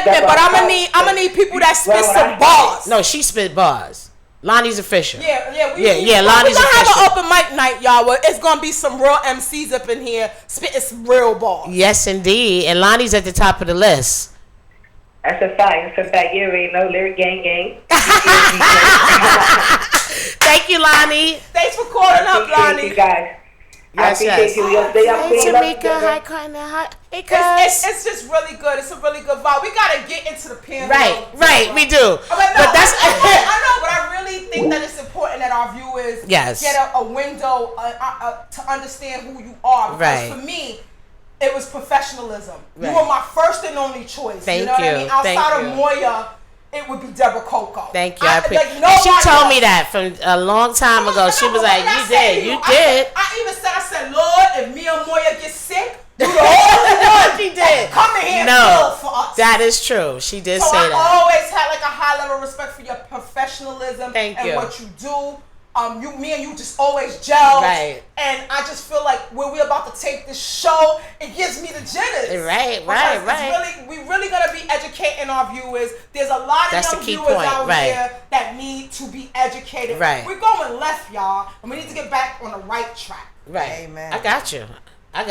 segment, but I'm gonna need people that spit some bars. No, she spit bars. Lonnie's official. Yeah. Lonnie's official. We're gonna have an open mic night, y'all. Where it's gonna be some real MCs up in here spitting some real bars. Yes, indeed. And Lonnie's at the top of the list. That's a fact. You already know. Lyric gang. Thank you, Lonnie. Thanks for calling up, Lonnie. You guys. Yes. Hey, Tamika. Hi, Courtney. Hey, cuz. It's just really good. It's a really good vibe. We gotta get into the panel. Right. We do. But that's. I know, but I really think that it's important that our viewers get a window to understand who you are. Because for me, it was professional,ism. You were my first and only choice. Thank you. Know what I mean? Outside of Moya, it would be Debra Coco. Thank you. She told me that from a long time ago. She was like, you did. I even said, Lord, if me and Moya get sick, you the only one she did. Come in here and for us. That is true. She did say that. I always had like a high level of respect for your professionalism and what you do. Me and you just always gel. Right. And I just feel like when we're about to tape this show, it gives me the jitters. Right. We really gonna be educating our viewers. There's a lot of young viewers out here that need to be educated. Right. We're going left, y'all, and we need to get back on the right track. Right. Amen. I got you. I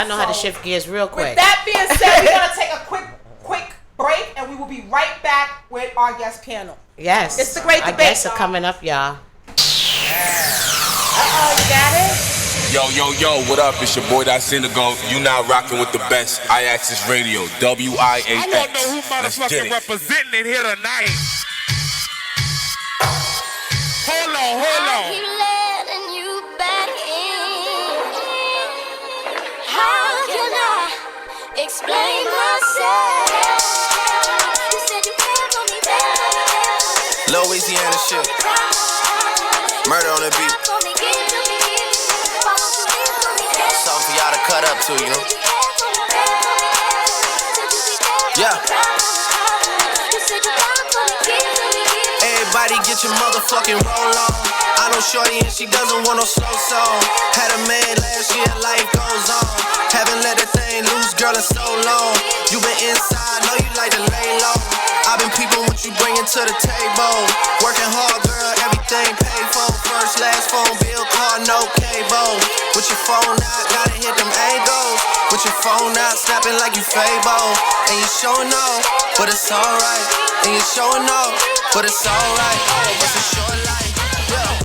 know how to shift gears real quick. With that being said, we're gonna take a quick break, and we will be right back with our guest panel. Yes. It's the great debate. Our guests are coming up, y'all. You got it? Yo, what up? It's your boy Synagogue. You now rocking with the best. I-Axis Radio, WIAX. I want to know who motherfucking representing it here tonight. Hold on. I keep letting you back in. How can I explain myself? You said you care for me better. Louisiana shit. Murder on the beat. Something for y'all to cut up to, you know? Yeah. Everybody get your motherfucking roll on. I know shorty and she doesn't want no slow song. Had a man last year, life goes on. Haven't let that thing loose, girl, in so long. You been inside, know you like to lay low. I've been peeping what you bringing to the table. Working hard, girl, everything paid for. First, last phone bill, car, no cable. With your phone out, gotta hit them angles. With your phone out, snapping like you Fable. And you showing off, but it's alright. And you showing off, but it's alright. It's a short life, yeah.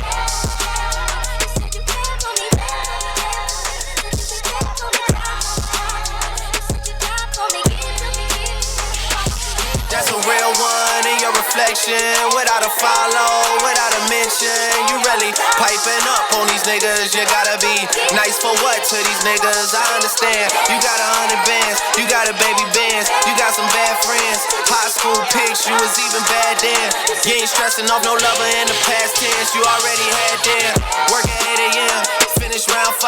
That's a real one in your reflection. Without a follow, without a mention. You really piping up on these niggas. You gotta be nice for what to these niggas? I understand. You got 100 bands, you got a baby Benz, you got some bad friends. High school pics, you was even bad then. You ain't stressing off no lover in the past tense. You already had them. Work at 8 a.m., finish round 5.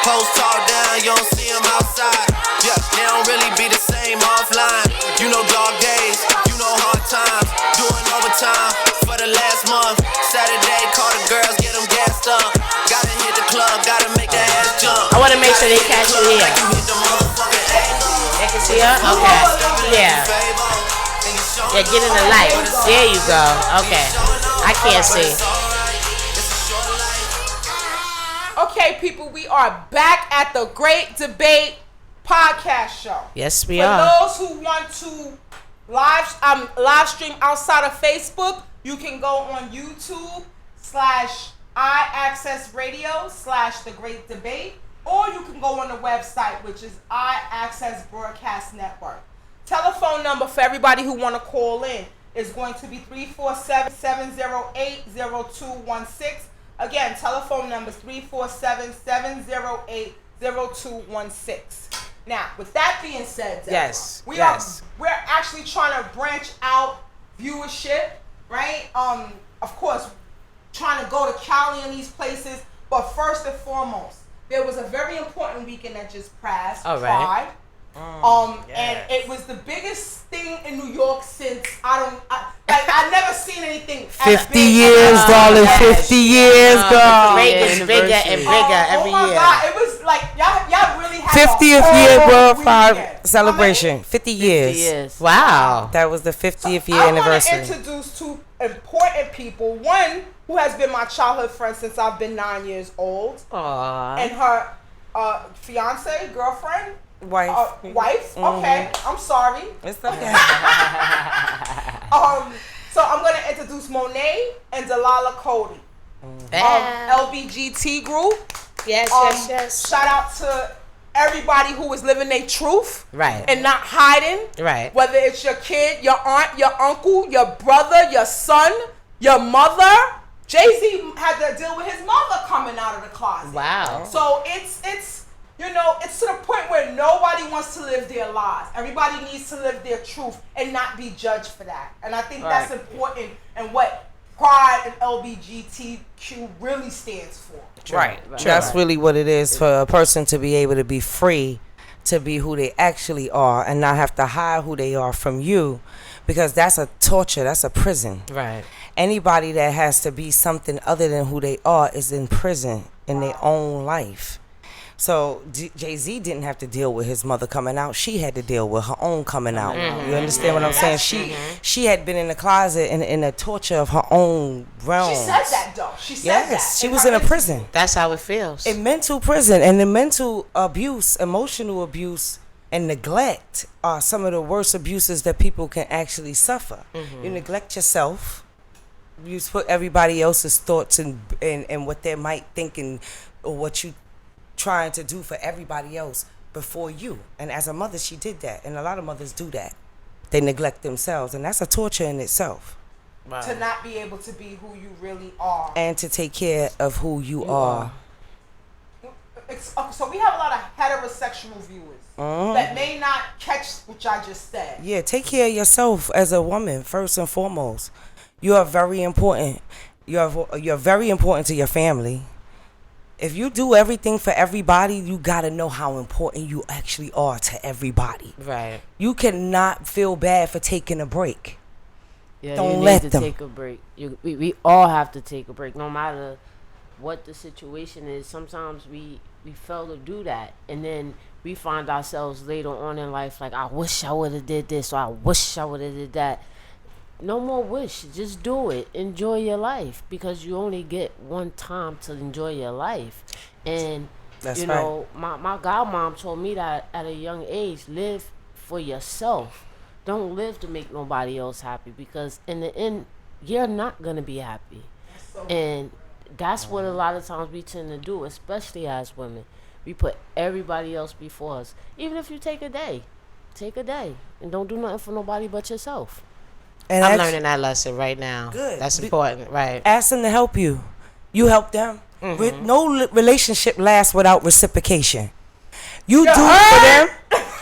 Post talk down, you don't see them outside. Yeah, they don't really be the same offline. You know dog days, you know hard times. Doing overtime for the last month. Saturday, call the girls, get them gassed up. Gotta hit the club, gotta make that ass jump. I wanna make sure they catch you here. They can see her? Okay. Yeah. Yeah, get in the light. There you go. Okay. I can't see. Okay, people, we are back at the Great Debate Podcast Show. Yes, we are. For those who want to live stream outside of Facebook, you can go on YouTube /iAccessRadio /The Great Debate, or you can go on the website, which is iAccess Broadcast Network. Telephone number for everybody who want to call in is going to be 347-708-0216. Again, telephone number is 347-708-0216. Now, with that being said, Debra, we're actually trying to branch out viewership, right? Of course, trying to go to Cali and these places, but first and foremost, there was a very important weekend that just passed. All right. Pride. And it was the biggest thing in New York since I've never seen anything. 50 years, darling. 50 years, girl. The rate is bigger and bigger every year. Oh my God, it was like y'all really had 50th year World Fire celebration. 50 years. Wow. That was the 50th year anniversary. I want to introduce two important people. One who has been my childhood friend since I've been 9 years old. Aww. And her fiance, girlfriend. Wife. Okay. I'm sorry. It's okay. So I'm going to introduce Monet and Delilah Cody. LBGT group. Yes. Shout out to everybody who is living their truth. Right. And not hiding. Right. Whether it's your kid, your aunt, your uncle, your brother, your son, your mother. Jay-Z had to deal with his mother coming out of the closet. Wow. So it's it's to the point where nobody wants to live their lives. Everybody needs to live their truth and not be judged for that. And I think that's important and what Pride and LGBTQ really stands for. Right. That's really what it is, for a person to be able to be free, to be who they actually are and not have to hide who they are from you, because that's a torture, that's a prison. Right. Anybody that has to be something other than who they are is in prison in their own life. So Jay-Z didn't have to deal with his mother coming out. She had to deal with her own coming out. You understand what I'm saying? She had been in the closet in the torture of her own realm. She said that though. She said that. She was in a prison. That's how it feels. In mental prison. And the mental abuse, emotional abuse, and neglect are some of the worst abuses that people can actually suffer. You neglect yourself. You put everybody else's thoughts and what they might think or what you trying to do for everybody else before you. And as a mother, she did that. And a lot of mothers do that. They neglect themselves. And that's a torture in itself. Wow. To not be able to be who you really are. And to take care of who you are. So we have a lot of heterosexual viewers that may not catch what I just said. Yeah, take care of yourself as a woman, first and foremost. You are very important. You're very important to your family. If you do everything for everybody, you gotta know how important you actually are to everybody. Right. You cannot feel bad for taking a break. Yeah, don't you need let to them take a break. We all have to take a break, no matter what the situation is. Sometimes we fail to do that, and then we find ourselves later on in life like, I wish I would have did this, or I wish I would have did that. No more wish. Just do it. Enjoy your life, because you only get one time to enjoy your life. And that's you know, my godmom told me that at a young age, live for yourself. Don't live to make nobody else happy, because in the end, you're not gonna be happy. And that's what a lot of times we tend to do, especially as women. We put everybody else before us. Even if you take a day, and don't do nothing for nobody but yourself. And I'm learning that lesson right now. Good. That's important, right? Ask them to help you. You help them. No relationship lasts without reciprocation. You do for them.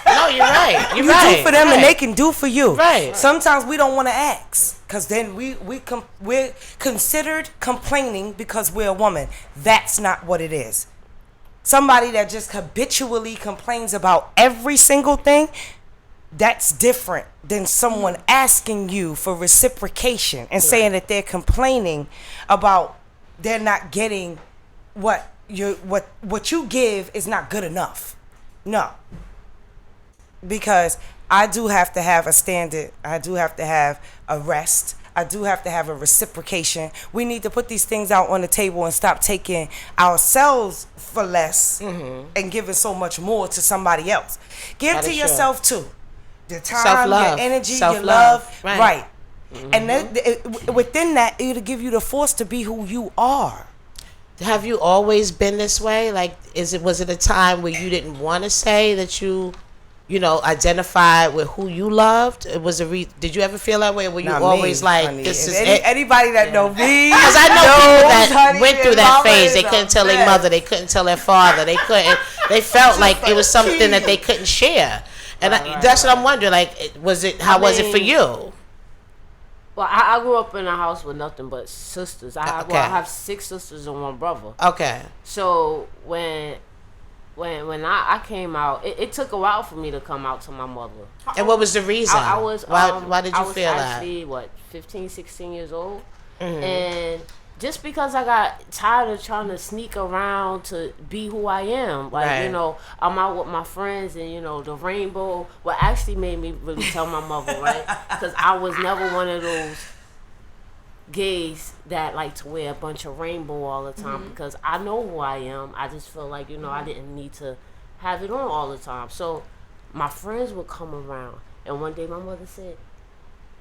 No, you're right. You do for them, and they can do for you. Right. Sometimes we don't want to ask, because then we're considered complaining because we're a woman. That's not what it is. Somebody that just habitually complains about every single thing, that's different than someone asking you for reciprocation and saying that they're complaining about they're not getting what you give is not good enough. No. Because I do have to have a standard. I do have to have a rest. I do have to have a reciprocation. We need to put these things out on the table and stop taking ourselves for less and giving so much more to somebody else. Give to yourself too. Your time, self-love. your energy, Self-love. your love. Right. And within that, it'll give you the force to be who you are. Have you always been this way? Like, was it a time where you didn't want to say that you identified with who you loved? It was did you ever feel that way? Were you always like, honey, this is anybody that know me? Because I know people that went through that phase. They couldn't tell their mother. They couldn't tell their father. They couldn't. They felt like it was something that they couldn't share. And that's what I'm wondering. Like, how was it for you? Well, I grew up in a house with nothing but sisters. I have 6 sisters and 1 brother. Okay. So when I came out, it took a while for me to come out to my mother. And what was the reason? I was why did you feel that? I was actually 15, 16 years old, and just because I got tired of trying to sneak around to be who I am, like, you know, I'm out with my friends and, you know, the rainbow, what actually made me really tell my mother, right? Because I was never one of those gays that like to wear a bunch of rainbow all the time, because I know who I am. I just feel like, you know, I didn't need to have it on all the time. So my friends would come around, and one day my mother said,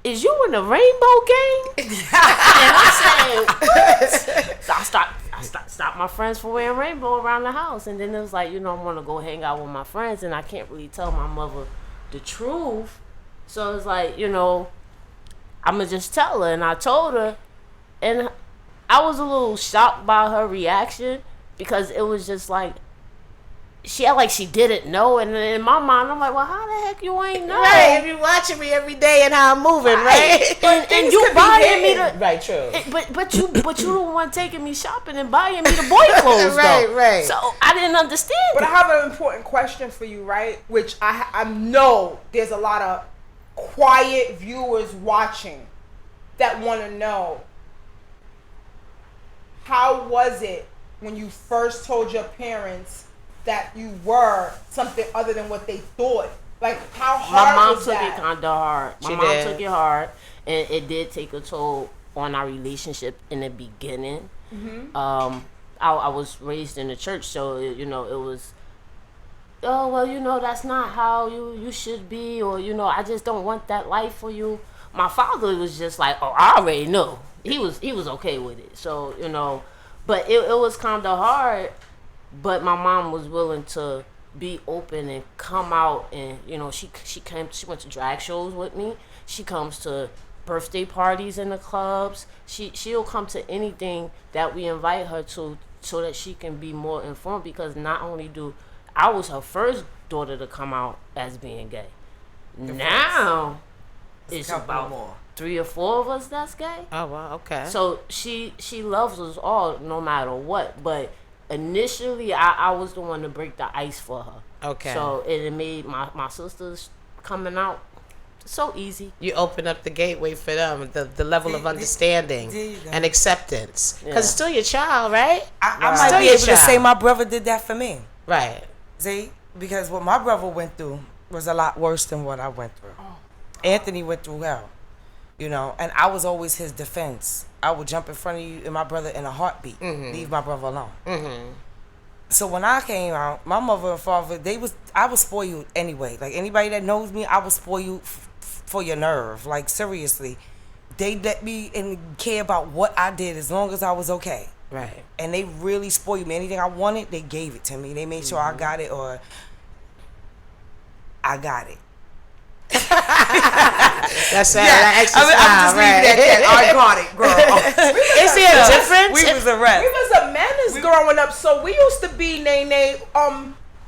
"Is you in the rainbow gang?" And I said, "What?" So I stopped my friends from wearing rainbow around the house. And then it was like, you know, I want to go hang out with my friends, and I can't really tell my mother the truth. So it's like, you know, I'm going to just tell her. And I told her, and I was a little shocked by her reaction, because it was just like, she act like she didn't know, and in my mind, I'm like, well, how the heck you ain't know? Right, if you watching me every day and how I'm moving, right? And you buying me the right, true. But you the one taking me shopping and buying me the boy clothes, right, though. right. So I didn't understand. But I have an important question for you, right? Which I know there's a lot of quiet viewers watching that want to know. How was it when you first told your parents that you were something other than what they thought? Like, how hard was that? My mom took it kind of hard. My mom took it hard, and it did take a toll on our relationship in the beginning. I was raised in the church, so you know, it was, oh, well, you know, that's not how you should be, or, you know, I just don't want that life for you. My father was just like, oh, I already know. He was okay with it. So, you know, but it was kind of hard. But my mom was willing to be open and come out, and, you know, she went to drag shows with me. She comes to birthday parties in the clubs. She'll come to anything that we invite her to, so that she can be more informed, because not only I was her first daughter to come out as being gay. Now it's about more. 3 or 4 of us that's gay. Oh, wow, okay. So she loves us all no matter what, but initially I was the one to break the ice for her. Okay. So it made my sisters coming out so easy. You open up the gateway for them, the level of understanding and acceptance. Because it's still your child, right? I might be able to say my brother did that for me. Right. See? Because what my brother went through was a lot worse than what I went through. Anthony went through hell. You know, and I was always his defense. I would jump in front of you and my brother in a heartbeat. Leave my brother alone. So when I came out, my mother and father, I was spoiled anyway. Like, anybody that knows me, I was spoiled for your nerve. Like, seriously. They let me and care about what I did as long as I was okay. Right. And they really spoiled me. Anything I wanted, they gave it to me. They made sure I got it, or I got it. That's I'm just leaving it at that. I got it, girl. Is there a difference? We was a rep. We was a menace growing up, so we used to be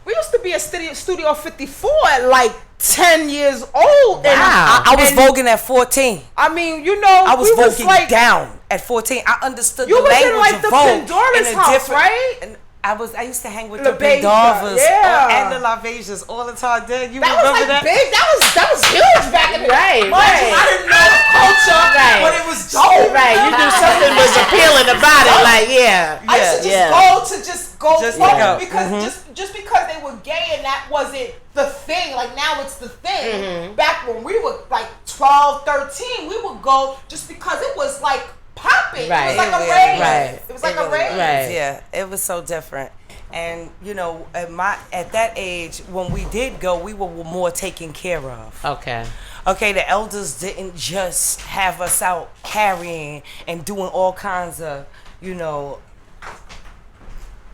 we used to be a Studio 54 at like 10 years old. Wow. I was voguing at 14. I mean, you know, I was voguing like, down at 14. I understood the language in like of the Vogue. Pandora's house, right? And I used to hang with La the Pandavas and the La Vasias all the time. Did you that remember was like that? Big. That was huge back in the day. Right. I didn't know the culture, but it was dope. Right. You knew something was appealing about it. Like, I used to just go forward because just because they were gay and that wasn't the thing. Like, now it's the thing. Back when we were like 12, 13, we would go just because it was like popping. Right. It was like a rave. Right. It was like a rave. Right. Yeah, it was so different. And you know, at that age, when we did go, we were more taken care of. Okay. Okay, the elders didn't just have us out carrying and doing all kinds of, you know,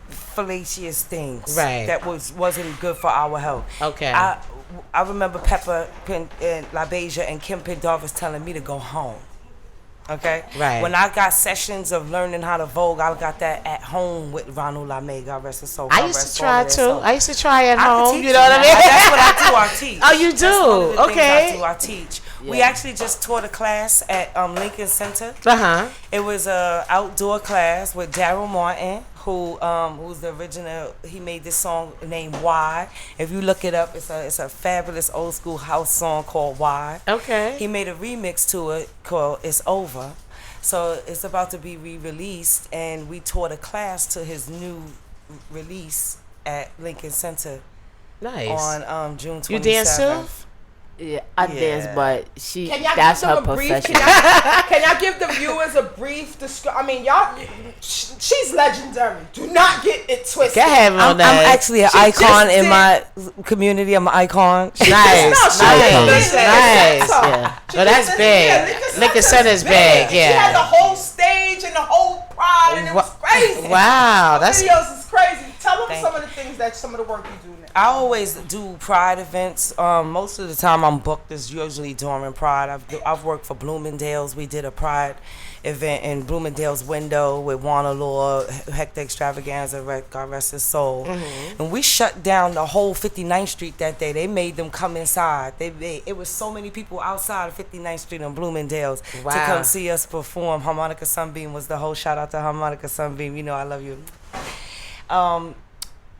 fallacious things. Right. That wasn't good for our health. Okay. I remember Pepper and LaBeija and Kim Pendarvis telling me to go home. Okay? Right. When I got sessions of learning how to Vogue, I got that at home with Ronald LaMay. God rest his soul. I used to try too. I used to try at I home. teach You know what I mean? That's what I do. I teach. Oh, you do? That's one of the Okay. things I teach. Yeah. We actually just taught a class at Lincoln Center. It was a outdoor class with Daryl Martin, who's the original. He made this song named "Why." If you look it up, it's a fabulous old school house song called "Why." Okay. He made a remix to it called "It's Over." So it's about to be re-released, and we taught a class to his new release at Lincoln Center. Nice. On June 27th. You dance too? Yeah, I dance, but That's her profession. Can y'all give the viewers a brief description? I mean, y'all, she's legendary. Do not get it twisted. I'm actually an icon in my community. I'm an icon. Nice. Yeah. No, that's big. Lincoln Center's big. Yeah. She had the whole stage and the whole pride, and it was crazy. Wow, that's videos is crazy. Tell them some of the things some of the work you do now. I always do Pride events. Most of the time I'm booked is usually during Pride. I've worked for Bloomingdale's. We did a Pride event in Bloomingdale's window with Warner Law, Hector Extravaganza, God rest his soul. And we shut down the whole 59th Street that day. They made them come inside. It was so many people outside of 59th Street in Bloomingdale's to come see us perform. Harmonica Sunbeam was the whole shout out to Harmonica Sunbeam. You know I love you.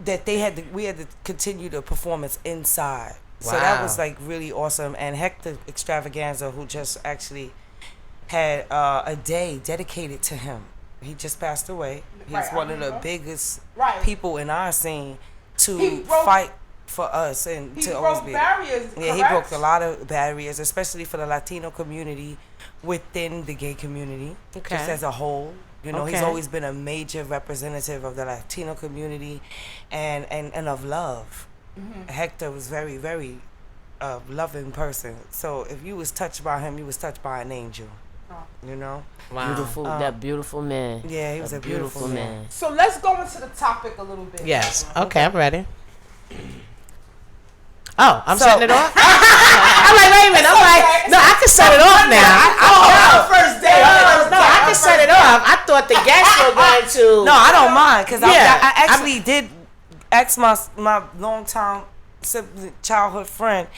That we had to continue the performance inside. So that was like really awesome. And Hector Extravaganza, who just actually had a day dedicated to him. He just passed away. He's one of the biggest people in our scene to fight for us and to always be. Barriers. Yeah, he broke a lot of barriers, especially for the Latino community within the gay community, just as a whole. You know, he's always been a major representative of the Latino community and of love. Hector was very, very loving person. So if you was touched by him, you was touched by an angel. You know? Wow. That beautiful man. Yeah, he was a beautiful man. So let's go into the topic a little bit. Yes. Okay, I'm ready. Oh, I'm setting it off? I'm like, wait a minute. I'm like, no, I can set it off now. First day. No, I can set it off. I thought the guests were going to. No, I don't mind, because I actually did ask my longtime childhood friend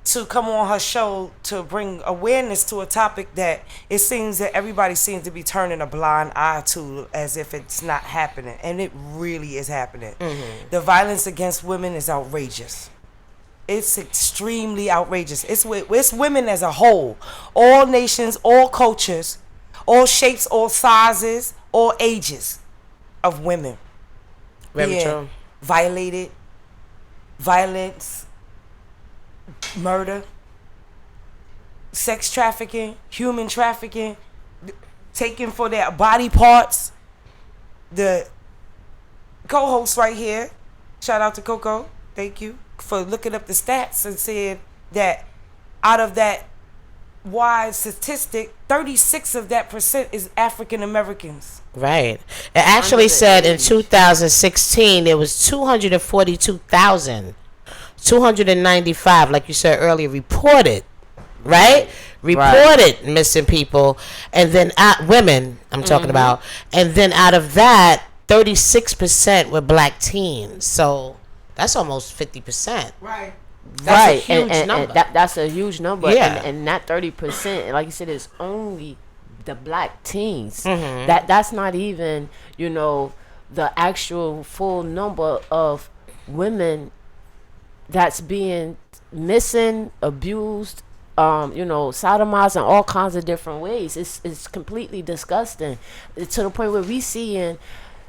to come on her show to bring awareness to a topic that it seems that everybody seems to be turning a blind eye to as if it's not happening. And it really is happening. The violence against women is outrageous. It's extremely outrageous. It's women as a whole. All nations, all cultures, all shapes, all sizes, all ages of women. Very true. Violated, violence, murder, sex trafficking, human trafficking, taken for their body parts. The co-host right here, shout out to Coco, thank you for looking up the stats and said that out of that wide statistic, 36% of that is African Americans. Right. It actually said in 2016 there was 295, like you said earlier, reported, right? Reported missing people, and then women, I'm talking about, and then out of that, 36% were black teens. So that's almost 50%. Right. That's a huge number. That's a huge number. Yeah. And that 30%, like you said, is only the black teens. That's not even, the actual full number of women that's being missing, abused, sodomized in all kinds of different ways. It's completely disgusting, to the point where we seeing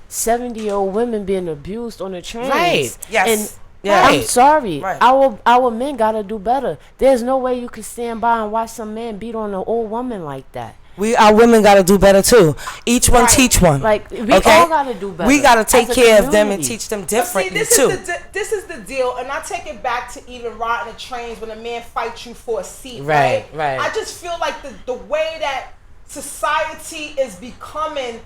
70-year-old women being abused on the trains. Right. Yes. And I'm sorry. Right. Our men gotta do better. There's no way you can stand by and watch some man beat on an old woman like that. Our women gotta do better too. Each one teach one. Like we all gotta do better. We gotta take care of them and teach them differently too. This is the deal, and I take it back to even riding the trains when a man fights you for a seat. Right. I just feel like the way that society is becoming.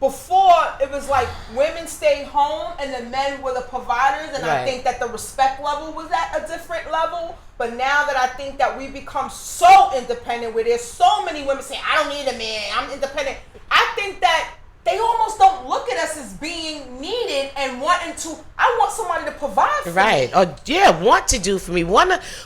Before, it was like women stayed home and the men were the providers, and I think that the respect level was at a different level. But now that I think that we become so independent, where there's so many women saying, I don't need a man, I'm independent. I think that they almost don't look at us as being needed and wanting to. I want somebody to provide for me. Right. Or want to do for me.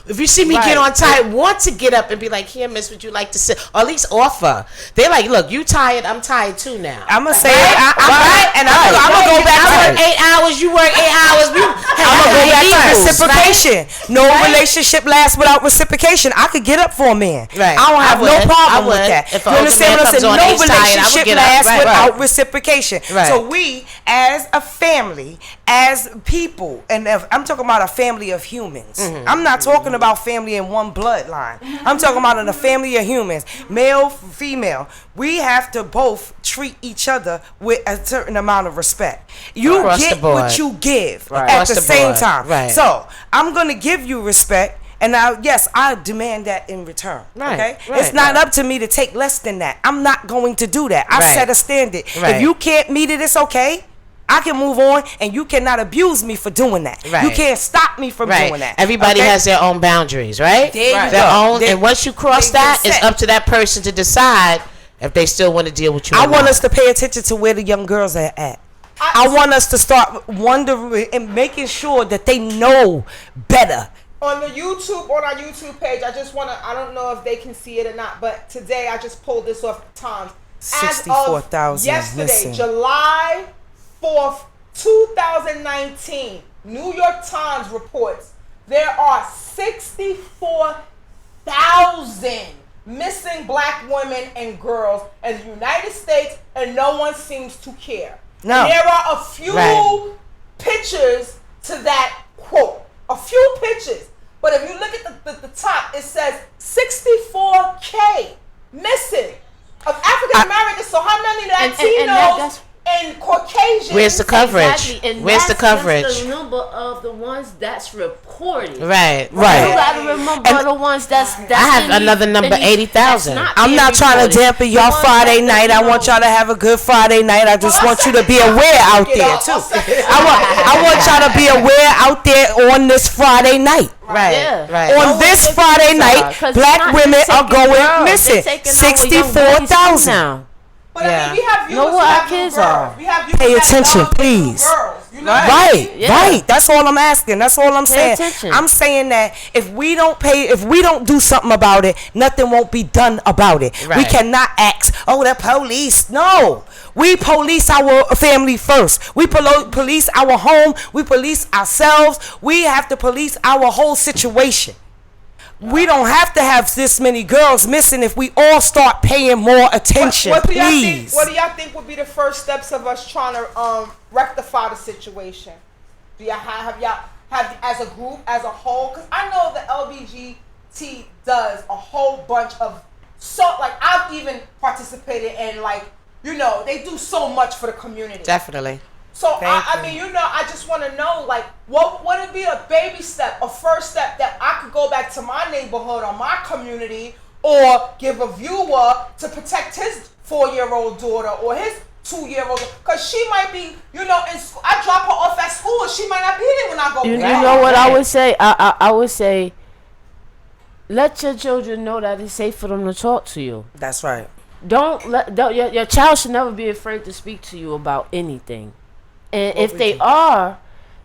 If you see me get on tired, want to get up and be like, here, miss, would you like to sit? Or at least offer. They're like, look, you tired, I'm tired too now. I'm going to say, I'm going to go back. I work 8 hours, you work 8 hours. I'm going to go back to reciprocation. Right? No relationship lasts without reciprocation. I could get up for a man. Right. I don't have no problem with that. If you understand what I'm saying? No relationship lasts without reciprocation. Right. So we, as a family, as people, and I'm talking about a family of humans. I'm not talking about family in one bloodline. I'm talking about in a family of humans, male, female. We have to both treat each other with a certain amount of respect. You get what you give at the same time. Right. So I'm going to give you respect. And now, yes, I demand that in return. Okay, it's not up to me to take less than that. I'm not going to do that. I set a standard. If you can't meet it, it's okay. I can move on, and you cannot abuse me for doing that. You can't stop me from doing that. Everybody has their own boundaries, right? Their own, and once you cross that, it's up to that person to decide if they still want to deal with you. I want us to pay attention to where the young girls are at. I want us to start wondering and making sure that they know better. On our YouTube page, I just want to, I don't know if they can see it or not, but today I just pulled this off the Times. 64,000. Yesterday, July 4th, 2019, New York Times reports there are 64,000 missing black women and girls in the United States, and no one seems to care. No. And there are a few pictures to that quote. A few pictures. But if you look at the top, it says 64K missing of African Americans. So how many Latinos and Caucasians? Where's the coverage? Exactly. Where's the coverage? That's the number of the ones that's reported. Right. You gotta remember the ones that's I have another number, 80,000. I'm not trying to dampen y'all Friday night. I want y'all to have a good Friday night. I just want you to be aware out there too. I want y'all to be aware out there on this Friday night. Right. On this Friday night, black women are going missing. 64,000. But I mean, we have viewers know what our kids are. Pay attention, please. Right. That's all I'm asking. That's all I'm saying. Attention. I'm saying that if we don't do something about it, nothing won't be done about it. Right. We cannot ask, the police. No. We police our family first. We police our home. We police ourselves. We have to police our whole situation. We don't have to have this many girls missing if we all start paying more attention, please. What do y'all think would be the first steps of us trying to rectify the situation? Do y'all have as a group, as a whole? Because I know the LBGT does a whole bunch of I've even participated in they do so much for the community. Definitely. So I just want to know, what would it be a baby step, a first step that I could go back to my neighborhood or my community, or give a viewer to protect his 4-year-old daughter or his 2-year-old, because she might be, in school. I drop her off at school, and she might not be there when I go. You know what I would say? I would say, let your children know that it's safe for them to talk to you. That's right. Your child should never be afraid to speak to you about anything. And if they are,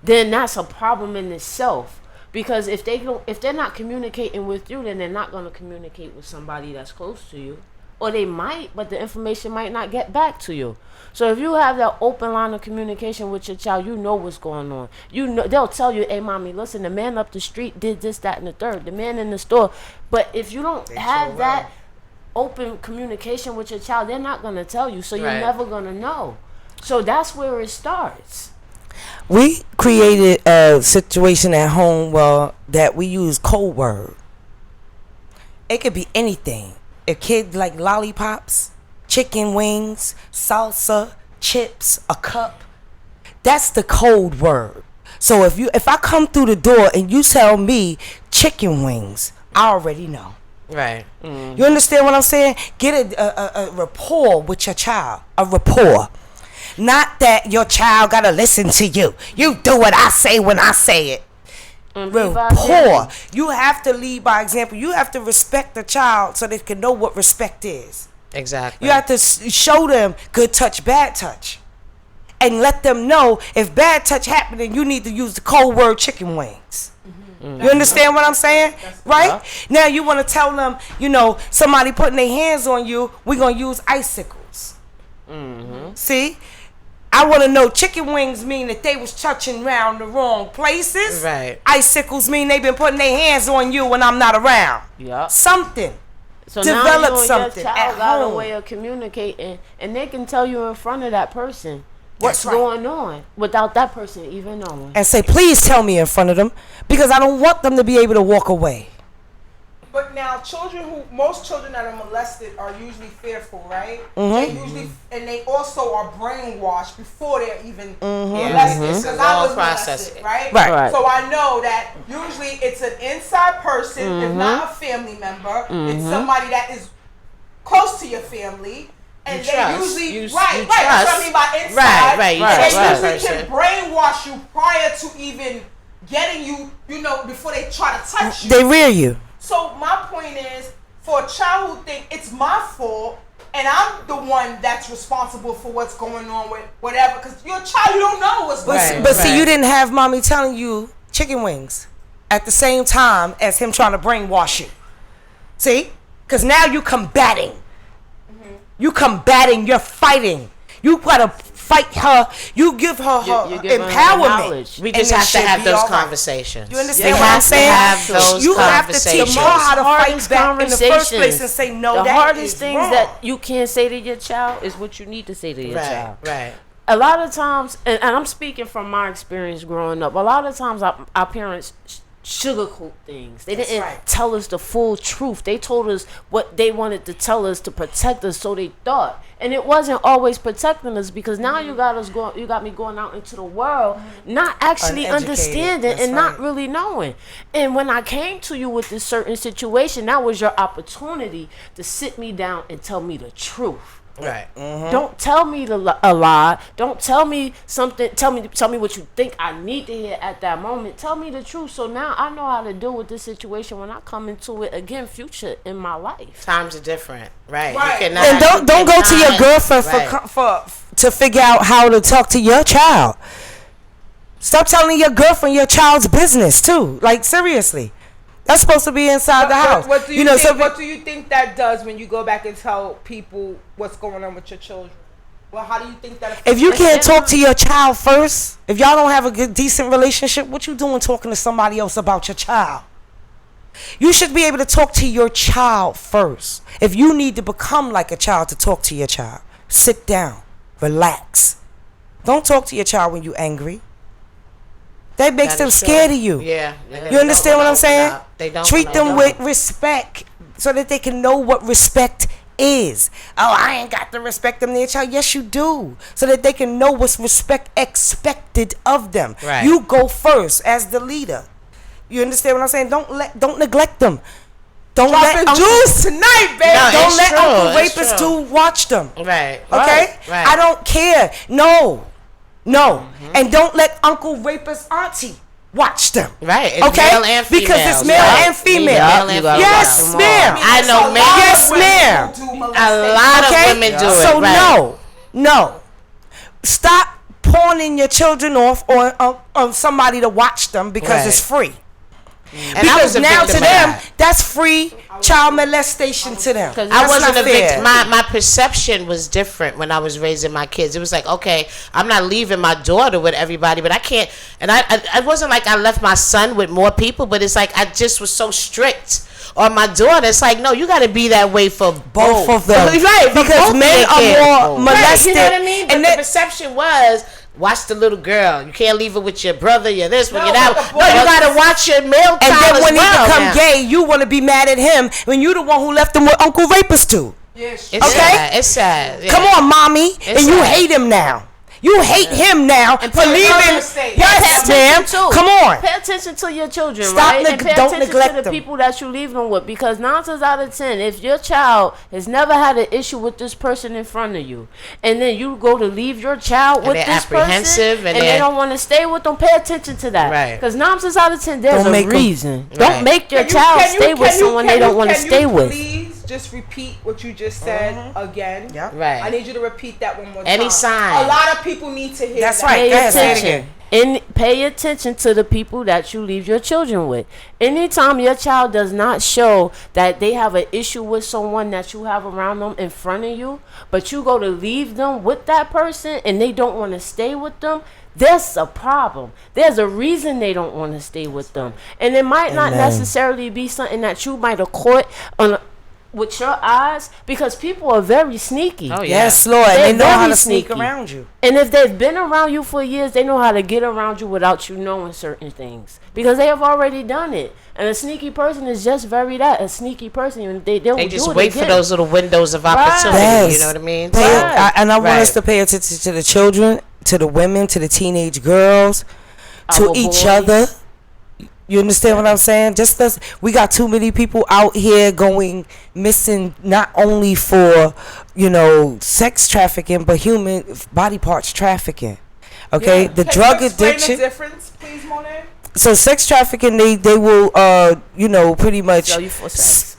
then that's a problem in itself. Because if they're not communicating with you, then they're not going to communicate with somebody that's close to you. Or they might, but the information might not get back to you. So if you have that open line of communication with your child, you know what's going on. They'll tell you, hey, mommy, listen, the man up the street did this, that, and the third. The man in the store. But if you don't have that open communication with your child, they're not going to tell you. So you're never going to know. So that's where it starts. We created a situation at home that we use code word. It could be anything. A kid like lollipops, chicken wings, salsa, chips, a cup. That's the code word. So if I come through the door and you tell me chicken wings, I already know. Right. You understand what I'm saying? Get a rapport with your child. A rapport. Not that your child gotta listen to you. You do what I say when I say it. Rapport. You have to lead by example. You have to respect the child so they can know what respect is. Exactly. You have to show them good touch, bad touch. And let them know if bad touch happening, you need to use the code word chicken wings. You understand what I'm saying? Right? Now you want to tell them, somebody putting their hands on you, we're going to use icicles. See? I want to know chicken wings mean that they was touching around the wrong places. Right. Icicles mean they've been putting their hands on you when I'm not around. Yeah. Something. So Develop now you and something your at child got home. a way of communicating, and they can tell you in front of that person what's That's right. going on without that person even knowing. And say, please tell me in front of them, because I don't want them to be able to walk away. But now, most children that are molested are usually fearful, right? Mm-hmm. And they also are brainwashed before they're even molested. Because I was molested, right? Right. So I know that usually it's an inside person, if not a family member. It's somebody that is close to your family. And they usually, that's what I mean by inside. They usually can brainwash you prior to even getting you, before they try to touch you. They rear you. So my point is, for a child who think it's my fault and I'm the one that's responsible for what's going on with whatever, because you're a child, you don't know what's going on. But see, you didn't have mommy telling you chicken wings at the same time as him trying to brainwash you. See? Because now you combating. You combating, you're fighting. You gotta fight her. You give her empowerment. We just have to have those conversations. You understand what I'm saying? You have to teach her how to fight back in the first place and say no. The hardest things that you can't say to your child is what you need to say to your child. Right. A lot of times, and I'm speaking from my experience growing up. A lot of times, our parents sugarcoat things. They didn't tell us the full truth. They told us what they wanted to tell us to protect us, so they thought. And it wasn't always protecting us, because now you got me going out into the world, not actually understanding and not really knowing. And when I came to you with this certain situation, that was your opportunity to sit me down and tell me the truth. Right. Don't tell me a lie. Don't tell me something. Tell me what you think I need to hear at that moment. Tell me the truth. So now I know how to deal with this situation when I come into it again, future in my life. Times are different, right? And don't go to your girlfriend to figure out how to talk to your child. Stop telling your girlfriend your child's business too. Like, seriously. That's supposed to be inside the house. What do you think that does when you go back and tell people what's going on with your children? Well, how do you think that affects? If you can't talk to your child first, if y'all don't have a good, decent relationship, what you doing talking to somebody else about your child? You should be able to talk to your child first. If you need to become like a child to talk to your child, sit down, relax. Don't talk to your child when you're angry. That makes them scared of you. Yeah. You understand what I'm saying? Treat them with with respect so that they can know what respect is. Oh, I ain't got to respect them, their child. Yes, you do. So that they can know what's respect expected of them. Right. You go first as the leader. You understand what I'm saying? Don't neglect them. Don't Dropping let jewels tonight, baby. Don't let Uncle Rapist do watch them. Right. Okay? Right. I don't care. No. And don't let Uncle Rapist auntie watch them. Right. It's okay? Male and female. Because it's male and female. Yes, ma'am. I know male. Yes, ma'am. A lot of women do it. So right. no. Stop pawning your children off on somebody to watch them because it's free. And because now to them, that's free child molestation to them. I wasn't a victim. My perception was different when I was raising my kids. It was like, okay, I'm not leaving my daughter with everybody, but I can't. And I wasn't like I left my son with more people, but it's like I just was so strict on my daughter. It's like, no, you got to be that way for both of them. Right, because men are more molested. Right, you know what I mean? But the perception was, watch the little girl. You can't leave her with your brother, your this, you're that. No, you gotta watch your male child. And then when he become now. gay, you want to be mad at him when you the one who left him with Uncle Rapist too. Yes. It's sad. It's sad. Yeah. Come on, mommy, and you hate him now. You hate him now for leaving. Yes, ma'am. Come on. Pay attention to your children, Stop right? And pay don't attention neglect to the them. people that you leave them with. Because 9 times out of 10, if your child has never had an issue with this person in front of you, and then you go to leave your child with this person, and they don't want to stay with them, pay attention to that. Right. Because 9 times out of 10, there's a reason. Right. Don't make your child stay with someone they don't want to stay with. Please just repeat what you just said again? Yeah. Right. I need you to repeat that one more time. Any sign. A lot of people need to hear That's that. right. Pay Go ahead, say it attention. again. And pay attention to the people that you leave your children with. Anytime your child does not show that they have an issue with someone that you have around them in front of you, but you go to leave them with that person and they don't want to stay with them, there's a problem. There's a reason they don't want to stay with them. And it might not necessarily be something that you might have caught with your eyes, because people are very sneaky. Oh, yeah. Yes, Lord. They're They know how very to sneak sneaky. around you. And if they've been around you for years, they know how to get around you without you knowing certain things, because they have already done it. And a sneaky person is just a sneaky person. And they just do it wait for again. those little windows of opportunity. Yes. You know what I mean? And I want us to pay attention to the children, to the women, to the teenage girls, to Our each boys. other. You understand what I'm saying? Just as we got too many people out here going missing, not only for, sex trafficking, but human body parts trafficking. Okay, the Can drug you explain addiction. the difference, please, Monet? So sex trafficking, they will pretty much Sell you for sex.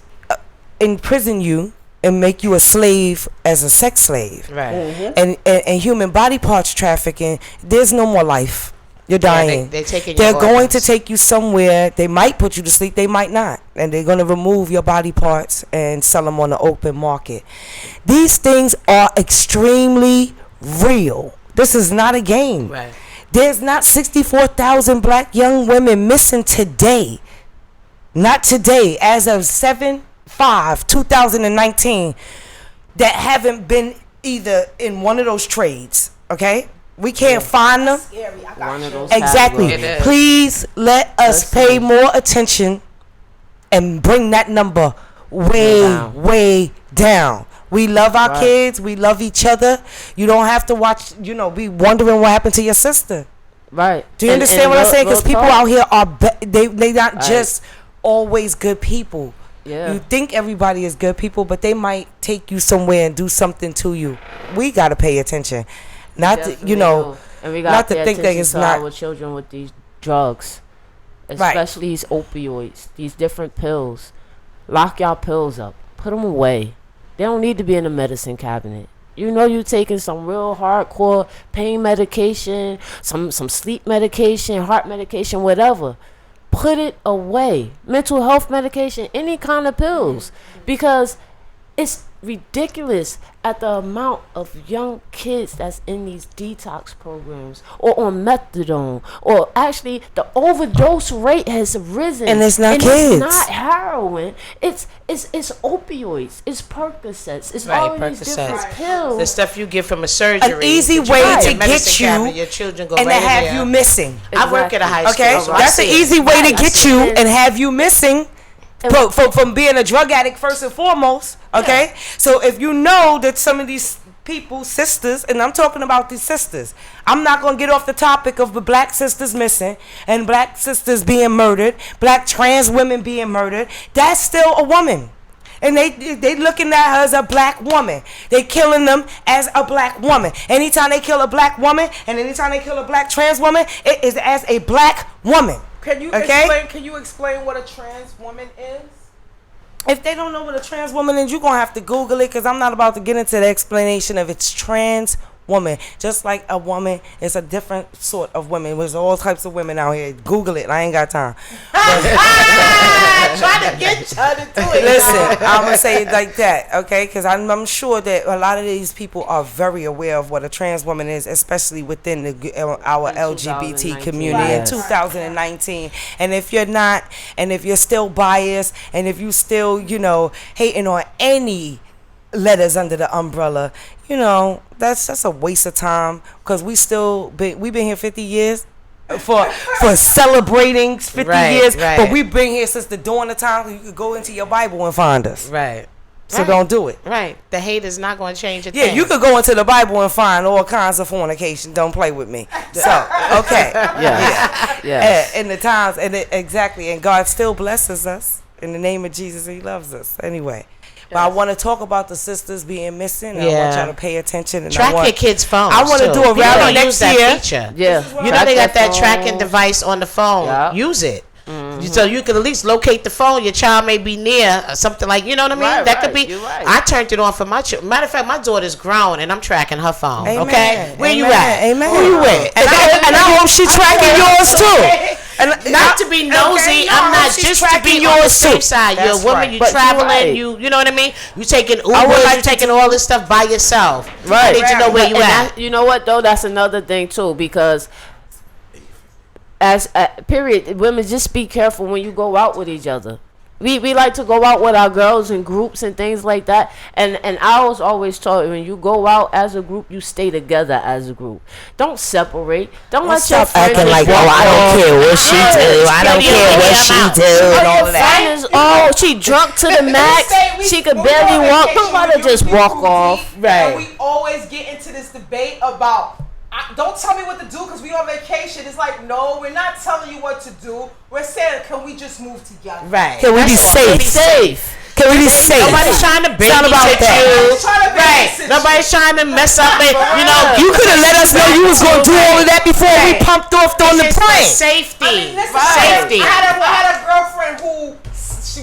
imprison you and make you a slave as a sex slave. Right. And human body parts trafficking, there's no more life. You're dying. they're taking They're your going organs. to take you somewhere. They might put you to sleep. They might not. And they're going to remove your body parts and sell them on the open market. These things are extremely real. This is not a game. Right. There's not 64,000 black young women missing today. Not today, as of 7/5/2019, that haven't been either in one of those trades. Okay? We can't find them. Scary. I got One of those Exactly. categories. Please let us pay more attention and bring that number way down. We love our kids. We love each other. You don't have to watch, be wondering what happened to your sister. Right. Do you understand what I'm saying? Because people out out here are, they not just always good people. Yeah. You think everybody is good people, but they might take you somewhere and do something to you. We got to pay attention. Not to, And we not got to think that it's not. our children with these drugs, especially these opioids, these different pills. Lock y'all pills up. Put them away. They don't need to be in the medicine cabinet. You taking some real hardcore pain medication, some sleep medication, heart medication, whatever. Put it away. Mental health medication, any kind of pills, because it's ridiculous at the amount of young kids that's in these detox programs or on methadone, or actually the overdose rate has risen. And it's not kids. It's not heroin. It's opioids. It's Percocets. It's all these different pills. The stuff you get from a surgery. An easy that you way put in to your medicine get you cabinet, your children go and right to have in there. you missing. I work at a high school. Okay, so I that's an see it. easy way to I get see you it. and have you missing. From being a drug addict first and foremost, okay? So if you know that some of these people, sisters, and I'm talking about these sisters, I'm not going to get off the topic of the black sisters missing and black sisters being murdered, black trans women being murdered. That's still a woman. And they looking at her as a black woman. They killing them as a black woman. Anytime they kill a black woman and anytime they kill a black trans woman, it is as a black woman. Can you explain what a trans woman is? If they don't know what a trans woman is, you're going to have to Google it, because I'm not about to get into the explanation of it's trans woman. Just like a woman is a different sort of woman. There's all types of women out here. Google it. I ain't got time. Trying to get you to do it. Listen, I'm going to say it like that, okay? Because I'm sure that a lot of these people are very aware of what a trans woman is, especially within our LGBT community in 2019. And if you're not, and if you're still biased, and if you still, hating on any letters under the umbrella, that's a waste of time, because we've been here 50 years for celebrating 50 years, but we've been here since the dawn of time. You could go into your Bible and find us. Right. So don't do it. Right. The hate is not going to change a thing. Yeah, you could go into the Bible and find all kinds of fornication. Don't play with me. So, okay. Yeah. In the times, exactly. And God still blesses us. In the name of Jesus, He loves us. Anyway. But I want to talk about the sisters being missing. And I want y'all to pay attention. And track your kids' phones. I want to do a rally next year. Feature. Yeah. You know they got that tracking device on the phone. Use it. So you can at least locate the phone. Your child may be near or something like, you know what I mean? Right, That could right. be. You're right. I turned it on for my children. Matter of fact, my daughter's grown and I'm tracking her phone. Amen. Okay, where you Amen. at? Amen. Who you with? And I hope she's tracking yours too. And not to be nosy, I'm not just to be on the safe side. You're a woman, you traveling, you know what I mean? You taking Uber, you taking all this stuff by yourself. Right. I need to know where you at. You know what though? That's another thing too, because period, women, just be careful when you go out with each other. We like to go out with our girls in groups and things like that. And I was always taught, when you go out as a group, you stay together as a group. Don't separate. Don't let your friend acting like, I don't care what she do. I don't care what she do. And all of that. She drunk to the max. She could barely walk. Don't let her just walk off. Right. And we always get into this debate about, don't tell me what to do because we on vacation. It's like, no, we're not telling you what to do. We're saying, can we just move together? Right. Can we be safe? Can we be safe? Nobody's trying to babysit you. Right. Nobody's trying to mess up it. You know, you could have let us know you was going to do all of that before we pumped off on the plane. Safety. Safety. I had a girlfriend who,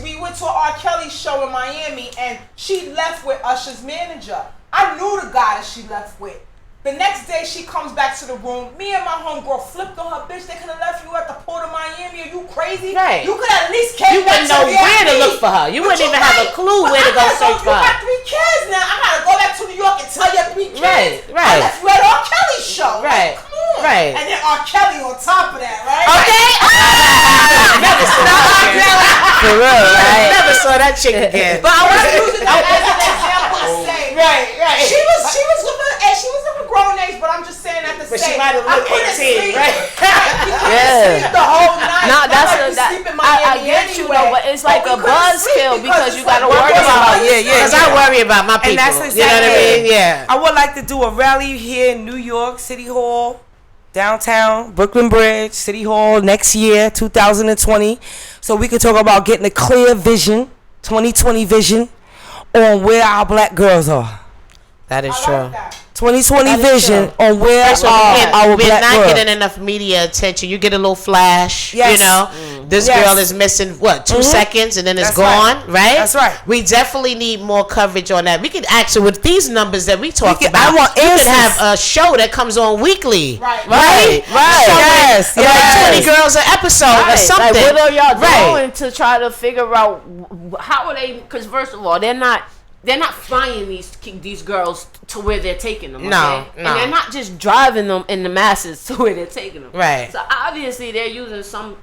we went to an R. Kelly show in Miami and she left with Usher's manager. I knew the guy that she left with. The next day she comes back to the room. Me and my homegirl flipped on her. Bitch, they could have left you at the port of Miami. Are you crazy? Right. You could at least came You back wouldn't know to where to look for her. You wouldn't even have a clue where to go search for her. You got 3 kids now. I gotta go back to New York and tell you 3 kids. Right. I left you at R. Kelly's show. Right. Like, come on. Right. And then R. Kelly on top of that, right? Okay. Never saw that chick. For real, right? Never saw that chick again. But I was using that as an example to say, right. She was of a grown age, but I'm just saying at the same. But she might have looked 18, right? Yeah. The whole night. No, I get you though, but it's like a buzzkill because you gotta worry about. Because I worry about my people. And that's exactly, you know what I mean? Yeah. I would like to do a rally here in New York City Hall, downtown Brooklyn Bridge, City Hall next year, 2020, so we can talk about getting a clear vision, 2020 vision, on where our black girls are. That is true. 2020 vision on where our black we're not girls. getting enough media attention. You get a little flash, Yes. you know. This girl is missing 2 seconds and then it's That's gone, right? That's right. We definitely need more coverage on that. We could actually, with these numbers that we talked about, I want you could answers. have a show that comes on weekly, Right. Yes. Like 20 girls an episode or something. Like, what are y'all doing to try to figure out how are they? Because first of all, they're not flying these girls to where they're taking them. Okay? No. And they're not just driving them in the masses to where they're taking them. Right. So obviously they're using some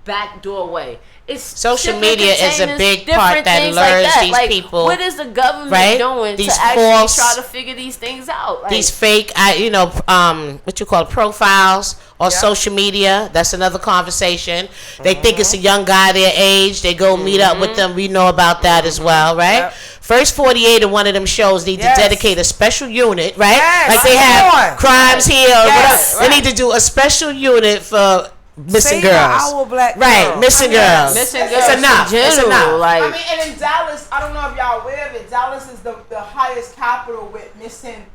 backdoor way. It's Social media is a big different part that things lures like that. these Like, people. What is the government doing These to actually false- try to figure these things out? Like, these fake, what you call profiles on social media. That's another conversation. They think it's a young guy their age. They go meet up with them. We know about that as well, right? Yep. First 48 of one of them shows need to dedicate a special unit, right? Yes. Like they have crimes here or Yes. whatever. They need to do a special unit for missing Save girls. our black Right, girls. missing girls. Missing It's girls in enough. It's general, enough. like- I mean, and in Dallas, I don't know if y'all aware of it. Dallas is the highest capital with missing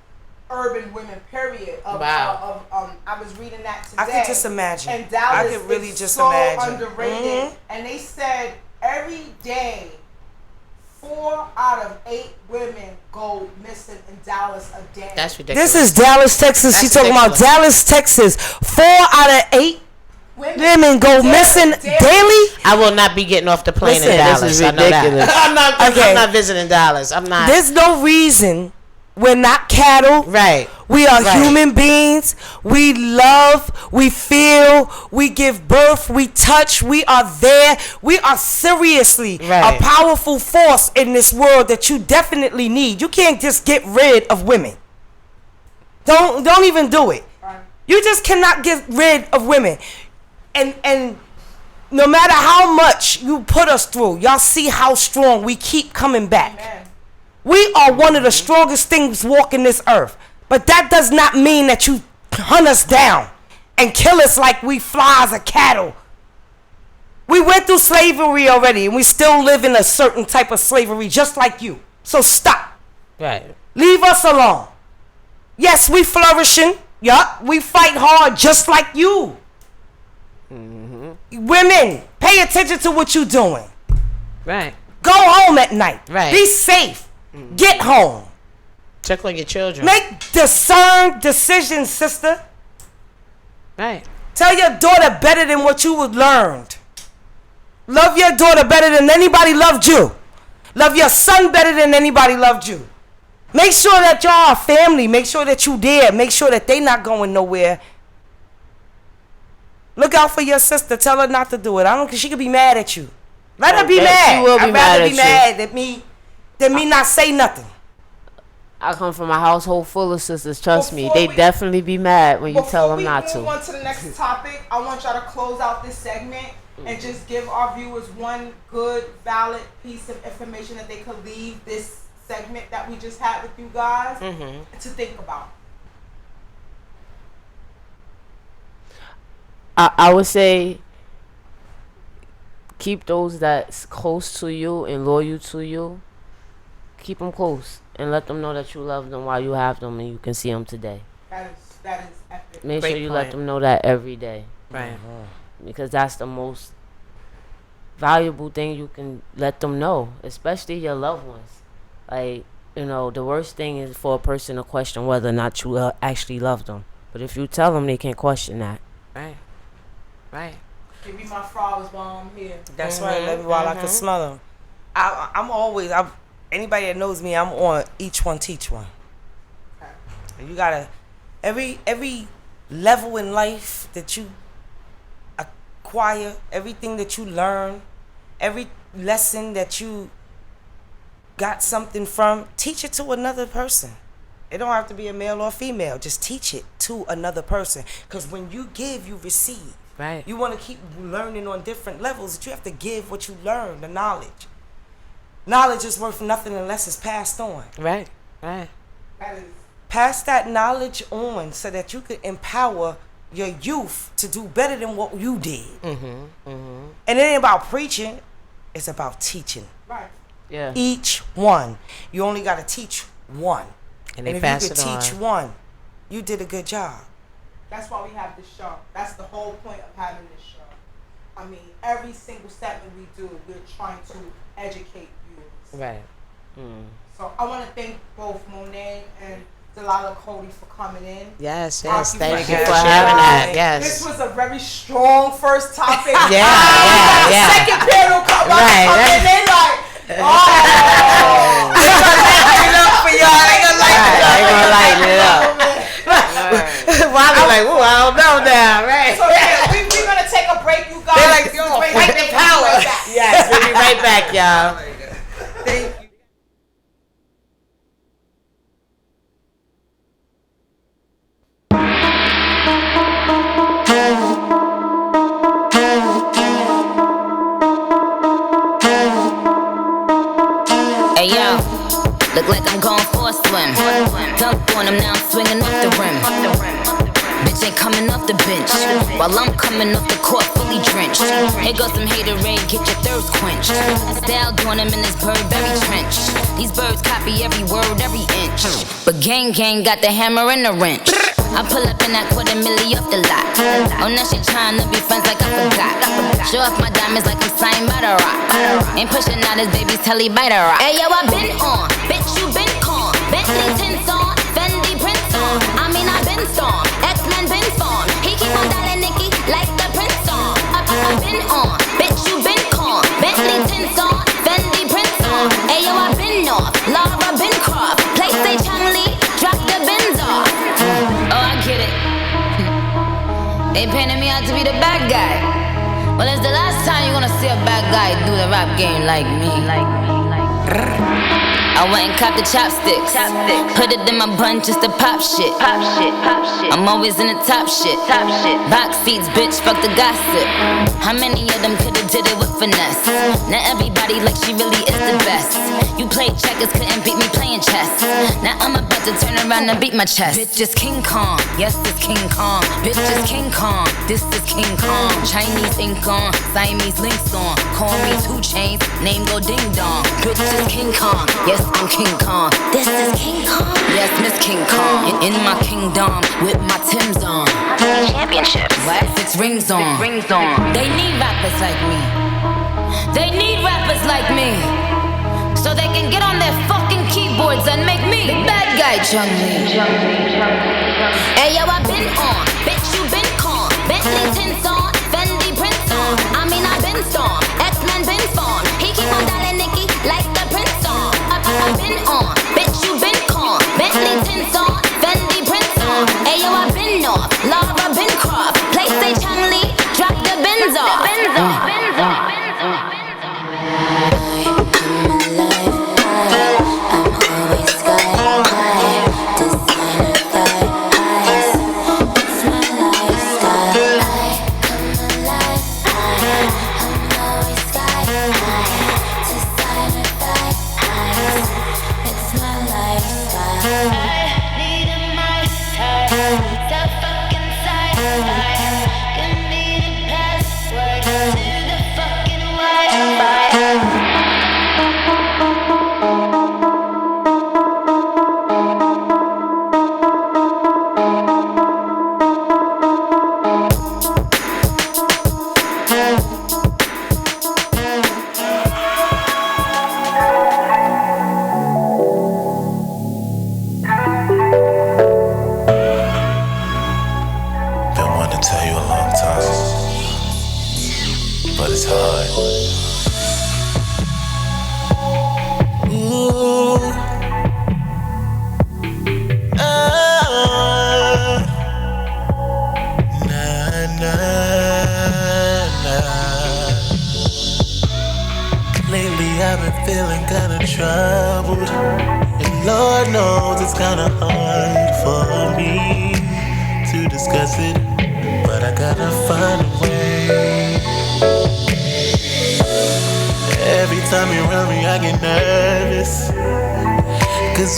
urban women. Period. Wow. I was reading that today. I could just imagine. And Dallas I could really is just so imagine. underrated. And they said every day 4 out of 8 women go missing in Dallas a day. That's ridiculous. This is Dallas, Texas. She talking about Dallas, Texas. 4 out of 8 women go missing daily. I will not be getting off the plane Listen, in this Dallas. is I know ridiculous. that. I'm not visiting Dallas. I'm not. There's no reason. We're not cattle. Right. We are Right. human beings. We love. We feel. We give birth. We touch. We are there. We are seriously Right. a powerful force in this world that you definitely need. You can't just get rid of women. Don't even do it. You just cannot get rid of women. And no matter how much you put us through, y'all see how strong we keep coming back. Amen. We are one of the strongest things walking this earth. But that does not mean that you hunt us down and kill us like we flies or cattle. We went through slavery already and we still live in a certain type of slavery just like you. So stop. Right. Leave us alone. Yes, we flourishing. Yup. We fight hard just like you. Women, Pay attention to what you're doing. Right. Go home at night. Right. Be safe. Get home. Check on your children. Make discerned decisions, sister. Right. Tell your daughter better than what you learned. Love your daughter better than anybody loved you. Love your son better than anybody loved you. Make sure that y'all are family. Make sure that you there. Make sure that they not going nowhere. Look out for your sister. Tell her not to do it. I don't care. She could be mad at you. Let her be mad. She will be I'd mad rather at be mad than me not say nothing. I come from a household full of sisters. Trust me, they definitely be mad when you tell them not to. Before we move on to the next topic, I want y'all to close out this segment and just give our viewers one good, valid piece of information that they could leave this segment that we just had with you guys to think about. I would say keep those that's close to you and loyal to you. Keep them close and let them know that you love them while you have them and you can see them today. That is epic. Make sure you let them know that every day. Right. Because that's the most valuable thing you can let them know, especially your loved ones. Like, you know, the worst thing is for a person to question whether or not you actually love them. But if you tell them, they can't question that. Right. Right. Give me my flowers while I'm here. That's right. Let me while I can smell them. I'm always. Anybody that knows me, I'm on each one teach one. Okay. You gotta every level in life that you acquire, everything that you learn, every lesson that you got something from, teach it to another person. It don't have to be a male or female. Just teach it to another person. Because when you give, you receive. Right. You want to keep learning on different levels, but you have to give what you learn, the knowledge. Knowledge is worth nothing unless it's passed on. Right. Right. Pass that knowledge on so that you can empower your youth to do better than what you did. And it ain't about preaching. It's about teaching. Right. Yeah. Each one. You only got to teach one. And if pass you could teach one, you did a good job. That's why we have this show. That's the whole point of having this show. I mean, every single segment we do, we're trying to educate viewers. Right. So I want to thank both Monet and Delilah Cody for coming in. Yes. Thank you for for having that. Yes. This was a very strong first topic. Yeah. Second panel come right. And they like, They gonna lighten it up. Well, I be like, ooh, I don't know now, right? So yeah, we're gonna take a break, you guys. They're like, yo, fight the power. Yes, we'll be right back, y'all. Thank you. Hey yo, look like I'm going for a swim. Dunk on him, now I'm swinging off the rim. Bitch ain't coming off the bench while I'm coming off the court fully drenched. Here goes some haterade, get your thirst quenched. Style doing him in this Burberry trench. These birds copy every word, every inch. But gang got the hammer and the wrench. I pull up in that $250,000 off the lot. Oh, now she tryna be friends like I forgot. Show off my diamonds like I'm signed by the rock. Ain't pushing out his baby's telly by the rock. Hey yo, I been on, bitch you been con. Bentley tints on, Fendi prints on. I mean I been storm, X-Men been formed. He keep on dialing Nicki like the Prince song. I been on, bitch you been con. Bentley tints on, Fendi prints on. Hey yo, I been off, Laura been Croft. Play say Chun-Li, drop the Benz off. Oh, I get it. They painted me out to be the bad guy. Well, it's the last time you're gonna see a bad guy do the rap game like me. I went and copped the chopsticks. Put it in my bun just to pop shit. I'm always in the top shit. Box seats, bitch, fuck the gossip. How many of them could've did it with finesse? Not everybody like she really is the best. You played checkers, couldn't beat me playing chess. Now I'm about to turn around and beat my chest. Bitch is King Kong, yes it's King Kong. Bitch is King Kong, this is King Kong. Chinese ink on, Siamese links on. Call me 2 Chainz, name go ding dong. Bitch is King Kong, yes I'm King Kong. This is King Kong. Yeah, ass Miss King Kong. In my kingdom with my Timbs on. Championship. What? 6 rings on. They need rappers like me. They need rappers like me. So they can get on their fucking keyboards and make me the bad guy, Chung-Li. Hey yo, I been on. Bitch, you been con. Bentley tints on. Fendi prints on. I mean, I been storm. X-Men been formed. He keep on dialing Nicki like the Prince on. I been on. Bitch, you been con. Bentley tints on. Fendi prints on. Hey yo, I been off. Laura been Croft. Play say Chung-Li. Drop the Benz off.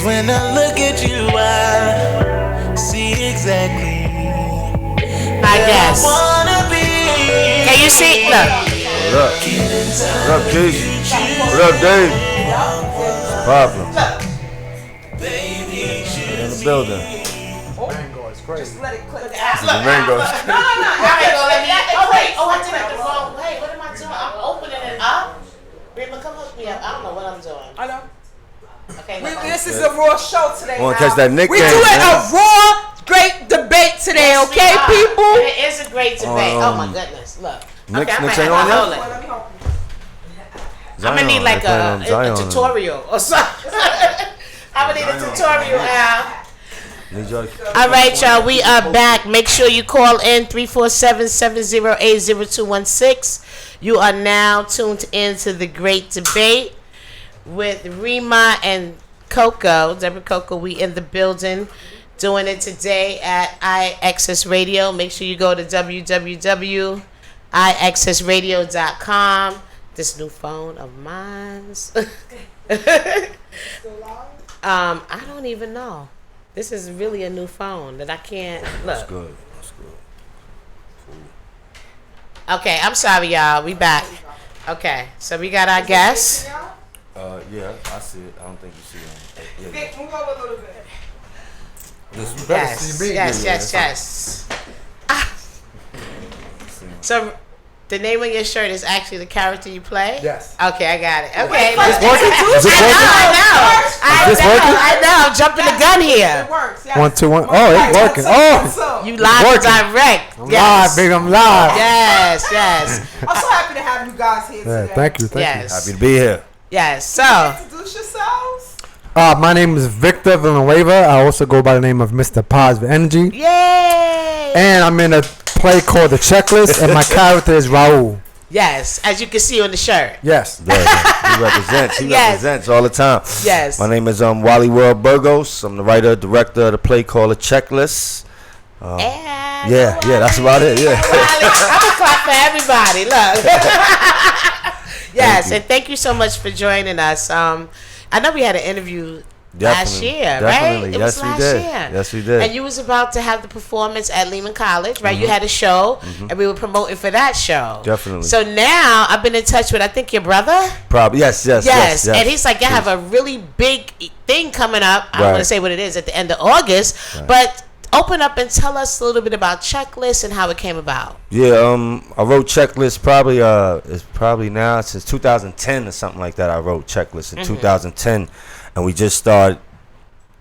When I look at you, I see exactly I guess. wanna be. Can you see? Look. What up? What up, Keith? What up, Dave? Poppin'. In the building. Mango is crazy. Just let it click. The mango is crazy. No. Oh, wait. Oh, I did it the wrong way. What am I doing? I'm opening it up. Rima, come hook me up. I don't know what I'm doing. I know. Okay, this is a raw show today. Want to catch that nickname? We doing a raw, great debate today, Yes, okay, people? It is a great debate. Oh my goodness, look. Nick's I'm ain't on hold yet? it. I'm gonna need like a tutorial or something. I'm gonna need a tutorial now. All right, y'all. We are back. Make sure you call in 347-708-0216. You are now tuned into the Great Debate with Rima and Coco, Debra Coco. We in the building doing it today at iAccess Radio. Make sure you go to www.iaccessradio.com. This new phone of mine. I don't even know. This is really a new phone that I can't look. That's good. Cool. Okay, I'm sorry, y'all. We back. Okay, so we got our guests. Yeah, I see it. I don't think you see it. Vic, move over a little bit. Yes. So, the name of your shirt is actually the character you play? Yes. Okay, I got it. Okay. Is this working? I know. I'm jumping the gun here. It works. Yes. 1, 2, 1. Oh, it's working. Oh, you live and direct. I'm live, baby. I'm live. Yes. I'm so happy to have you guys here today. Thank you. Yes. Happy to be here. Yes. So, introduce yourselves. My name is Victor Villanueva. I also go by the name of Mr. Positive Energy. Yay! And I'm in a play called The Checklist, and my character is Raul. Yes, as you can see on the shirt. Yes. He represents all the time. Yes. My name is Wally World Burgos. I'm the writer, director of the play called The Checklist. Yeah, that's about it. Yeah. Wally, I'm gonna clap for everybody. Look. Yes, and thank you so much for joining us. I know we had an interview last year, right? It was last year. Yes, we did. And you was about to have the performance at Lehman College, right? You had a show, and we were promoting for that show. Definitely. So now I've been in touch with, I think, your brother. Probably. Yes. And he's like, I have a really big thing coming up. I don't want to say what it is at the end of August, but open up and tell us a little bit about Checklist and how it came about. Yeah, I wrote Checklist probably it's probably now since 2010 or something like that. I wrote Checklist in 2010, and we just started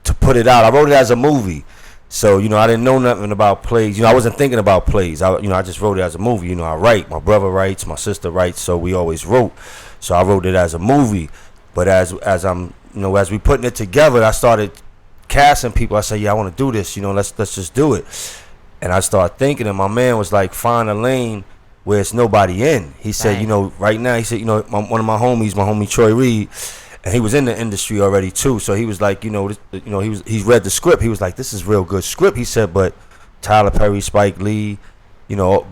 to put it out. I wrote it as a movie, so I didn't know nothing about plays. I wasn't thinking about plays. I just wrote it as a movie. I write. My brother writes. My sister writes. So we always wrote. So I wrote it as a movie, but as I'm as we putting it together, I started casting people. I said, yeah, I want to do this, let's just do it. And I started thinking, and my man was like, find a lane where it's nobody in. He said, right now, he said, one of my homies, my homie Troy Reed, and he was in the industry already too, so he was like, he read the script. He was like, this is real good script. He said, but Tyler Perry, Spike Lee,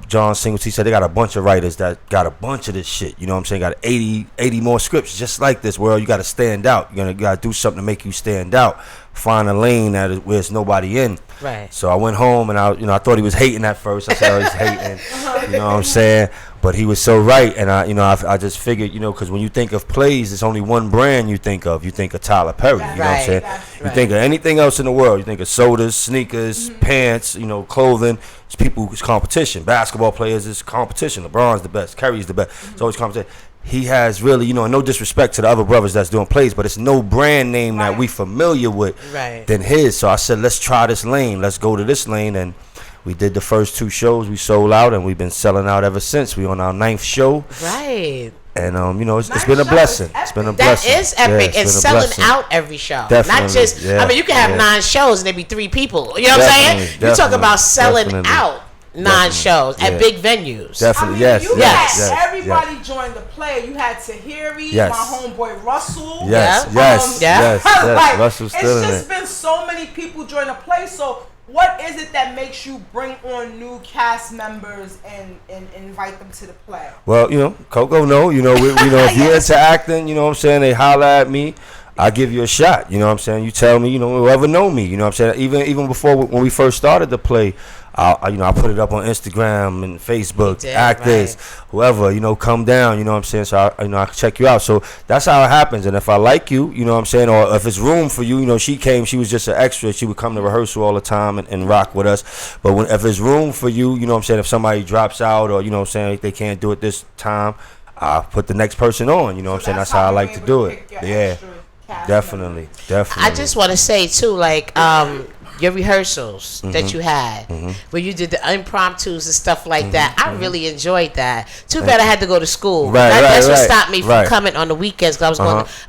John Singles, he said they got a bunch of writers that got a bunch of this shit. You know what I'm saying? Got 80 more scripts just like this, where you got to stand out. You got to do something to make you stand out. Find a lane where there's nobody in. Right. So I went home and I thought he was hating at first. I said, oh, he's hating. You know what I'm saying? But he was so right, and I just figured, because when you think of plays, it's only one brand you think of. You think of Tyler Perry. You know what I'm saying? You think of anything else in the world. You think of sodas, sneakers, pants, clothing. It's people. It's competition. Basketball players is competition. LeBron's the best. Curry's the best. It's always competition. He has really, no disrespect to the other brothers that's doing plays, but it's no brand name that we familiar with than his. So I said, let's try this lane. Let's go to this lane, and we did the first 2 shows. We sold out, and we've been selling out ever since. We on our 9th show. Right. And it's been a blessing. It's been a blessing. That is epic. And selling out every show. Definitely. Not just you can have 9 shows and there be 3 people. You know what I'm saying? You talk about selling out 9 shows at big venues. Definitely. You had everybody join the play. You had Tahiri, my homeboy Russell. Yes. Like, Russell's still in it. It's just been so many people join the play. So what is it that makes you bring on new cast members and invite them to the play? Well, Coco, if you're into acting, you know what I'm saying, they holler at me. I give you a shot. You know what I'm saying? You tell me, whoever know me. You know what I'm saying? Even before when we first started the play, I put it up on Instagram and Facebook. Actors, whoever, come down. You know what I'm saying? So I can check you out. So that's how it happens. And if I like you, you know what I'm saying, or if it's room for you, she came. She was just an extra. She would come to rehearsal all the time and rock with us. But if it's room for you, you know what I'm saying, if somebody drops out or what I'm saying, they can't do it this time, I put the next person on. You know what I'm saying? That's how I like to do it. Yeah. Definitely. I just want to say too, like your rehearsals that you had, where you did the impromptus and stuff like that. I really enjoyed that. Too bad I had to go to school. That's what stopped me from coming on the weekends. Cause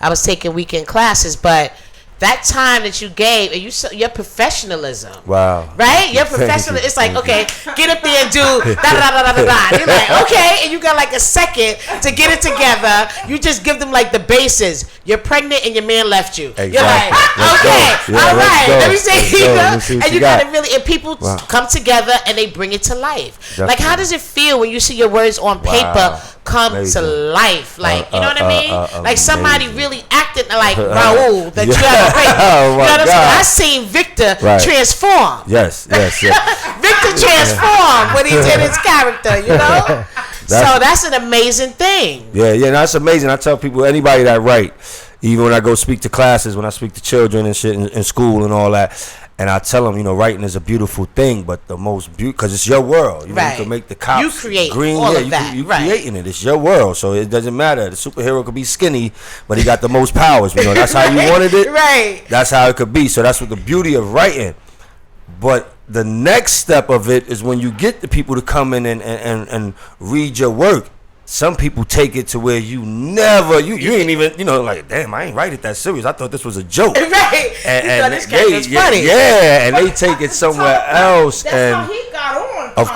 I was taking weekend classes, but that time that you gave, and your professionalism. Wow. Right? Your professionalism. It's like, okay, get up there and do da-da-da-da-da-da. You're like, okay, and you got like a second to get it together. You just give them like the bases. You're pregnant and your man left you. Exactly. You're like, okay, all right. Let me see. And you got to really, and people come together and they bring it to life. Definitely. Like, how does it feel when you see your words on paper come to life? Like, you know what I mean? Like somebody really acting like Raul that you have. You know what I'm saying? I seen Victor transform. Yes. Victor transformed when he did his character, so that's an amazing thing. Yeah, that's amazing. I tell people, anybody that write, even when I go speak to classes, when I speak to children and shit in school and all that, and I tell them, writing is a beautiful thing, but the most beautiful, because it's your world. You can make the cops you create green. All of that. You creating it. It's your world, so it doesn't matter. The superhero could be skinny, but he got the most powers. That's how you wanted it. Right. That's how it could be. So that's what the beauty of writing. But the next step of it is when you get the people to come in and read your work. Some people take it to where you ain't even, like, damn, I ain't write it that serious. I thought this was a joke. Right. And this character's funny. Yeah, and they take it somewhere else. That's and how he got on. Of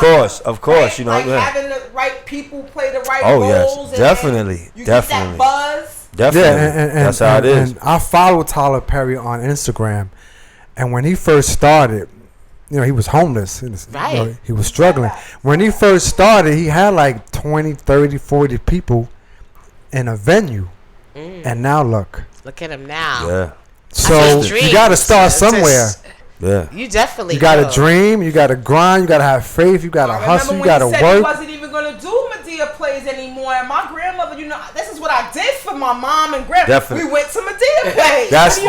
course, right? Like having the right people play the right roles. Oh, yes, definitely. You get that buzz. Definitely. Yeah, and that's how it is. And I follow Tyler Perry on Instagram. And when he first started, he was homeless. Right. He was struggling. When he first started, he had like 20, 30, 40 people in a venue. And now look. Look at him now. Yeah. So you got to start somewhere. Yeah. You definitely. You got to dream. You got to grind. You got to have faith. You got to hustle. You got to work. He wasn't even gonna do Medea plays anymore. And my grandmother, this is what I did for my mom and grandma. Definitely. We went to Medea plays. That's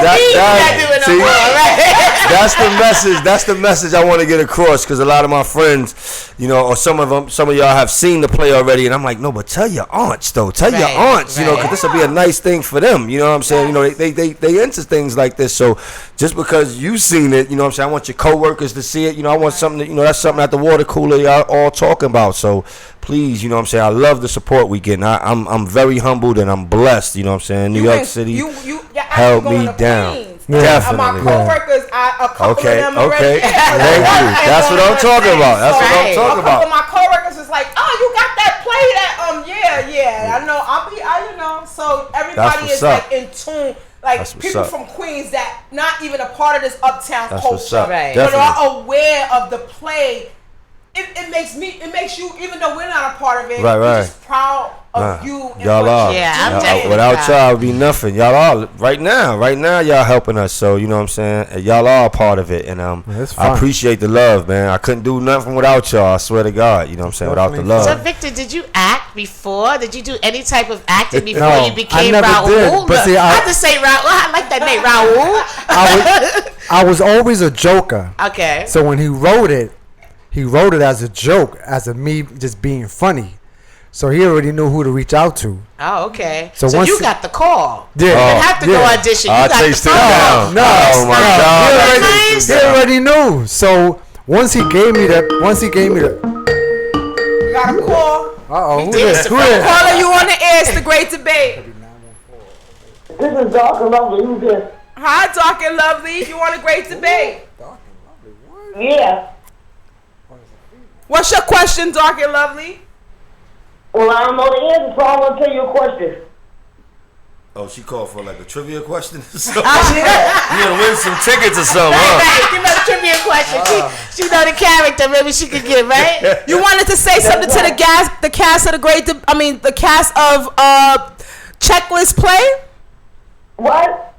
the message. That's the message I want to get across, because a lot of my friends, or some of y'all have seen the play already, and I'm like, no, but tell your aunts though. Tell your aunts, because this will be a nice thing for them. You know what I'm saying? They into things like this. So just because you've seen it, what I'm saying, I want your coworkers to see it. I want something that, that's something at the water cooler y'all all talking about. So please, what I'm saying, I love the support we get. I'm very humbled and I'm blessed. What I'm saying, New York City held me down. Definitely. My coworkers, a couple of them already. Thank you. That's what I'm talking about. That's what I'm talking about. A couple of my coworkers was like, "Oh, you got that play that yeah. I know. So everybody is like in tune. Like people from Queens that not even a part of this uptown culture, but are aware of the play. It makes you, even though we're not a part of it, we're just proud of you. And y'all are. Without y'all, it would be nothing. Y'all are right now, y'all helping us. So what I'm saying, y'all are a part of it, and I appreciate the love, man. I couldn't do nothing without y'all. I swear to God, what I'm saying, without the love. So Victor, did you act before? Did you do any type of acting before you became I never Raul? did, but see, I have to say Raul. I like that name, Raul. I was always a joker. Okay. So when he wrote it as a joke, as a me just being funny. So he already knew who to reach out to. Oh, okay. So once you got the call. Yeah. You didn't have to go audition. You got the No. call. Oh my God. He already knew. So once he gave me the. You got a call. Who is? Caller, you on the air? It's the Great Debate. This is Dark and Lovely. Who's this? Hi, Dark and Lovely. You on the Great Debate? Yeah. What's your question, Dark and Lovely? Well, I don't know the answer, so I'm gonna tell you a question. Oh, she called for like a trivia question or something? You gonna win some tickets or something, huh? Right. Give her a trivia question. She know the character. Maybe she could get right. You wanted to say something to the cast of the cast of Checklist Play? What?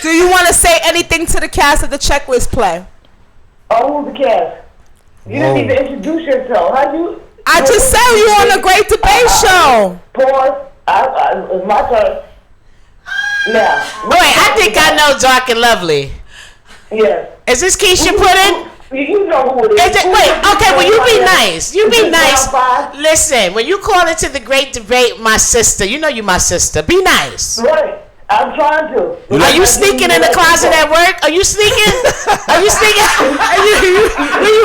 Do you want to say anything to the cast of the Checklist Play? Oh, who's the cast? You didn't even introduce yourself. I just said you on the Great Debate Show. Pause. It's my turn. Now. Wait, I think I know Dark and Lovely. Yes. Is this Keisha Puddin'? You know who it is. Well, you be nice. You be nice. Listen, when you call into the Great Debate, my sister, you know you my sister. Be nice. Right. I'm trying to. Are you sneaking in the closet at work? Are you sneaking? Where you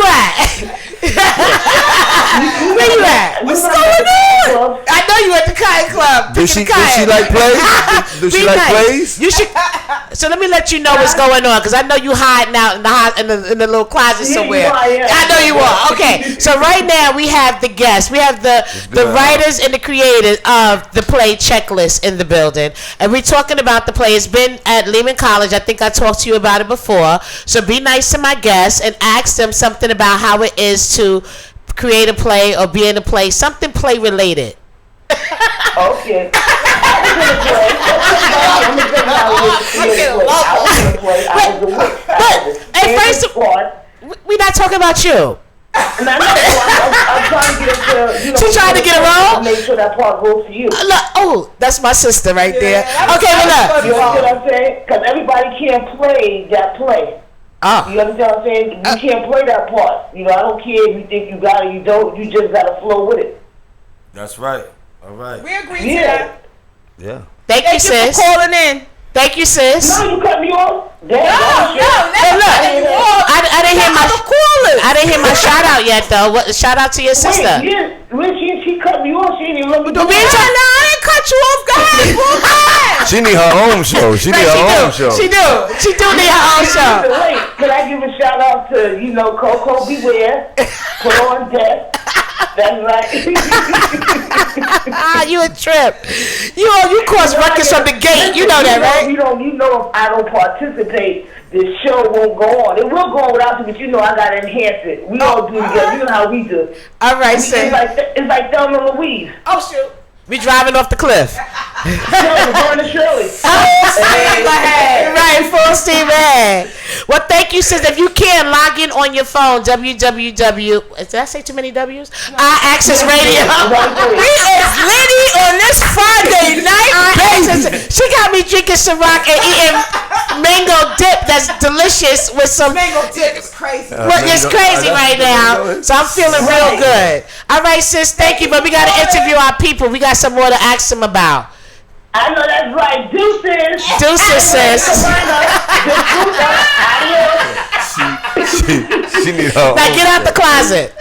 at? Where you at? What's going on? I know you at the Cotton Club. Does she like plays? Does she like plays? You should. So let me let you know what's going on, because I know you hiding out in the little closet somewhere. I know you are. Okay. So right now we have the guests. We have the writers and the creators of the play Checklist in the building, and we're talking about the play. It's been at Lehman College. I think I talked to you about it before. So be nice to my guests and ask them something about how it is to create a play or be in a play, something play related. Okay. But first, we're not talking about you. I'm trying to get into. She trying to get a role? Make sure that part goes to you. Oh, that's my sister right there. Okay, You understand what I'm saying? Because everybody can't play that play. You understand what I'm saying? You can't play that part. I don't care if you think you got it, you don't. You just got to flow with it. That's right. All right. We agree to that. Yeah. Thank you, sis. For calling in. Thank you, sis. No, you cut me off. No, never cut you off. I didn't hear my shout out yet though. Shout out to your sister. She cut me off. She didn't even let me. I didn't cut you off. Go ahead. She need her own show. She need her own show. She do need her own show. Wait, can I give a shout out to Coco? Beware. Put on deck. That's right. You a trip. You cause ruckus from the gate. You know that, right? You know if I don't participate, the show won't go on. It will go on without you, but I gotta enhance it. We all do together. You know how we do. All right, sis. It's like Thelma and Louise. Oh shoot. We driving off the cliff. Shirley. Right, full steam ahead. Well, thank you, sis. If you can, log in on your phone. www. Did I say too many W's? Access Radio. We is litty on this Friday night. She got me drinking Ciroc and eating mango dip that's delicious with some. Mango dip is crazy. It's crazy right now. So I'm feeling real good. All right, sis. Thank you. But we got to interview our people. We got some more to ask them about. I know that's right. Deuces. Deuces, sis. She need help. Now get out the closet.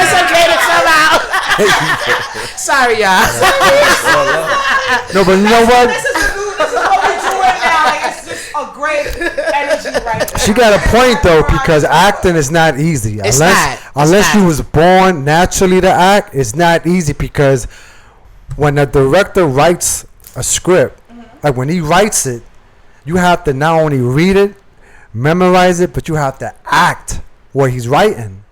It's okay to come out. Sorry, y'all. No, but you know what? This is what we doing now. Like, it's just a great energy right now. She got a point though, because acting is not easy. Unless you was born naturally to act, it's not easy, because when a director writes a script, like when he writes it, you have to not only read it, memorize it, but you have to act what he's writing.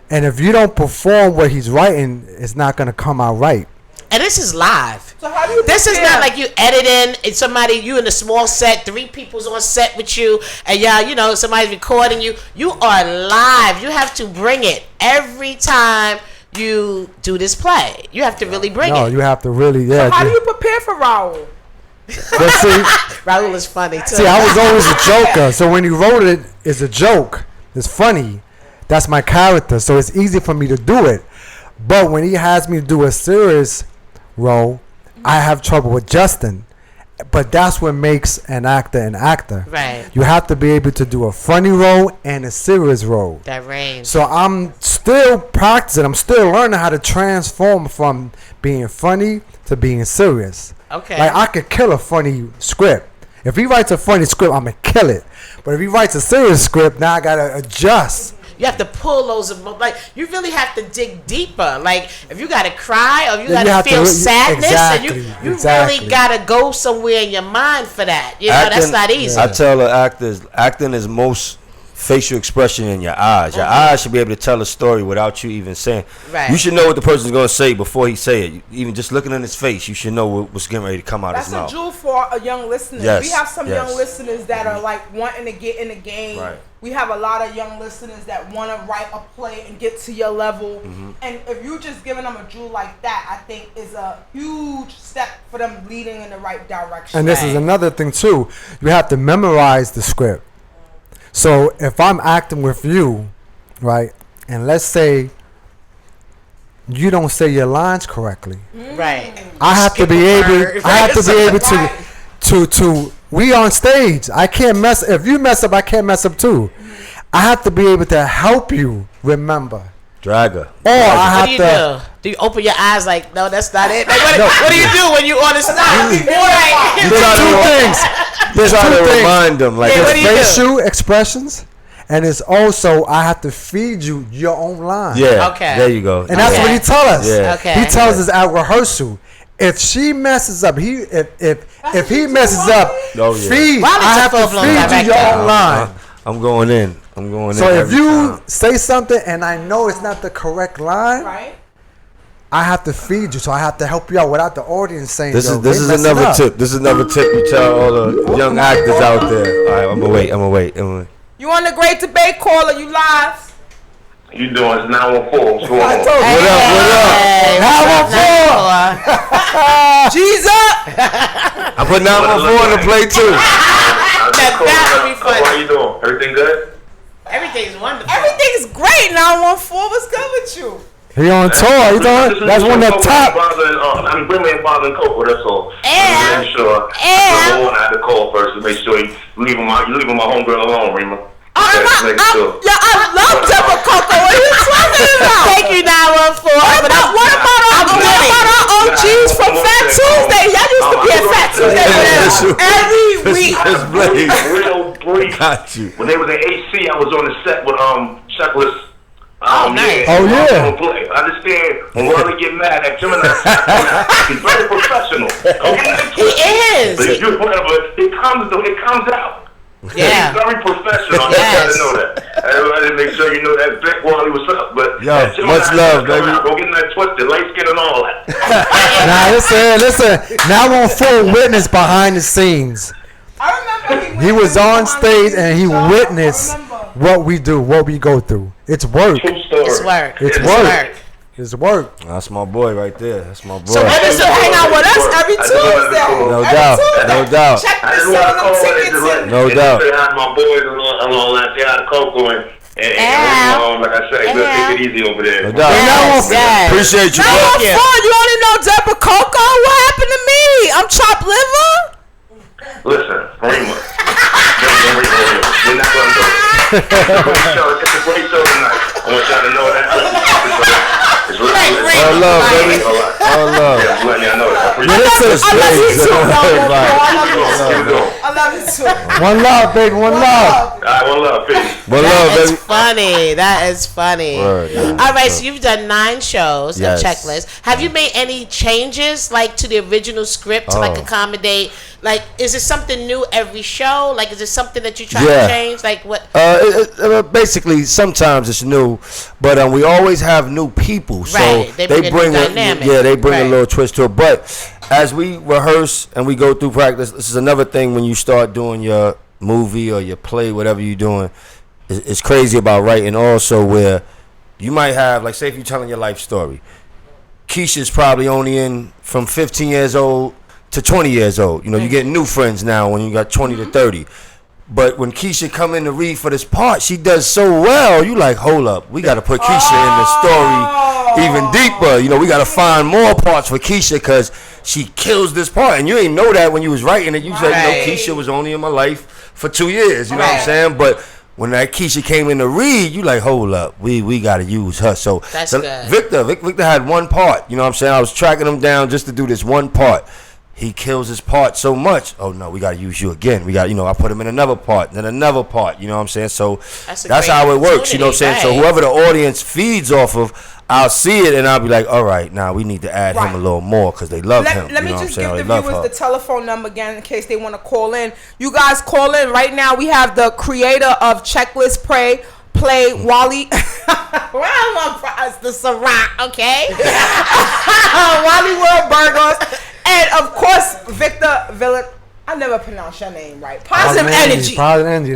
And if you don't perform what he's writing, it's not gonna come out right. And this is live. So how do you This is not like you editing and somebody, you in a small set, 3 people's on set with you, and y'all, somebody's recording you. You are live. You have to bring it every time you do this play. You have to really bring No, it. you have to really, yeah. So how do you prepare for Raul? But see, Raul is funny too. See, I was always a joker, so when he wrote it, it's a joke. It's funny. That's my character, so it's easy for me to do it. But when he has me do a serious role, I have trouble with Justin. But that's what makes an actor an actor. Right. You have to be able to do a funny role and a serious role. That range. So I'm still practicing. I'm still learning how to transform from being funny to being serious. Okay. Like I could kill a funny script. If he writes a funny script, I'm gonna kill it. But if he writes a serious script, now I gotta adjust. You have to pull those, like, you really have to dig deeper. Like, if you got to cry or you Then got to feel sadness, exactly, and you really got to go somewhere in your mind for that. That's not easy. I tell the actors, acting is most facial expression in your eyes. Your eyes should be able to tell a story without you even saying. Right. You should know what the person's going to say before he say it. Even just looking in his face, you should know what's getting ready to come out of his mouth. That's a jewel for a young listener. Yes, We have some yes. young listeners that are like wanting to get in the game. Right. We have a lot of young listeners that want to write a play and get to your level. And if you just giving them a jewel like that, I think is a huge step for them leading in the right direction. And this is another thing too. You have to memorize the script. So if I'm acting with you, right, and let's say you don't say your lines correctly, right? I have to be able. I have to be able to. We on stage. I can't mess. If you mess up, I can't mess up too. I have to be able to help you remember. Drag her. Or I have What do you do? Do you open your eyes like, no, that's not it? Like, what do you do when you on the stage? There's two things. There's Try two to things. remind them, like, It's what do you do? facial expressions, and it's also I have to feed you your own line. Yeah. Okay. There you go. And that's what he tells us. Yeah. Okay. He tells us at rehearsal. If she messes up, if he messes up, Oh, yeah. feed. Well, I have to full-blown feed you your director. own line. I'm going in. I'm going So in. if every you time. say something and I know it's not the correct line, Right? I have to feed you. So I have to help you out without the audience saying. This Yo, is they messing another up. tip. This is another tip you tell all the young actors out there. All right, I'm gonna wait. You on the Great Debate Caller? You live? You doing? It's 914. What's going on? I told you. What up? Jesus! I put 914 on the play too. That would be funny. How you doing? Everything good? Everything's wonderful. Everything's great. 914. What's good with you? He on tour. He doing. That's one of the top. I'm bringing father and Coco. That's all. And- Make sure. I had to call first to make sure you leaving my homegirl alone, Rima. I love Debra Coco. What are you talking about? Thank you, 914. What about our OGs from Fat Tuesday? Y'all used to be at Fat Tuesday every week. Real brief. Got you. When they was in AC, I was on the set with Checklist. Nice. Oh, yeah. I understand when Wally get mad at Gemini. He's very professional. He is. But if you whatever, it comes out. Yeah. He's very professional. Yes. You gotta know that. Everybody make sure you know that Big Wally was up. But yo, much love, baby. Don't get that twisted, light skin and all that. Nah, listen. Now on full witness behind the scenes. I remember he was on stage and he witnessed what we do, what we go through. It's work. It's work. It's work. It's work. That's my boy right there. That's my boy. So maybe she'll hang out with us every Tuesday. No doubt. No doubt. Check the tickets. No doubt. Say hi to my boys and all that. Say hi to Coco and like I said, we'll take it easy over there. No doubt. Yes. Appreciate you, Now bro. you only know Debra Coco. What happened to me? I'm chopped liver. Listen, Kareema. We're not going to do it. It's a great show tonight. I want y'all to know that. It's really all love, baby. All love. Yeah, I'm letting y'all know that. I love you too. One love, baby. One love. All right, one love, peace. One love, baby. Funny. That is funny. Word, yeah. All right, so you've done 9 shows, Yes. a checklist. Have you made any changes, like to the original script, to like accommodate? Like, is it something new every show? Like, is it something that you try to change? Like, what? Basically, sometimes it's new, but we always have new people, so Right. They bring a new dynamic. They bring Right. a little twist to it. But as we rehearse and we go through practice, this is another thing when you start doing your movie or your play, whatever you're doing. It's crazy about writing also, where you might have, like, say if you're telling your life story, Keisha's probably only in from 15 years old to 20 years old. You know, you get new friends now when you got 20 to 30. But when Keisha come in to read for this part, she does so well. You like, hold up, we got to put Keisha in the story even deeper. You know, we got to find more parts for Keisha because she kills this part. And you ain't know that when you was writing it. You said, you know, Keisha was only in my life for 2 years. You know what I'm saying? But when that Keisha came in to read, you like, hold up, we got to use her. So good. Victor had one part. You know what I'm saying? I was tracking him down just to do this one part. He kills his part so much. Oh no, we gotta use you again. We got, I put him in another part, then another part. You know what I'm saying? So that's how it works. You know what I'm saying? Right. So whoever the audience feeds off of, I'll see it and I'll be like, all right, now we need to add him a little more because they love him. Let me just give the viewers the telephone number again in case they want to call in. You guys call in right now. We have the creator of Checklist Play, Wally. It's the Ciroc, okay? Wally World Burgers. And of course, Victor Villain. I never pronounce your name right. Positive energy. Positive energy.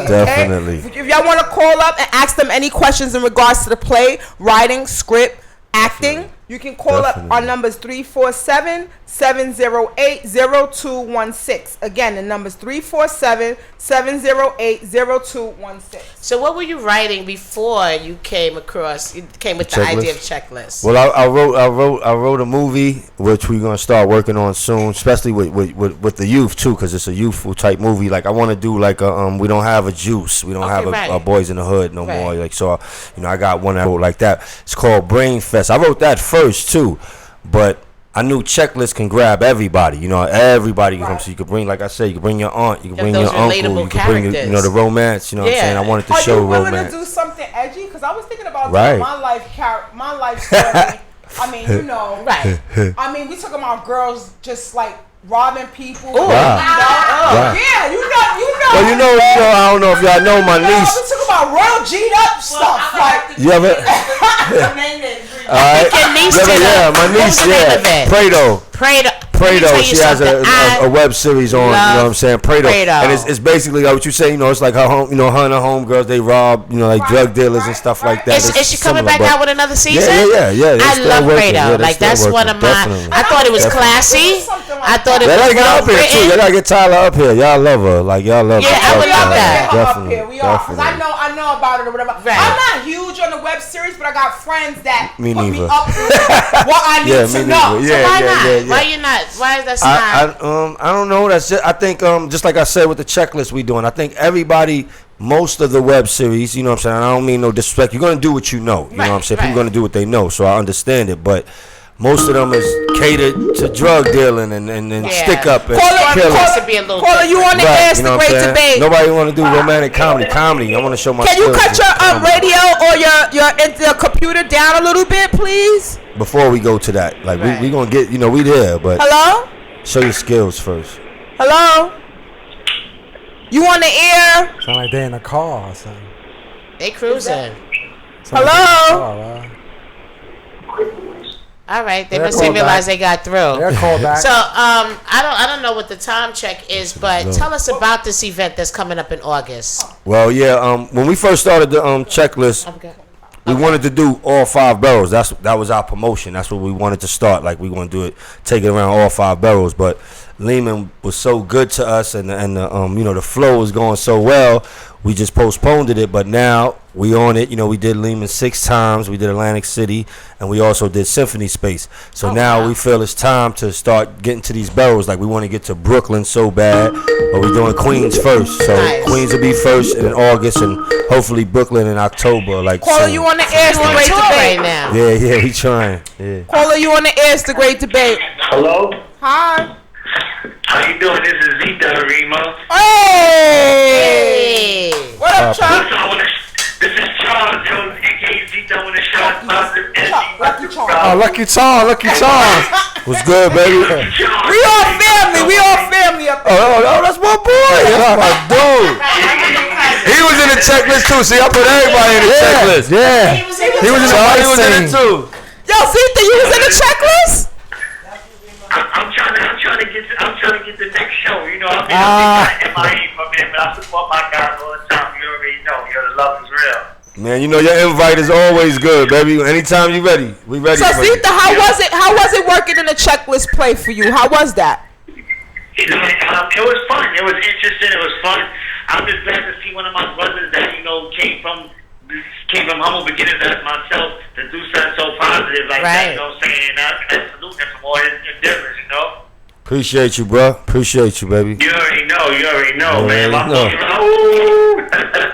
Definitely. Okay? If y'all want to call up and ask them any questions in regards to the play, writing, script, acting, you can call up. Our number is 347-708-0216. Again, the number is 347-708-0216. So what were you writing before you came with the idea of checklist? Well, I wrote a movie which we're gonna start working on soon, especially with the youth too, because it's a youthful type movie. Like I want to do like a we don't have a Juice, we don't have a Boys in the Hood no more. Like so, I got one I wrote like that. It's called Brain Fest. I wrote that first too, but I knew Checklist can grab everybody. Everybody can come. So you could bring, like I said, you could bring your aunt, you can bring your uncle, you can bring the romance. You know what I'm saying? I wanted to show romance. Are you willing to do something edgy? Because I was thinking about doing my life story. I mean, right. I mean, we talking about girls just like robbing people. Wow. Yeah, you know. Well, I don't know if y'all know my niece. We talking about real G'd up stuff. Like you ever? All right. My niece, Prado, she has a web series on, you know what I'm saying? Prado. And it's basically like what you say, it's like her home, her and her homegirls, they rob, like drug dealers and stuff like that. Is she coming back out with another season? Yeah. I love Prado. Like that's one of my, I thought it was classy. I thought it was well written. They gotta get up here too. They gotta get Tyler up here. Y'all love her. Like y'all love her. Yeah, I would love that. Definitely. We are. Because I know about it or whatever. Right. I'm not huge on the web series, but I got friends that put me up with what I need to know. So why not? Why you not? Why is that not? I don't know. That's just, I think just like I said with the checklist we doing, I think everybody, most of the web series, you know what I'm saying? I don't mean no disrespect. You're gonna do what you know. You know what I'm saying? People gonna do what they know. So I understand it, but most of them is catered to drug dealing and stick up and killing. Caller, you on the air? The great debate. Nobody want to do romantic comedy. I want to show my. Can you cut your radio or your computer down a little bit, please? Before we go to that, like we gonna get, we there, but hello. Show your skills first. Hello. You on the air? Sound like they in a car or something. They cruising. Hello? All right, they must realize they got through. They're called back. So, I don't know what the time check is, but tell us about this event that's coming up in August. Well, yeah. When we first started the checklist, we wanted to do all 5 boroughs. That was our promotion. That's what we wanted to start. Like we want to do it, take it around all 5 boroughs. But Lehman was so good to us, and the flow was going so well. We just postponed it, but now we on it. We did Lehman 6 times. We did Atlantic City, and we also did Symphony Space. So now we feel it's time to start getting to these boroughs. Like we want to get to Brooklyn so bad, but we're doing Queens first. So Queens will be first in August, and hopefully Brooklyn in October. Like Caller, you on the air? It's the great debate right now. Yeah, we trying. Yeah. Caller, you on the air? It's the great debate. Hello? Hi. How you doing? This is Zita Kareema. Hey! What up, Chuck? This is Charles, yo, aka Zita with a shot. Lucky Charles. Oh, Lucky Charles. What's good, baby? We all family up there. Oh, that's my boy. That's my dude. He was in the checklist too. See, I put everybody in the checklist. Yeah. He was in it too. Yo, Zita, you was in the checklist? I'm trying to get the next show. I'm MIA from him, but I support my guys all the time. You already know. The love is real. Man, your invite is always good, baby. Anytime you ready, we ready. So, Zita, how was it working in the checklist play for you? How was that? It was fun. It was interesting. It was fun. I'm just glad to see one of my brothers that came from humble beginnings as myself to do something so positive like that. You know what I'm saying? I salute him for all his endeavors. Appreciate you, bro. Appreciate you, baby. You already know, man.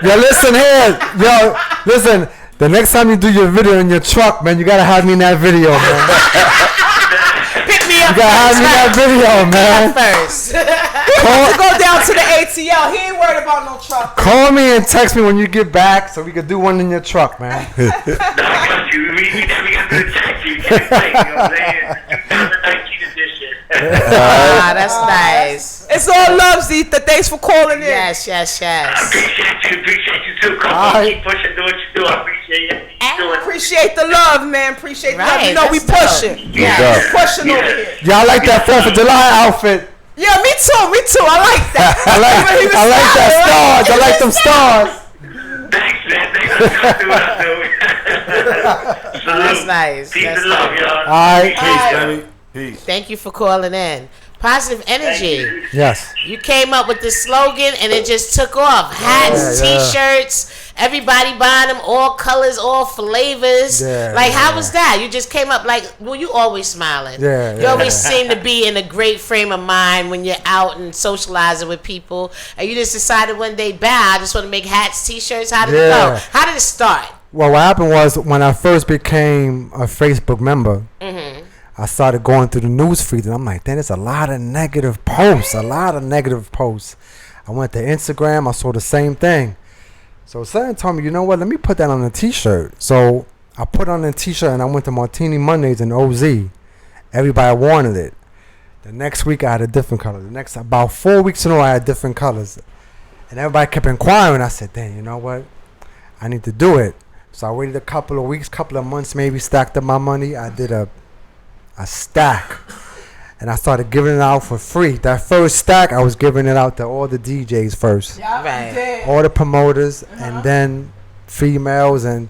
Yo, listen here. Yo, listen. The next time you do your video in your truck, man, you gotta have me in that video, man. Pick me up. You gotta have me in that video, man. First. To go down to the ATL. He ain't worried about no truck. Call me and text me when you get back so we can do one in your truck, man. I got you. We got to text you. You know what I'm saying? 2019 edition. That's nice. It's all love, Zita. Thanks for calling in. Yes. I appreciate you too. Come on, keep pushing, do what you do. I appreciate it. Appreciate the love, man. Appreciate the love. You know we pushing. Yeah, we pushing over here. Y'all like that 4th of July outfit? Yeah, me too. I like that. I like that stars. I like them stars. Thanks, man. That's nice. Peace and love, y'all. All right. Peace, baby. Peace. Thank you for calling in. Positive energy. Yes. You came up with this slogan and it just took off. Hats, t-shirts, everybody buying them, all colors, all flavors. Like, how was that? You just came up you always smiling. You always seem to be in a great frame of mind when you're out and socializing with people. And you just decided one day, I just want to make hats, t-shirts. How did it go? How did it start? Well, what happened was when I first became a Facebook member, I started going through the news feed, and I'm like, there's a lot of negative posts. I went to Instagram. I saw the same thing. So someone told me, you know what, let me put that on a t-shirt. So I put on a t-shirt, and I went to Martini Mondays in OZ. Everybody wanted it. The next week, I had a different color. About 4 weeks in a row, I had different colors. And everybody kept inquiring. I said, dang, you know what? I need to do it. So I waited a couple of weeks, couple of months, maybe stacked up my money. I did a stack, and I started giving it out for free. That first stack, I was giving it out to all the DJs first, all the promoters, and then females, and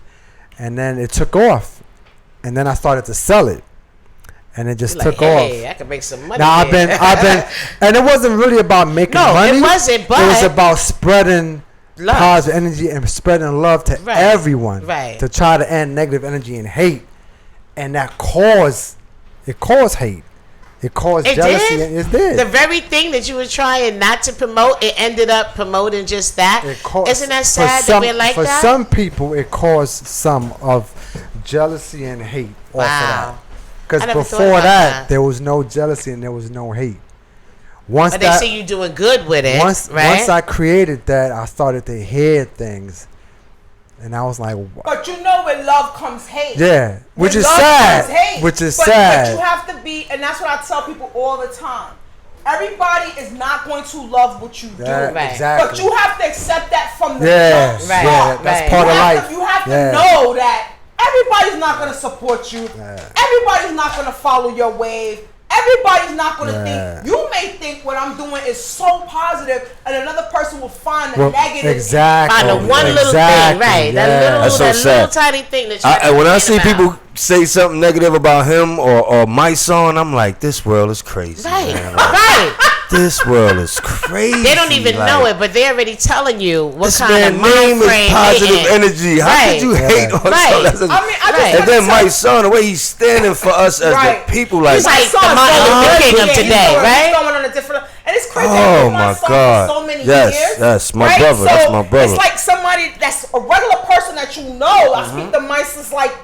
then it took off, and then I started to sell it, and it just took off. I could make some money. Now I've been, and it wasn't really about making money. It wasn't, but it was about spreading positive energy and spreading love to everyone, to try to end negative energy and hate, and that caused hate. It caused jealousy. It did. The very thing that you were trying not to promote, it ended up promoting just that. Isn't that sad that we're like that? For some people, it caused some of jealousy and hate. Wow. Because before that, there was no jealousy and there was no hate. But they see you doing good with it, once I created that, I started to hear things. And I was like, but you know, with love comes hate. Yeah, which is sad. Which is sad. But you have to be, and that's what I tell people all the time. everybody is not going to love what you do. Exactly. But you have to accept that from the jump. Right. That's part of life. You have to know that everybody's not going to support you. Everybody's not going to follow your wave. Everybody's not going to think. You may think what I'm doing is so positive, and another person will find the negative. Find the one little thing, right? That little tiny thing that you. When I see people say something negative about him or my song, I'm like, this world is crazy. Right, man. Like, right. This world is crazy. They don't even know it, but they're already telling you what this kind of name is positive energy. How right. could you hate on something? And then my son, the way he's standing for us as the people, like he's like the Martin Luther King of today, right? He's going on a different, and it's crazy. Oh my God! For so many yes, years, yes, my right? brother. That's my brother. It's like somebody that's a regular person that you know. I speak to mice. It's like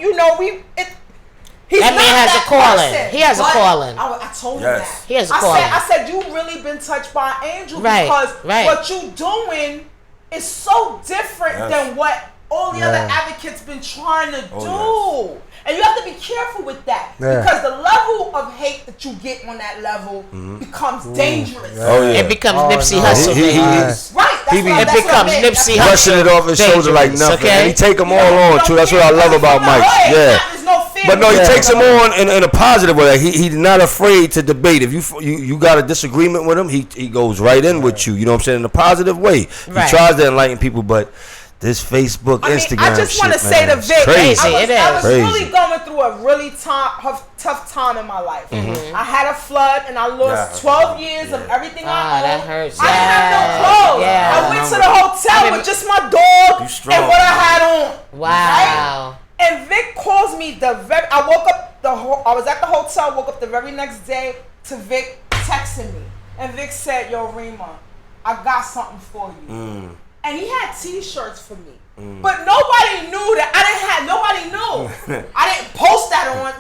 that man has a calling. Person, he has a calling. I told him that. He has a calling. I said you really been touched by an angel right. because what you doing is so different than what all the other advocates been trying to do. And you have to be careful with that because the level of hate that you get on that level becomes dangerous. It becomes Nipsey Hussle. Right. It becomes Nipsey Hussle. Brushing it off his shoulder like nothing. Okay? And he take them all on too. That's what I love about Mike. But no, he takes them on in a positive way. He's not afraid to debate. If you got a disagreement with him, he goes right in with you. You know what I'm saying? In a positive way. He tries to enlighten people, but this Facebook, Instagram I just want to say to Vic, I was really going through a really tough time in my life. I had a flood and I lost 12 years of everything I owned. That hurts. I didn't have no clothes. I went to the hotel with just my dog and what I had on. Wow. Right? And Vic calls me I woke up I was at the hotel, woke up the very next day to Vic texting me. And Vic said, yo, Rima, I got something for you. And he had T-shirts for me. But nobody knew that. Nobody knew. I didn't post that on,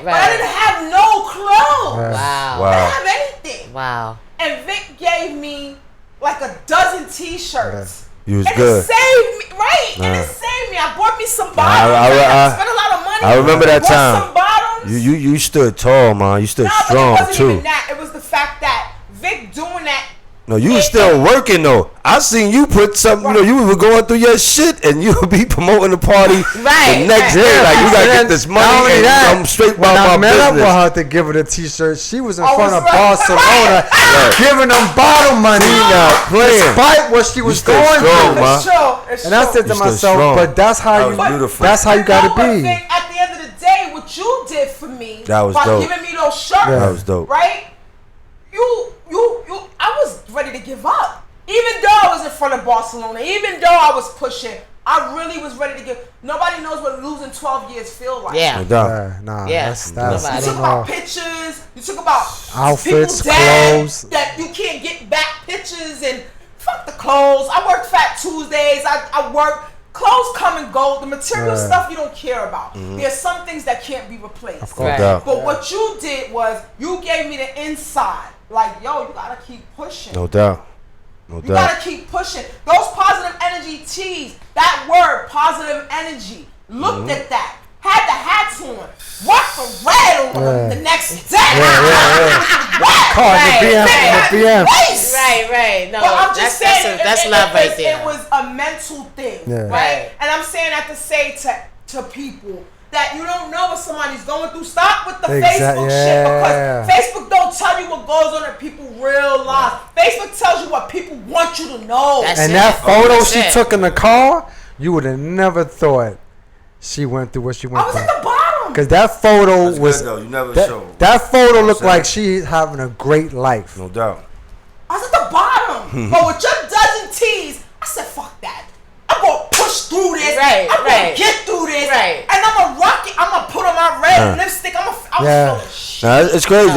but I didn't have no clothes. Wow. I didn't have anything. Wow. And Vic gave me like a dozen T-shirts. You was and good. It saved me, right? And it saved me. I bought me some bottoms. I spent a lot of money. I remember that time. Some bottoms. You stood tall, man. You stood strong but it wasn't too. Even that. It was the fact that Vic doing that. No, you was still working though. I seen you put something. You were going through your shit, and you would be promoting the party the next day. Like you gotta get this money, and I'm straight about my business. When I met up with her to give her the T-shirt, she was in front of Barcelona, giving them bottle money. Despite what she was going through. And I said to myself, but that's how you gotta be. At the end of the day, what you did for me by giving me those shirts, that was dope, right? I was ready to give up. Even though I was in front of Barcelona, even though I was pushing, I really was ready to give. Nobody knows what losing 12 years feel like. Yeah. That's you took about pictures. You took about outfits, clothes. That you can't get back pictures and fuck the clothes. I work Fat Tuesdays. I work. Clothes come and go. The material stuff you don't care about. There's some things that can't be replaced. Of course. But what you did was you gave me the inside. Like, yo, you gotta keep pushing. No doubt. You gotta keep pushing. Those positive energy teas, that word, positive energy. Looked at that. Had the hats on. Worked for red on the next day. The BM. Right. No, but I'm just saying, that's love right there. It was a mental thing, right? And I'm saying that to say to people that you don't know what somebody's going through. Stop with the Facebook shit because Facebook don't tell you what goes on in people's real lives. Facebook tells you what people want you to know. That photo she took in the car, you would have never thought she went through what she went through. I was at the bottom. Because that photo was good, you never showed. That photo looked like she's having a great life. No doubt. I was at the bottom. But with your dozen T's, I said, fuck that. I'm going to push through this. I'm going to get through this. And I'm going to rock it. I'm going to put on my red lipstick. I'm going to it's crazy.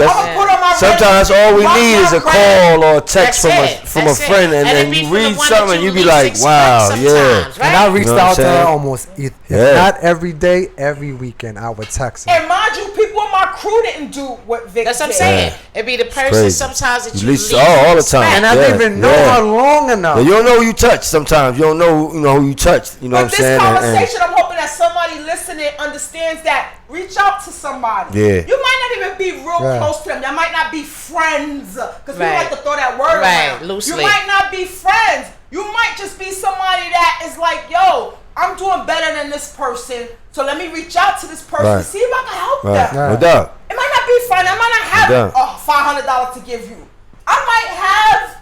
Sometimes all we need is a call or a text from a friend, and then you read something and you be like, wow, And I reached out to her almost, if not every day, every weekend, I would text her. And mind you, people in my crew didn't do what Vic did. That's what I'm saying. It'd be the person sometimes that you least all the time. And I didn't even know her long enough. You don't know who you touch sometimes. You don't know who you touched. You know what I'm saying? But this conversation, I'm hoping that somebody listening understands that, reach out to somebody. Yeah. You might not even be real close to them. Y'all might not be friends. Because people like to throw that word around. Loosely. You might not be friends. You might just be somebody that is like, yo, I'm doing better than this person, so let me reach out to this person, see if I can help them. No doubt. It might not be fun. I might not have $500 to give you. I might have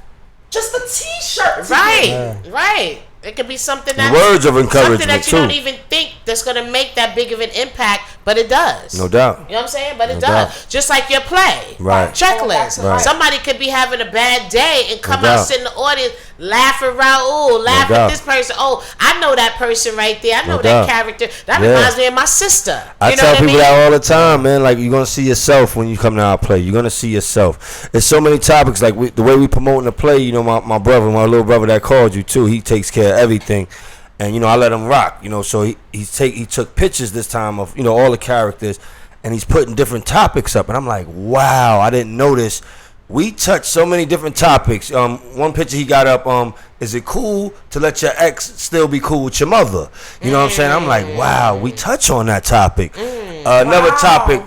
just a T-shirt to give you. Right. It could be something that words of encouragement something that you don't even think that's gonna make that big of an impact, but it does. No doubt. You know what I'm saying? But it does. Just like your play. Right. Checklist. Right. Somebody could be having a bad day and come No out, doubt. sit in the audience, laugh at Raul, laugh at this person. Oh, I know that person right there. I know that character. That reminds me of my sister. I tell people that all the time, man. Like, you're gonna see yourself when you come to our play. You're gonna see yourself. There's so many topics. Like the way we promoting the play. You know, my little brother that called you too. He takes care of everything. And, you know, I let him rock, you know, so he took pictures this time of, you know, all the characters, and he's putting different topics up. And I'm like, wow, I didn't notice. We touched so many different topics. One picture he got up, is it cool to let your ex still be cool with your mother? You know what I'm saying? I'm like, wow, we touch on that topic. Another topic.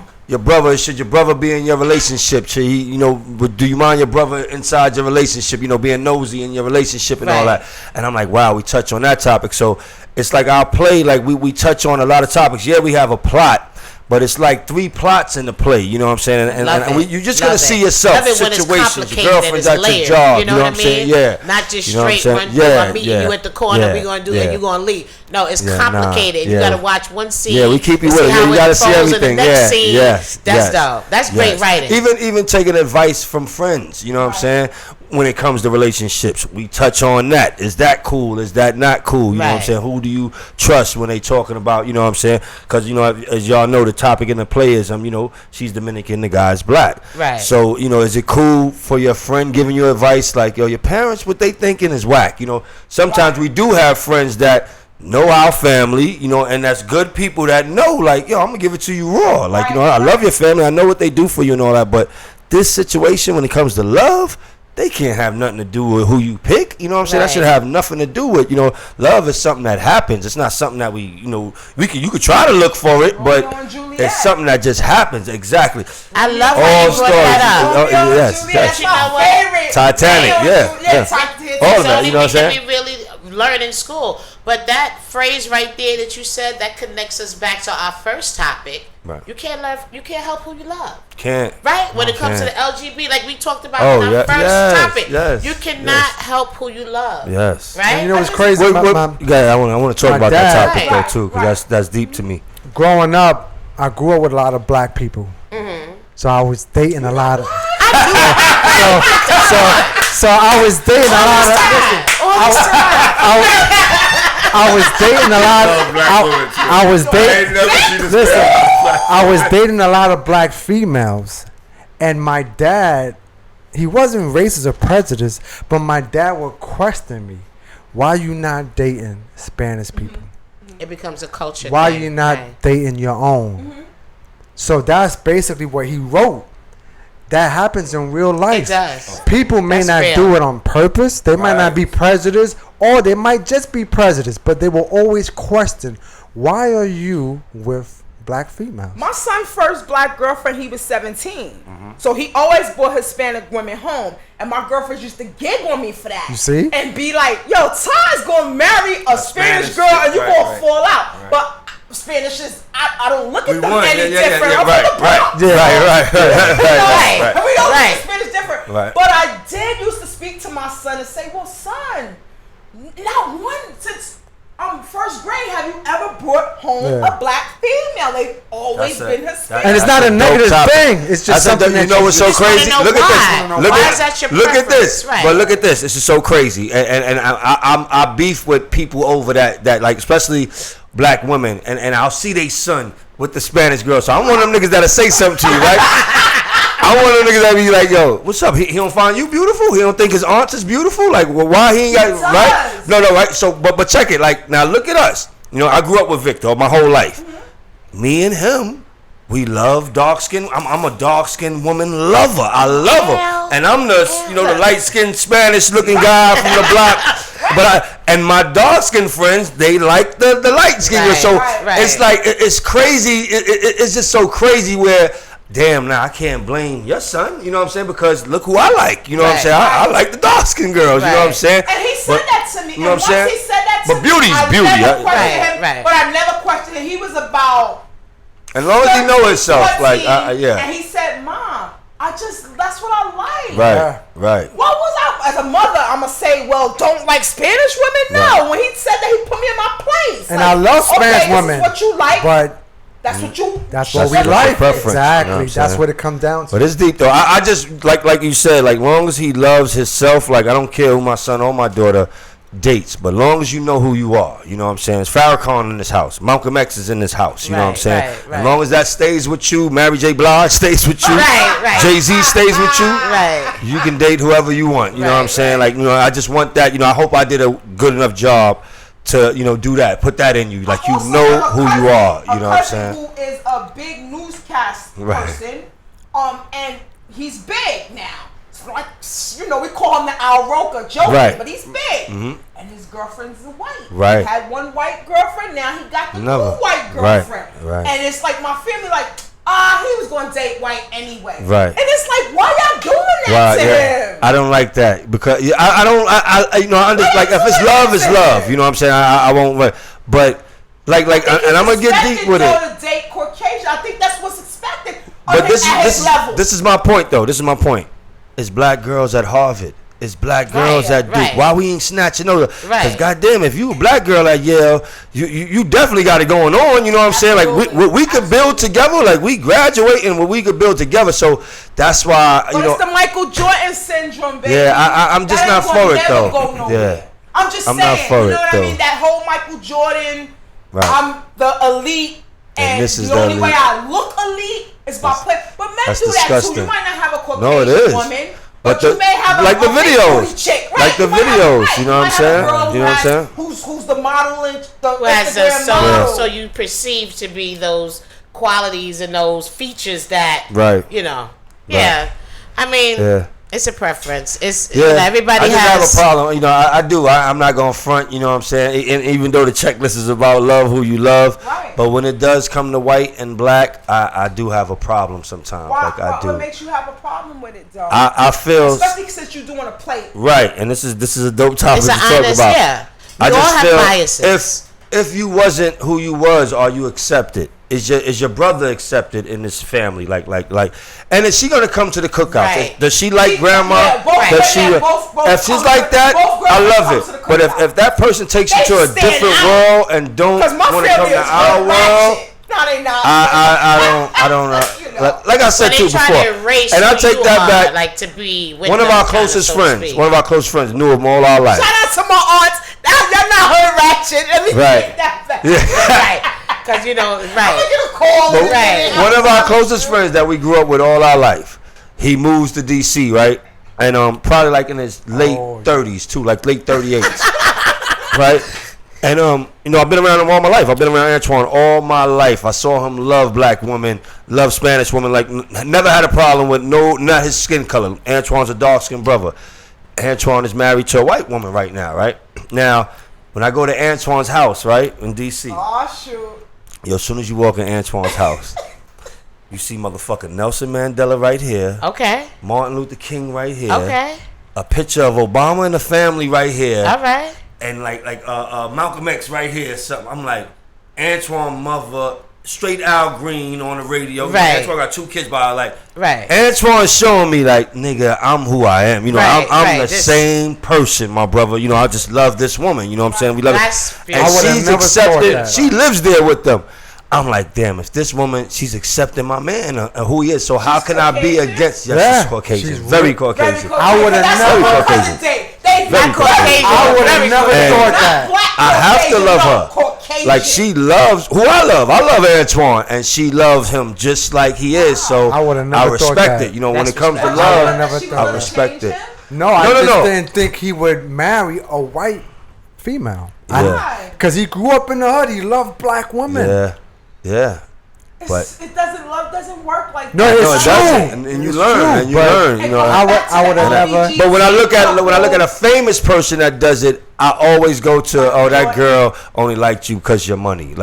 Should your brother be in your relationship? Should he, you know, do you mind your brother inside your relationship, you know, being nosy in your relationship and all that? And I'm like, wow, we touch on that topic. So it's like our play, like we touch on a lot of topics. Yeah, we have a plot, but it's like 3 plots in the play, you know what I'm saying? And you're just going to see yourself, situations, your girlfriend's at your job, you know what I'm saying? Yeah. Not just straight run through, I'm meeting you at the corner, we're going to do it, and you're going to leave. No, it's complicated. You got to watch one scene. Yeah, we keep you with it. You got to see everything. That's dope. That's great writing. Even taking advice from friends, you know what I'm saying? When it comes to relationships, we touch on that. Is that cool? Is that not cool? You know what I'm saying? Who do you trust when they talking about, you know what I'm saying? Because, you know, as y'all know, the topic in the play is, you know, she's Dominican, the guy's black. Right. So, you know, is it cool for your friend giving you advice like, yo, your parents, what they thinking is whack? You know, sometimes we do have friends that know our family, you know, and that's good people that know, like, yo, I'm going to give it to you raw. Like, you know, I love your family. I know what they do for you and all that. But this situation, when it comes to love, they can't have nothing to do with who you pick. You know what I'm saying? That should have nothing to do with, you know, love is something that happens. It's not something that we, you know, you could try to look for it, but it's something that just happens. Exactly. I love how you brought that up. Yes. That's my favorite. Titanic. All of that, you know what I'm saying? We really learn in school. But that phrase right there that you said, that connects us back to our first topic. Right. You can't help who you love. Can't. Right? When it comes to the LGBT, like we talked about in our first topic. You cannot help who you love. Yes. Right? And you know what's crazy? I want to talk about that topic though too, because that's deep to me. Growing up, I grew up with a lot of black people. So I was dating a lot of. So I was dating a lot of. I was dating a lot of. I was dating a lot of black females, and my dad, he wasn't racist or prejudiced, but my dad would question me, "Why you not dating Spanish people? It becomes a culture. Why you not dating your own?" So that's basically what he wrote. That happens in real life. It does. People may not do it on purpose. They might not be prejudiced, or they might just be prejudiced, but they will always question, why are you with black females? My son's first black girlfriend, he was 17. So he always brought Hispanic women home. And my girlfriends used to gig on me for that. You see? And be like, yo, Ty's going to marry a Spanish girl and you're going to fall out. But Spanish is, I don't look at them any different. I'm from the Bronx. Right. And we don't look at Spanish different. Right. But I did used to speak to my son and say, well, son, not one since first grade have you ever brought home a black female. They've always been Hispanic. And it's not a negative thing. It's just something that you know what's so crazy. Look at this. Look at this. Right. But look at this. This is so crazy. And I beef with people over that like especially black women, and I'll see they son with the Spanish girl. So I'm one of them niggas that'll say something to you, right? I'm one of them niggas that be like, yo, what's up? He don't find you beautiful? He don't think his aunt is beautiful? Like, well, why he ain't got right? No, right? So, but check it. Like, now look at us. You know, I grew up with Victor my whole life. Me and him, we love dark skin. I'm a dark skinned woman lover. I love her, and I'm the the light skinned Spanish looking guy from the block. and my dark skinned friends, they like the light skinned girls. So it's like it's crazy. It's just so crazy where. Damn, now I can't blame your son, you know what I'm saying? Because look who I like, you know what I'm saying? I like the dark skinned girls, you know what I'm saying? And he said that to me. You know what I'm saying? He said that to but beauty's me, beauty. But I never questioned him. He was about. As long as he know himself, 14, like, yeah. And he said, Mom, that's what I like. Right. What was I, as a mother, I'm going to say, well, don't like Spanish women? No. When he said that, he put me in my place. And like, I love Spanish women. This is what you like. But. That's what you. That's what we like. Exactly. You know that's what it comes down to. But it's deep though. I just like you said. Like long as he loves himself, like I don't care who my son or my daughter dates, but long as you know who you are, you know what I'm saying. It's Farrakhan in this house. Malcolm X is in this house. You know what I'm saying. As long as that stays with you, Mary J. Blige stays with you. Jay-Z stays with you. You can date whoever you want. You know what I'm saying. Like I just want that. I hope I did a good enough job to do that, put that in you, like you know who you are. You know what I'm saying? Who is a big newscast person, and he's big now. It's like we call him the Al Roker, joking, but he's big. And his girlfriend's white. He had one white girlfriend, now he got the new white girlfriend. And it's like my family, like. He was gonna date white anyway. Right. And it's like, why y'all doing that to him? I don't like that because I don't. I just like if it's love, it's love. You know what I'm saying? I won't. But like, and I'm gonna get deep with it. To date Caucasian, I think that's what's expected. But this is my point though. This is my point. It's black girls at Harvard. It's black girls at Duke. Why we ain't snatching over? Because goddamn, if you a black girl at Yale, you definitely got it going on. You know what I'm saying? Like we could build together. Like we graduating, what we could build together. So that's why it's the Michael Jordan syndrome, baby. Yeah, I'm just not for it though. Yeah, I'm just saying. Not for you know it, what I mean? That whole Michael Jordan. I'm the elite, and this is the only way I look elite is by play. But men do that too. You might not have a Caucasian woman. But you may have like the videos, chick, right? like the videos, you know what I'm saying? You know what I'm saying? Who's the model and the model? So you perceive to be those qualities and those features that, I mean, it's a preference. It's everybody has. I just have a problem. I do. I'm not gonna front. You know what I'm saying? And even though the checklist is about love who you love, but when it does come to white and black, I do have a problem sometimes. What makes you have a problem with it, though? I feel, especially since you're doing a plate. Right, and this is a dope topic to talk about. Yeah, I all just have feel biases. If you wasn't who you was, are you accepted? Is your brother accepted in this family? Like, and is she gonna come to the cookout? Right. Does she like grandma? Does she? If she's like that, I love it. But if that person takes you to a different world and don't want to come to our world, I don't know. Like I said too before, and I take that back. Like to be with one of our closest friends. One of our close friends knew him all our life. Shout out to my aunts. They're not her ratchet. Let me take that back. Right. Because One of our closest friends that we grew up with all our life, he moves to DC, right? And probably like in his late 30s too, like late 38s, right? And I've been around him all my life. I've been around Antoine all my life. I saw him love black women, love Spanish women. Like never had a problem with not his skin color. Antoine's a dark skinned brother. Antoine is married to a white woman right now, right? Now, when I go to Antoine's house, right, in DC. Oh, shoot. Yo, as soon as you walk in Antoine's house, you see motherfucking Nelson Mandela right here. Okay. Martin Luther King right here. Okay. A picture of Obama and the family right here. All right. And like Malcolm X right here. Something. I'm like, Antoine mother, straight Al Green on the radio. Right. Antoine got 2 kids by her. Like, right. Antoine's showing me like, nigga, I'm who I am. I'm the same person, my brother. I just love this woman. You know what I'm saying? We love it. And she's accepted. She lives there with them. I'm like, damn, if this woman, she's accepting my man and who he is, so how can I be against? Yes, she's Caucasian. She's very Caucasian. I would have never Caucasian. Very Caucasian. I would have never thought that. I have to love her. Like, she loves who I love. I love Antoine, and she loves him just like he is. So I respect it. When it comes to love, I respect it. No, I just didn't think he would marry a white female. Yeah. Because he grew up in the hood. He loved black women. Yeah. But love doesn't work like no, that. it's true. Doesn't. And you learn, you learn. You know, I would have never. But when I look at a famous person that does it, I always go to that girl only liked you because your money.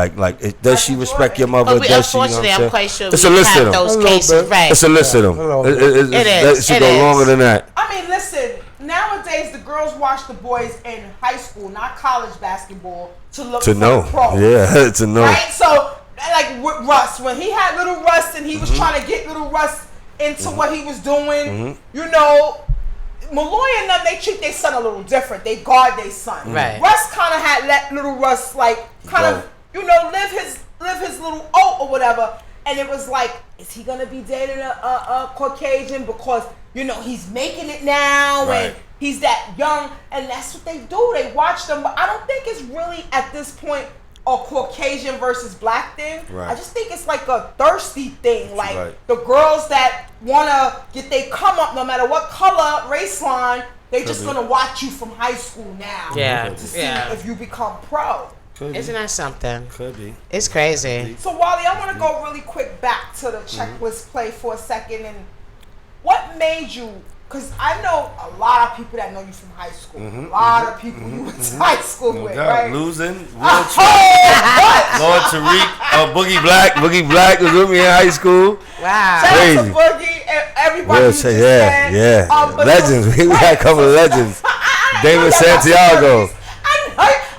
Does she respect your mother? Does she? You know what I'm quite sure it's a list of them. Those cases, right? It's a list of them. It should go longer than that. I mean, listen. Nowadays, the girls watch the boys in high school, not college basketball, to look for the pros. Yeah, to know. Right? So, like with Russ, when he had little Russ and he was trying to get little Russ into what he was doing, you know, Malloy and them, they treat their son a little different. They guard their son. Right. Russ kind of had let little Russ live his little oat or whatever. And it was like, is he gonna be dating a Caucasian because he's making it now and he's that young, and that's what they do. They watch them, but I don't think it's really at this point a Caucasian versus black thing. Right. I just think it's like a thirsty thing. Like the girls that wanna get they come up no matter what color, race line, they just gonna watch you from high school now. Yeah. To see if you become pro. Isn't that something? Could be. It's crazy. So Wally, I want to go really quick back to the checklist play for a second, and what made you? Because I know a lot of people that know you from high school. A lot of people you went to high school with, right? Losing. Lord Tariq, Boogie Black was with me in high school. Wow. Shout out to Boogie and everybody. Legends. We got a couple of legends. David Santiago.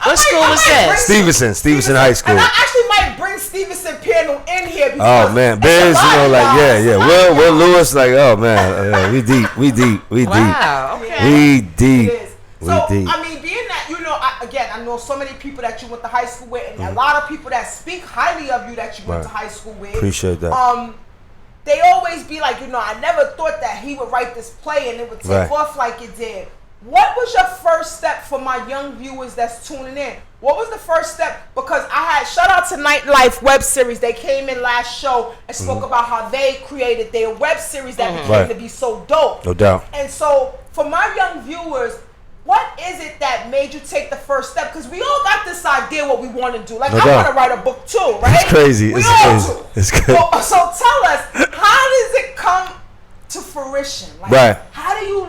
What school was that? Stevenson High School. And I actually might bring Stevenson Piano in here. Oh man, Biz, Will Lewis, oh man, we deep. Wow, okay. We deep. I mean, being that, I know so many people that you went to high school with, and a lot of people that speak highly of you that you went to high school with. Appreciate that. They always be like, I never thought that he would write this play and it would take off like it did. What was your first step for my young viewers that's tuning in? What was the first step? Because I had shout out to Nightlife web series. They came in last show and spoke about how they created their web series that became to be so dope. No doubt. And so for my young viewers, what is it that made you take the first step? Because we all got this idea what we want to do. Like, I want to write a book too, right? It's crazy. We It's all crazy. do. It's good. So tell us, how does it come to fruition? Like, how do you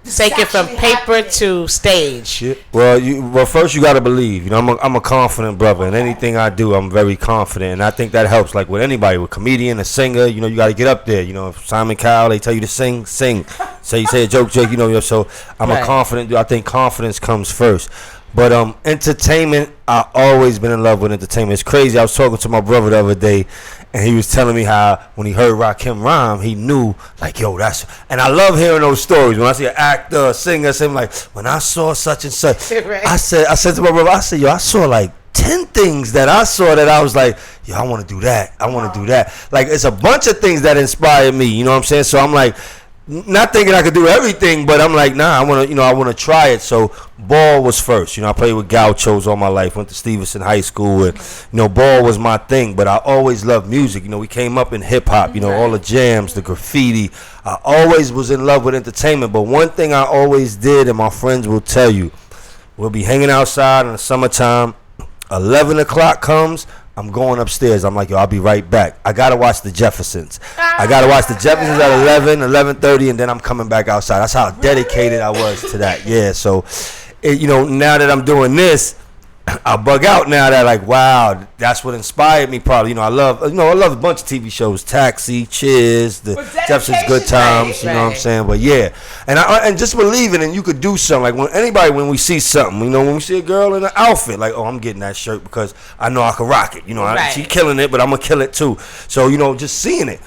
take it from paper to stage? Well, first you got to believe. I'm a confident brother, and anything I do, I'm very confident, and I think that helps. Like with anybody, with comedian, a singer, you got to get up there. If Simon Cowell, they tell you to sing. So you say a joke, So I'm a confident dude. I think confidence comes first. But entertainment, I always been in love with entertainment. It's crazy. I was talking to my brother the other day, and he was telling me how when he heard Rakim rhyme, he knew that's. And I love hearing those stories. When I see an actor, a singer, something like when I saw such and such. Right. I said to my brother, I saw 10 things that I saw that I was like, I want to do that. I want to do that. It's a bunch of things that inspired me. You know what I'm saying? So I'm like, not thinking I could do everything, but I'm like, nah, I want to try it. So ball was first. I played with gauchos all my life. Went to Stevenson High School, and ball was my thing. But I always loved music. We came up in hip hop. All the jams, the graffiti. I always was in love with entertainment. But one thing I always did, and my friends will tell you, we'll be hanging outside in the summertime. 11 o'clock comes. I'm going upstairs. I'm like, I'll be right back. I got to watch the Jeffersons. I got to watch the Jeffersons at 11:30, and then I'm coming back outside. That's how dedicated I was to that. Yeah, so, now that I'm doing this, I bug out now that wow, that's what inspired me probably. I love a bunch of TV shows, Taxi, Cheers, the Jefferson's Good Times, you know what I'm saying? But yeah, and just believing and you could do something. When we see something, when we see a girl in an outfit, I'm getting that shirt because I know I can rock it. She killing it, but I'm gonna kill it too. So, just seeing it.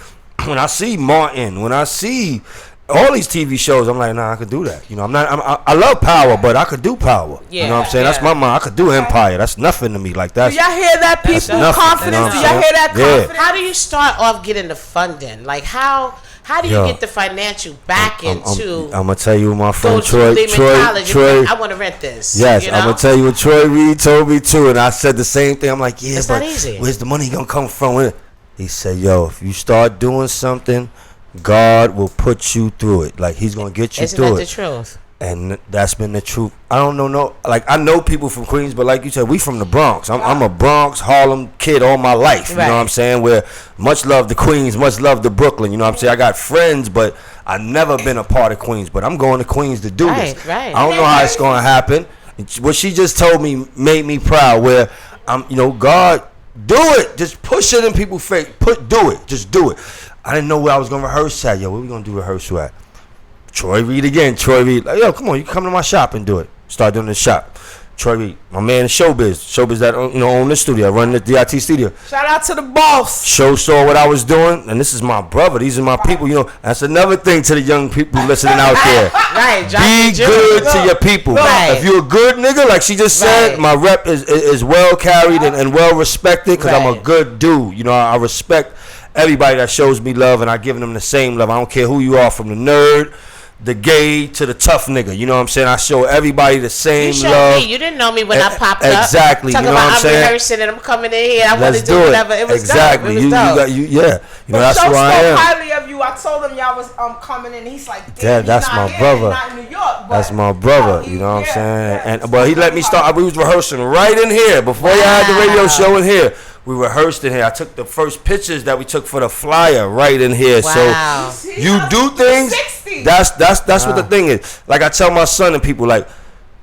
When I see Martin, when I see all these TV shows, I'm like, nah, I could do that. I love power, but I could do power. Yeah, you know what I'm saying? That's my mind. I could do Empire. That's nothing to me. That's. Do y'all hear that, people? Confidence. Do y'all hear that confidence? How do you start off getting the funding? How do you get the financial backing to? I'm gonna tell you what my friend Troy. I want to rent this. Yes, I'm gonna tell you what Troy Reed told me too, and I said the same thing. I'm like, yeah, it's but not easy. Where's the money gonna come from? He said, if you start doing something, God will put you through it. He's gonna get you through it. Isn't that the truth? And that's been the truth. I don't know, like I know people from Queens, but like you said, we from the Bronx. I'm a Bronx, Harlem kid all my life. You know what I'm saying? Where much love to Queens, much love to Brooklyn. You know what I'm saying? I got friends, but I've never been a part of Queens. But I'm going to Queens to do this. Right. I don't know how it's going to happen. What she just told me made me proud. Where God, do it. Just push it in people's face. Do it. Just do it. I didn't know where I was going to rehearse at. Yo, where we going to do rehearsal at? Troy Reed again. Troy Reed, like, yo, come on, you come to my shop and do it. Start doing the shop. Troy Reed, my man in Showbiz that own the studio. I run the DIT studio. Shout out to the boss. Show saw what I was doing, and this is my brother. These are my people. That's another thing to the young people listening out there. Right, be good to your people. Right. If you're a good nigga, like she just said, my rep is well carried and well respected because I'm a good dude. I respect everybody that shows me love, and I give them the same love. I don't care who you are, from the nerd, the gay to the tough nigga. You know what I'm saying? I show everybody the same love. You didn't know me when I popped up. Exactly. Talking you know about what I'm saying? I'm rehearsing and I'm coming in here. I want to do whatever. It was exactly. dope. It was dope. That's who I am. Highly of you. I told him y'all was coming in. He's like, damn, that's my brother. Not in New York, that's my brother. You know what I'm saying? And he let me start. We was rehearsing right in here before y'all had the radio show in here. We rehearsed in here. I took the first pictures that we took for the flyer right in here. Wow. So you do things. That's what the thing is. Like I tell my son and people, like,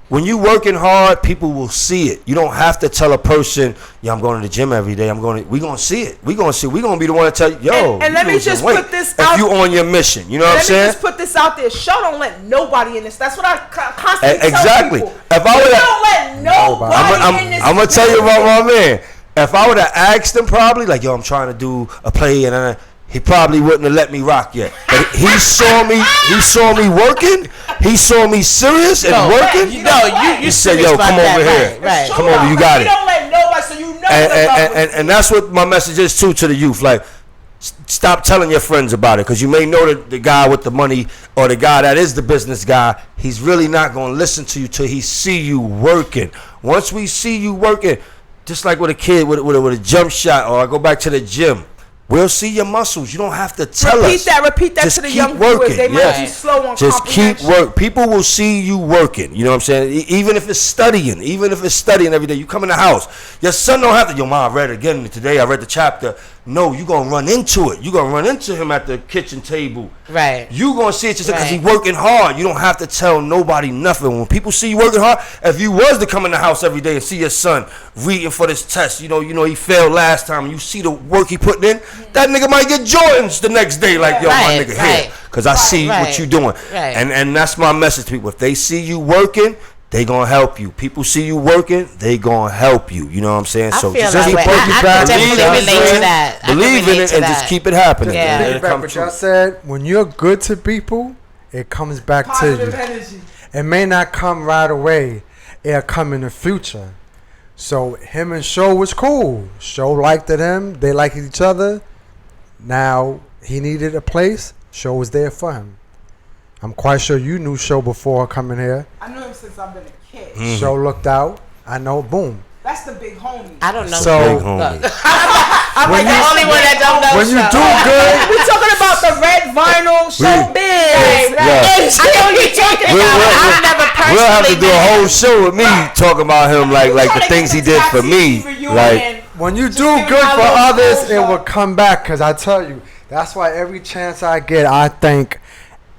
when you working hard, people will see it. You don't have to tell a person, I'm going to the gym every day. We gonna see it. We gonna be the one to tell you, And let me just put this out. If you on your mission, you know what I'm saying? Let me just put this out there. Show don't let nobody in this. That's what I constantly exactly. tell people. If I don't let nobody in this. I'm gonna tell you about my man. If I would have asked him, probably like, I'm trying to do a play, and he probably wouldn't have let me rock yet. But he saw me working. He saw me serious and working. You said, yo, come over here. Right. Come over, you got it. You don't let nobody, so you know. And that's what my message is too to the youth. Like, stop telling your friends about it, because you may know the guy with the money or the guy that is the business guy. He's really not going to listen to you till he see you working. Once we see you working, just like with a kid with a jump shot, or I go back to the gym, we'll see your muscles. You don't have to tell us. Repeat that just to the keep young working. viewers. They might be slow on just keep work. People will see you working. You know what I'm saying? Even if it's studying every day. You come in the house. Your son don't have to. Yo, mom, I read it again today. I read the chapter. No, you gonna run into it. You gonna run into him at the kitchen table. Right. You gonna see it just because he's working hard. You don't have to tell nobody nothing. When people see you working hard, if you was to come in the house every day and see your son reading for this test, you know he failed last time, and you see the work he put in, that nigga might get Jordans the next day. Like, yo, my nigga here, because I see what you doing. Right. And that's my message to people. If they see you working, they gonna help you. People see you working, they gonna help you. You know what I'm saying? So just keep working. I definitely relate to that. Believe in it and just keep it happening. Yeah. What y'all said, when you're good to people, it comes back Positive to you. energy. It may not come right away. It'll come in the future. So him and Show was cool. Show liked him. They liked each other. Now he needed a place. Show was there for him. I'm quite sure you knew Show before coming here. I knew him since I've been a kid. Mm-hmm. Show looked out. I know. Boom. That's the big homie. I don't know. So big homie. I'm like the only one that don't know. When you do good, we're talking about the red vinyl Show big. Yeah. I know you're talking about. I've never personally. We'll have to do a whole show with me talking about him, like the things he did for me. Like, when you do good for others, it will come back. Cause I tell you, that's why every chance I get, I thank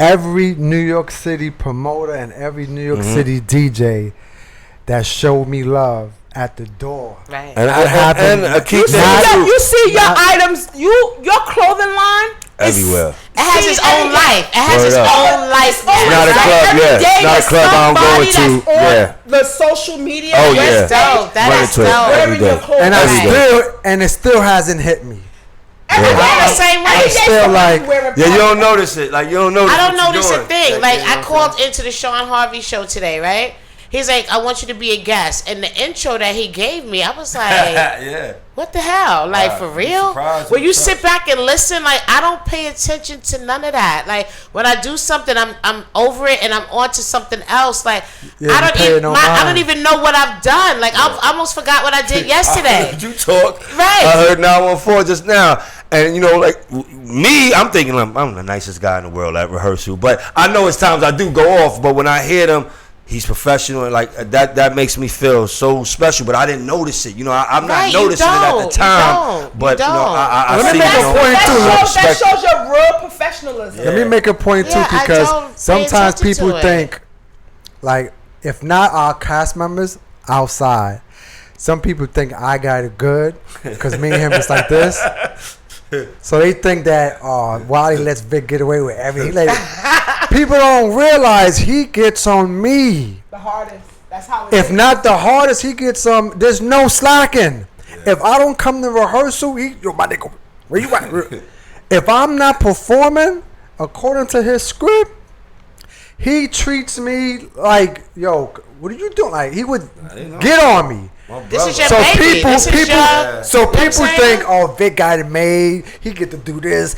every New York City promoter and every New York City DJ that showed me love at the door. Right. And you see your items, your clothing line everywhere. It has its own life. It has its own life. It's not a club, It's not a club I'm going to. Yeah. The social media. Oh yeah. That's dope. And it still hasn't hit me. The same way. I'm still like, you don't notice it. Like, you don't notice. I don't notice a thing. Like, I called into the Sean Harvey show today, right? He's like, I want you to be a guest. And the intro that he gave me, I was like, yeah. What the hell? Like, for real? When you sit back and listen, like, I don't pay attention to none of that. Like, when I do something, I'm over it and I'm on to something else. Like, I don't even know what I've done. Like, I almost forgot what I did yesterday. You talk. Right. I heard 914 just now. And you know, like me, I'm thinking I'm the nicest guy in the world at rehearsal. But I know it's times I do go off. But when I hear them, he's professional, and like that makes me feel so special. But I didn't notice it. You know, I'm not noticing it at the time. But you know, I see. That shows your real professionalism. Let me make a point too, because sometimes people think, like, if not our cast members outside, some people think I got it good because me and him is like this. So they think that Wally lets Vic get away with everything. People don't realize he gets on me. The hardest. That's how it is. If not the hardest, he gets there's no slacking. Yeah. If I don't come to rehearsal, my nigga, where you at? If I'm not performing according to his script, he treats me like, yo, what are you doing? Like, he would get on me. This is your baby. People think, oh, Vic got it made. He get to do this.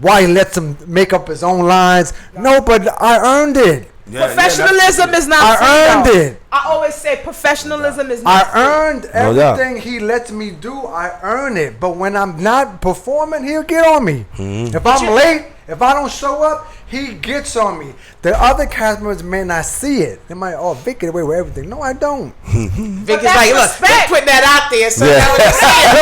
Why he lets him make up his own lines? No, but I earned it. Professionalism is not free. I earned it. I always say professionalism is not free. I earned everything he lets me do. I earn it. But when I'm not performing, he'll get on me. If I'm late, if I don't show up, he gets on me. The other cast members may not see it. They might, oh, Vic get away with everything. No, I don't. Vic is like, look, Vic put that out there, so now they see it.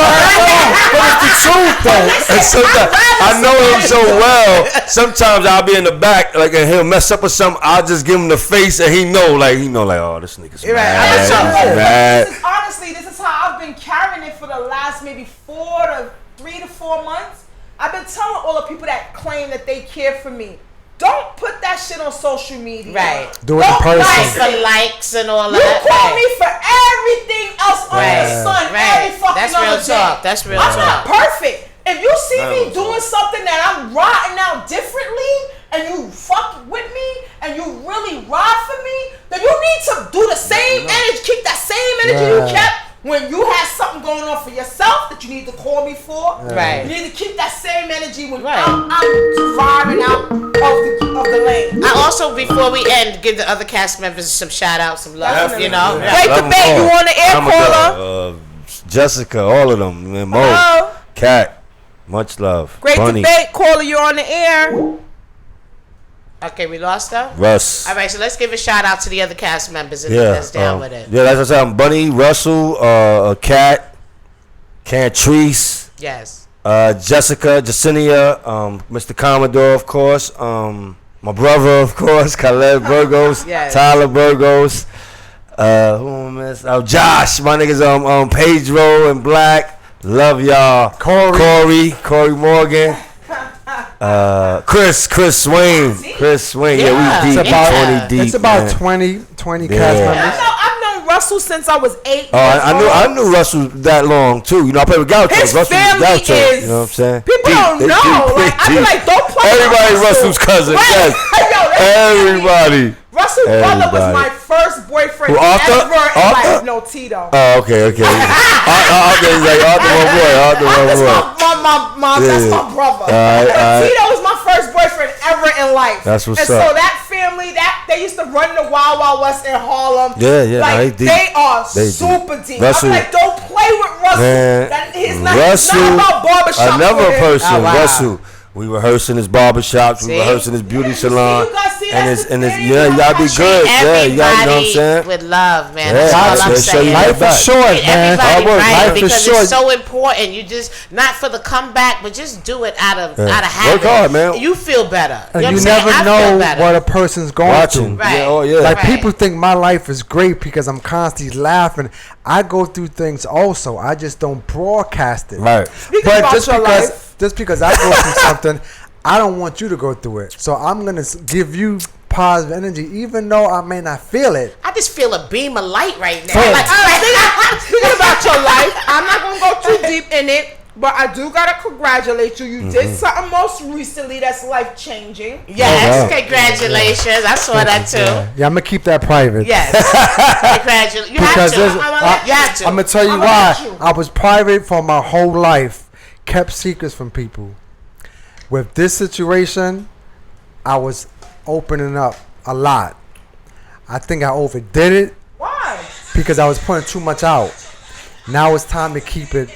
But it's the truth, though. And sometimes I know him so well. Sometimes I'll be in the back, like, and he'll mess up with something. I'll just give him the face, and he know, oh, this nigga's mad. Honestly, this is how I've been carrying it for the last maybe 3 to 4 months. I've been telling all the people that claim that they care for me, don't put that shit on social media. Right. Do it in person. For likes and all you that. You call me for everything else under the sun. Every fucking other day. That's real talk. I'm not perfect. If you see me doing something that I'm rotting out differently, and you fuck with me, and you really ride for me, then you need to do the same energy, keep that same energy you kept when you had something going on for yourself that you need to call me for. Right. You need to keep that same energy when I'm driving out of the lane. I also, before we end, give the other cast members some shout outs, some love, you know. Great debate. You on the air, caller? Jessica, all of them. Man, Mo, Kat, much love. Great debate, caller. You're on the air. Okay, we lost her? Russ. All right, so let's give a shout out to the other cast members that's down with it. Yeah, that's what I said. Bunny, Russell, Kat, Cantrice. Yes. Jessica, Jacinia, Mr. Commodore, of course. My brother, of course, Khaled Burgos, yes. Tyler Burgos. Who am I miss? Josh, my niggas Pedro and Black. Love y'all. Corey Morgan. Chris Swain. Yeah, we deep. It's about 20 cast members. I've known Russell since I was 8. I knew Russell that long too. You know, I played with Gaucho. His family is. You know what I'm saying? People don't know. Like, I be like, don't play. Everybody Russell's cousin. Right. Yes. Everybody. Russell's brother was my first boyfriend ever in life. No, Tito. Oh, okay. Arthur is like Arthur, my boy. That's my brother. Tito was my first boyfriend ever in life. That's what's up. And so that family, they used to run the Wild Wild West in Harlem. Yeah. Like, they are super deep. I'm like, don't play with Russell. He's not about barbershop. Another person, Russell. We rehearsing his barbershops. We rehearsing his beauty salon. And it's you gotta be good. Yeah, you know what I'm saying? With love, man. Yeah, that's all I'm saying. Life is short, man. Because it's so important. You just not for the comeback, but just do it out of habit. Work hard, man. You feel better. And you never know what a person's going through. Right. Like people think my life is great because I'm constantly laughing. I go through things also. I just don't broadcast it. Right. But just because I go through something, I don't want you to go through it. So I'm going to give you positive energy, even though I may not feel it. I just feel a beam of light right now. Speaking about your life, I'm not going to go too deep in it, but I do got to congratulate you. You did something most recently that's life-changing. Yes, congratulations. I saw that too. Yeah, I'm going to keep that private. Yes. Congratulations. You have to. I'm going to tell you why. I was private for my whole life. Kept secrets from people. With this situation, I was opening up a lot. I think I overdid it. Why? Because I was putting too much out. Now it's time to keep it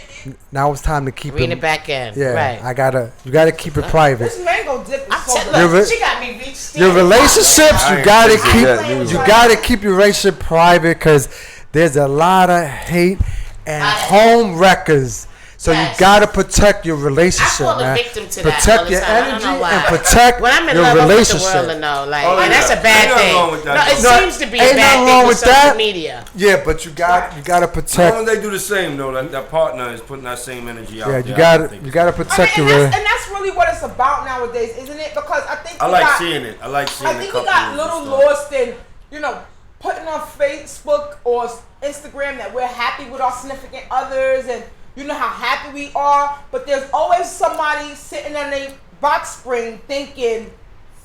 Now it's time to keep Rein it back in. Yeah, right. you gotta keep it private. This mango dip is so good. Look, she got me reached. Your relationships, you gotta keep your relationship private because there's a lot of hate and home wreckers. So you gotta protect your relationship, I fall man. a victim to Protect that your energy and why. protect when I'm in your love, relationship. I want the world to know, like, and that's a bad thing. No, it seems to be a ain't bad nothing thing wrong with with social that. media. Yeah, but you gotta protect. As long as they do the same though, that partner is putting that same energy out. Yeah, you gotta protect your relationship. And that's really what it's about nowadays, isn't it? Because I think I like seeing it. I think we got a little lost in, putting on Facebook or Instagram that we're happy with our significant others and how happy we are, but there's always somebody sitting on a box spring thinking,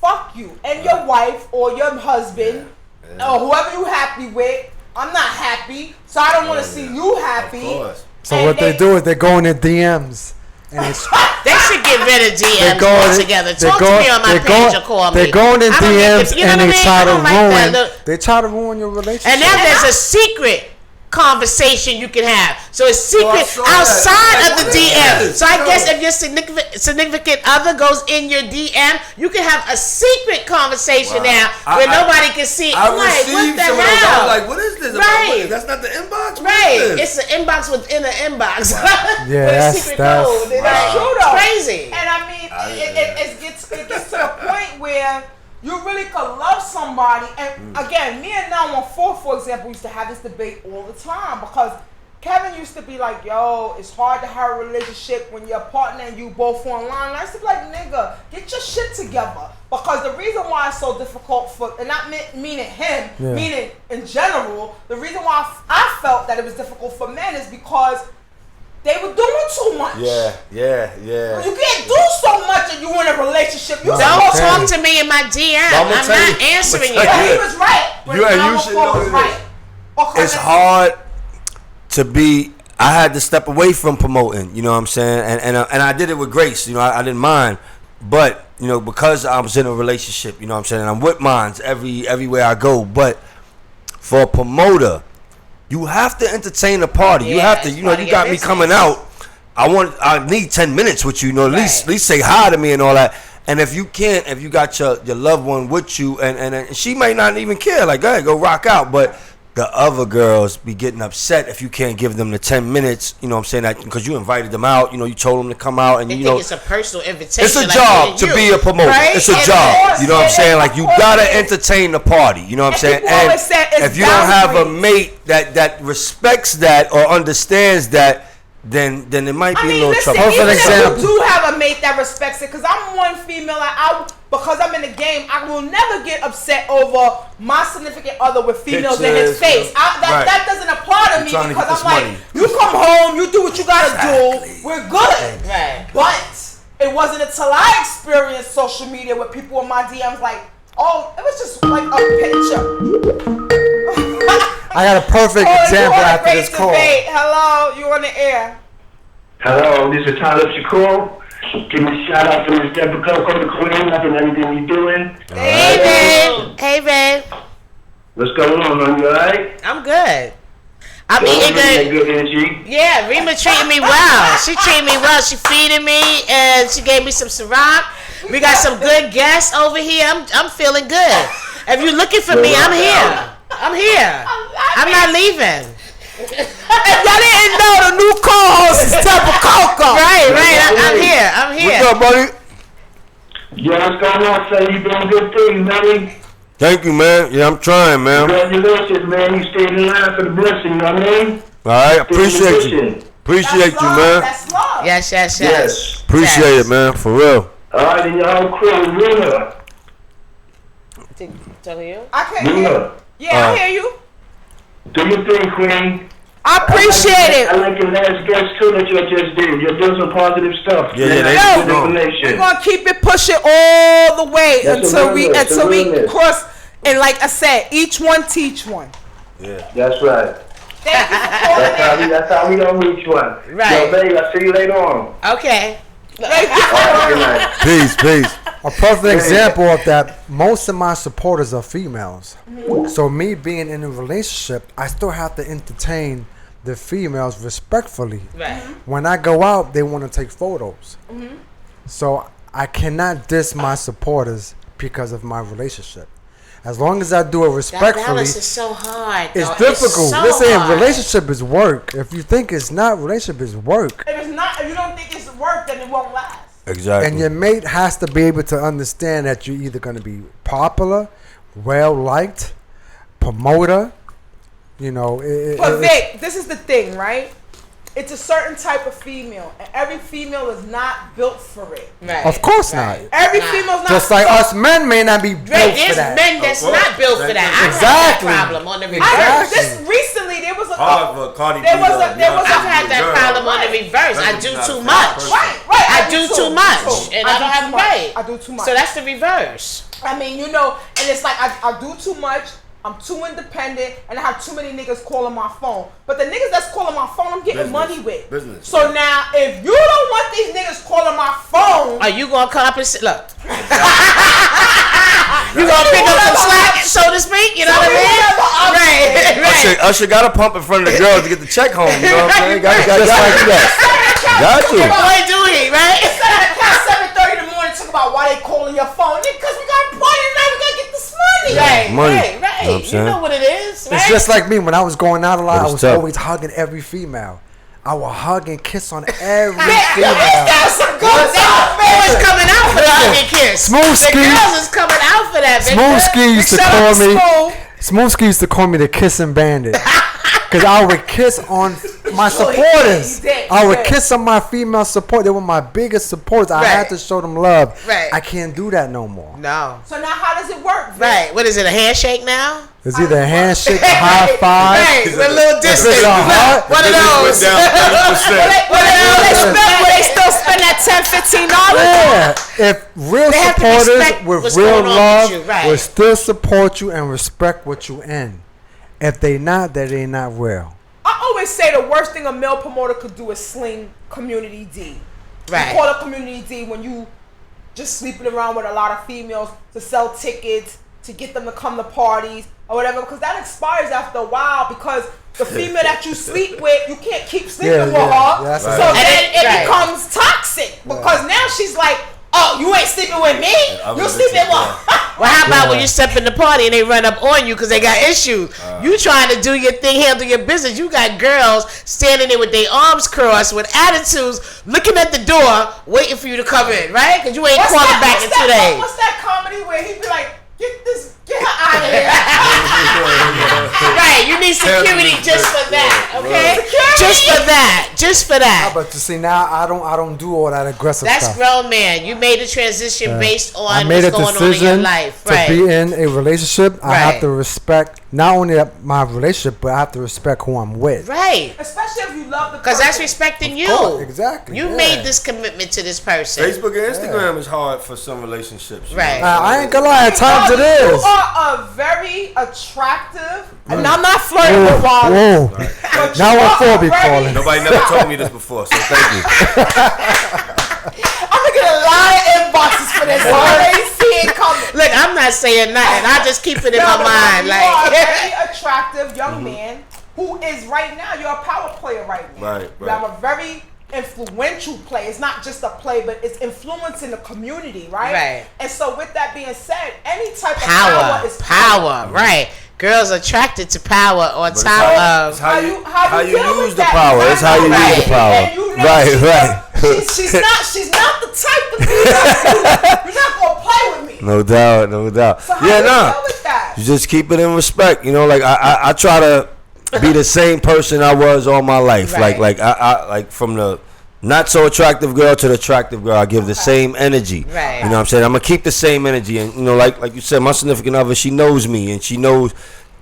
fuck you and your wife or your husband or whoever you happy with. I'm not happy, so I don't want to see you happy. So what they do is they go in their DMs. And they should get rid of DMs altogether. Talk to me on my page or call me. They go in their DMs and they try to ruin. They try to ruin your relationship. And now there's a secret conversation you can have. So it's secret outside of the DM. So I guess if your significant other goes in your DM, you can have a secret conversation now where nobody can see. I like, received what the some of hell? those. I was like, what is this? Right. That's not the inbox? Right. It's an inbox within an inbox. Yeah, that's true though. Crazy. And I mean, it gets to the point where you really could love somebody. And again, me and 914, for example, used to have this debate all the time because Kevin used to be like, yo, it's hard to have a relationship when your partner and you both online. And I used to be like, nigga, get your shit together. Because the reason why it's so difficult and not meaning him, meaning in general, the reason why I felt that it was difficult for men is because they were doing too much. Yeah. You can't do so much and you in a relationship. You don't talk to me in my DM. I'm not answering you. Yeah, he was right. You should know right. It's hard to be. I had to step away from promoting. You know what I'm saying? And I did it with grace. I didn't mind. But because I was in a relationship. You know what I'm saying? And I'm with mines everywhere I go. But for a promoter, you have to entertain the party. You have to, you got me coming out. I need 10 minutes with you. At least say hi to me and all that. And if you got your loved one with you, and she may not even care. Like, go ahead, go rock out. But the other girls be getting upset if you can't give them the 10 minutes. You know what I'm saying? That because you invited them out. You told them to come out, and they think it's a personal invitation. It's a job to be a promoter. Right? It's a job. You know what I'm saying? Like, you gotta entertain the party. You know what I'm saying? And if you don't have a mate that respects that or understands that, then it might be a little trouble. Even if you do have a mate that respects it, because I'm one female, because I'm in the game, I will never get upset over my significant other with females in his face. That doesn't apply to me because I'm like, you come home, you do what you gotta do, we're good. Right. But it wasn't until I experienced social media with people in my DMs like, oh, it was just like a picture. I got a perfect example after this call. Hello, you on the air. Hello, this is Tyler Shakur. Give me a shout out to Miss Debra, Coco, the Queen, loving everything you're doing. Hey, babe. Hey, babe. What's going on, man? You alright? I'm good. I'm eating good energy. Yeah, Rima treating me well. She treated me well. She feeding me and she gave me some Ciroc. We got some good guests over here. I'm feeling good. If you're looking for me, I'm here. I'm here. I'm not leaving. If y'all didn't know, the new co-host is Debra Coco. Right. I'm here. What's up, buddy? Yeah, what's going on, son? You doing good things, man. Thank you, man. Yeah, I'm trying, man. Congratulations, man. You stayed in line for the blessing, you know what I mean? All right, appreciate you. Appreciate you, man. That's love. Yes. Appreciate it, man. For real. All right, and y'all crew, Rima. Tell you? I can't hear you. Yeah, I hear you. Do your thing, Queen. I appreciate it. I like your last guest too that you just did. You're doing some positive stuff. Yeah, we're gonna keep it pushing all the way until we cross. And like I said, each one teach one. Yeah, that's right. Thank you for that's how we gonna reach one. Right. Yo, babe, I'll see you later on. Okay. Peace. A perfect example of that, most of my supporters are females. So me being in a relationship, I still have to entertain the females respectfully. Right. When I go out, they want to take photos. Mm-hmm. So I cannot diss my supporters because of my relationship. As long as I do it respectfully. That balance is so hard. It's though. difficult. So Listen, hard. relationship is work. If you think it's not, relationship is work. If it's not, if you don't think it's work, then it won't last. Exactly. And your mate has to be able to understand that you're either going to be popular, well liked, promoter. You know. But Vic, this is the thing, right? It's a certain type of female, and every female is not built for it. Right. Of course not. Every female's not. Just like us men may not be built There's for that. men that's not built for that. Exactly. I had that problem on the reverse. Just recently, there was a. Cardi I've had that problem on the reverse. I do too much. Right. I do too much, and I don't have a right. I do too much. So that's the reverse. I mean, you know, and it's like I do too much. I'm too independent, and I have too many niggas calling my phone. But the niggas that's calling my phone, I'm getting money with. Business. So now, if you don't want these niggas calling my phone, are you gonna compensate? Look, you gonna pick up some slack, so to speak. You know what I mean? Right. Usher got a pump in front of the girls to get the check home. You know what I'm saying? Got to do that. Got to. Boy, do he, right? Instead of the cat 7:30 in the morning, talk about why they calling your phone, because we got a party tonight. We gotta get this money. Right. Money. Right. You know what it is, right? It's just like me. When I was going out a lot, I was tough. always hugging every female. I would hug and kiss on every female. That's some good stuff. Boys coming out for the hug and kiss. Smooth The Ski. girls is coming out for that. Smooth Ski used to call me. Smooth Ski used to call me the kissing bandit. Cause I would kiss on my supporters. I would kiss on my female support. They were my biggest supporters. I had to show them love. Right. I can't do that no more. No. So now, how does it work? Vic? Right. What is it? A handshake now? It's either a handshake, a high five. Right. With a little distance. One of those. Will they still spend that $10, $15? Yeah. If real supporters with real love will still support you and respect what you in. If they not, then they not real. I always say the worst thing a male promoter could do is sling community D. Right. You call it community D when you just sleeping around with a lot of females to sell tickets, to get them to come to parties or whatever, because that expires after a while, because the female that you sleep with, you can't keep sleeping with her. Yeah, so then it becomes toxic, because now she's like, oh, you ain't sleeping with me? You sleeping with Well, how about when you step in the party and they run up on you because they got issues? You trying to do your thing, handle your business. You got girls standing there with their arms crossed, with attitudes, looking at the door, waiting for you to come in, right? Because you ain't calling back in 2 days. What's that comedy where he be like, get her out of here? Right, you need security just for that, okay? Just for that. But you see, now I don't do all that aggressive That's stuff. grown man. You made a transition based on I made what's a going on in your decision life, to be in a relationship. I have to respect not only my relationship, but I have to respect who I'm with. Right. Especially if you love the person. Because that's respecting you. course, exactly, You yeah. made this commitment to this person. Facebook and Instagram is hard for some relationships. Right. I ain't gonna lie, at times it You is. are a very attractive, and I'm not flirting with Wally. Whoa. Now I'm for be calling. Nobody never told me this before, so thank you. I'm gonna get a lot of inboxes for this. I already see it coming. Look, I'm not saying nothing. I just keep it in my mind. You Like, are a very attractive young man who is right now. You're a power player right now. Right. You have a very influential play. It's not just a play, but it's influencing the community, right? Right. And so, with that being said, any type of power power is power, right? Girls attracted to power on top of how you deal use with the that. power. It's how you use the power. And you know Right. She's not the type to be like, you're not gonna play with me. No doubt. So how do you deal with that? You just keep it in respect. You know, like I try to be the same person I was all my life. Right. Like from the not so attractive girl to the attractive girl, I give the same energy. Right. You know what I'm saying? I'm gonna keep the same energy, and you know, like you said, my significant other, she knows me, and she knows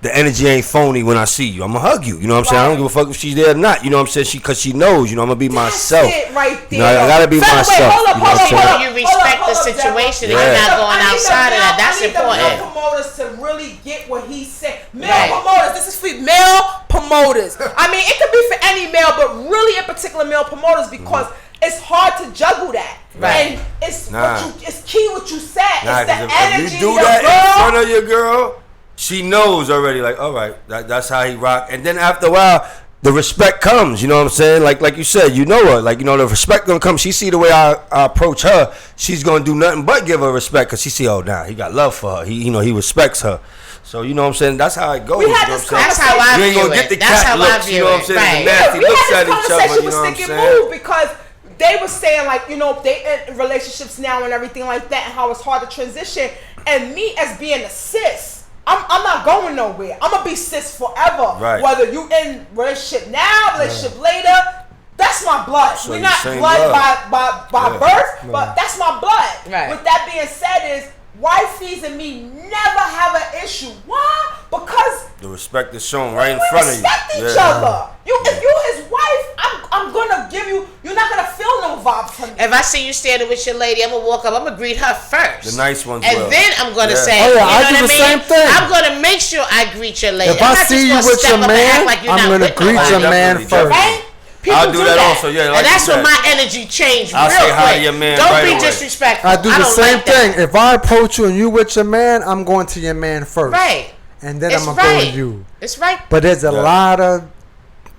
the energy ain't phony when I see you. I'm gonna hug you. You know what I'm saying? I don't give a fuck if she's there or not. You know what I'm saying? Because she knows. You know, I'm gonna be myself. It right there. You know, I gotta be myself. Hold up. You respect the situation and you're not going outside of that. That's important. I need the male promoters to really get what he said. Male promoters. This is for male promoters. I mean, it could be for any male, but really in particular male promoters, because it's hard to juggle that. Right. And it's it's key what you said. Nah, it's the energy. if you do that in front of your girl, she knows already. Like, all right, that's how he rock. And then after a while, the respect comes. You know what I'm saying? Like you said, you know her. Like, you know, the respect gonna come. She see the way I approach her. She's gonna do nothing but give her respect because she see, oh, nah, he got love for her. He respects her. So, you know what I'm saying? That's how it goes. We had this That's how I view it. You ain't gonna get the That's cat how I looks, view you know what I'm it. saying? Right. The nasty looks at each other, Conversation you know was what I'm sticking saying? move because they were saying, like, you know, they in relationships now and everything like that, and how it's hard to transition. And me as being a sis, I'm not going nowhere. I'm gonna be sis forever. Right. Whether you in relationship now, relationship later, that's my blood. So We're not same blood blood. by birth, No. but that's my blood. Right. With that being said, is wifeys and me never have an issue. Why? Because The respect is shown right in we front of you. respect each other. If you his wife, I'm gonna give you. You're not gonna feel no vibe from me. If I see you standing with your lady, I'm gonna walk up. I'm gonna greet her first. The nice ones and will. then I'm gonna Yeah. say, Oh, yeah, you know I what do I the mean? same thing. I'm gonna make sure I greet your lady. If I'm I not see just you gonna with step your up and act man, like you're I'm not gonna with greet nobody. your man first. Right? People I'll do that also, yeah, like and that's you when said. my energy changed I'll real say quick. hi to your man Don't right be away. disrespectful. I do the don't same like that. thing. If I approach you and you with your man, I'm going to your man first. Right. And then It's I'm gonna go right. to you. It's right. But there's a lot of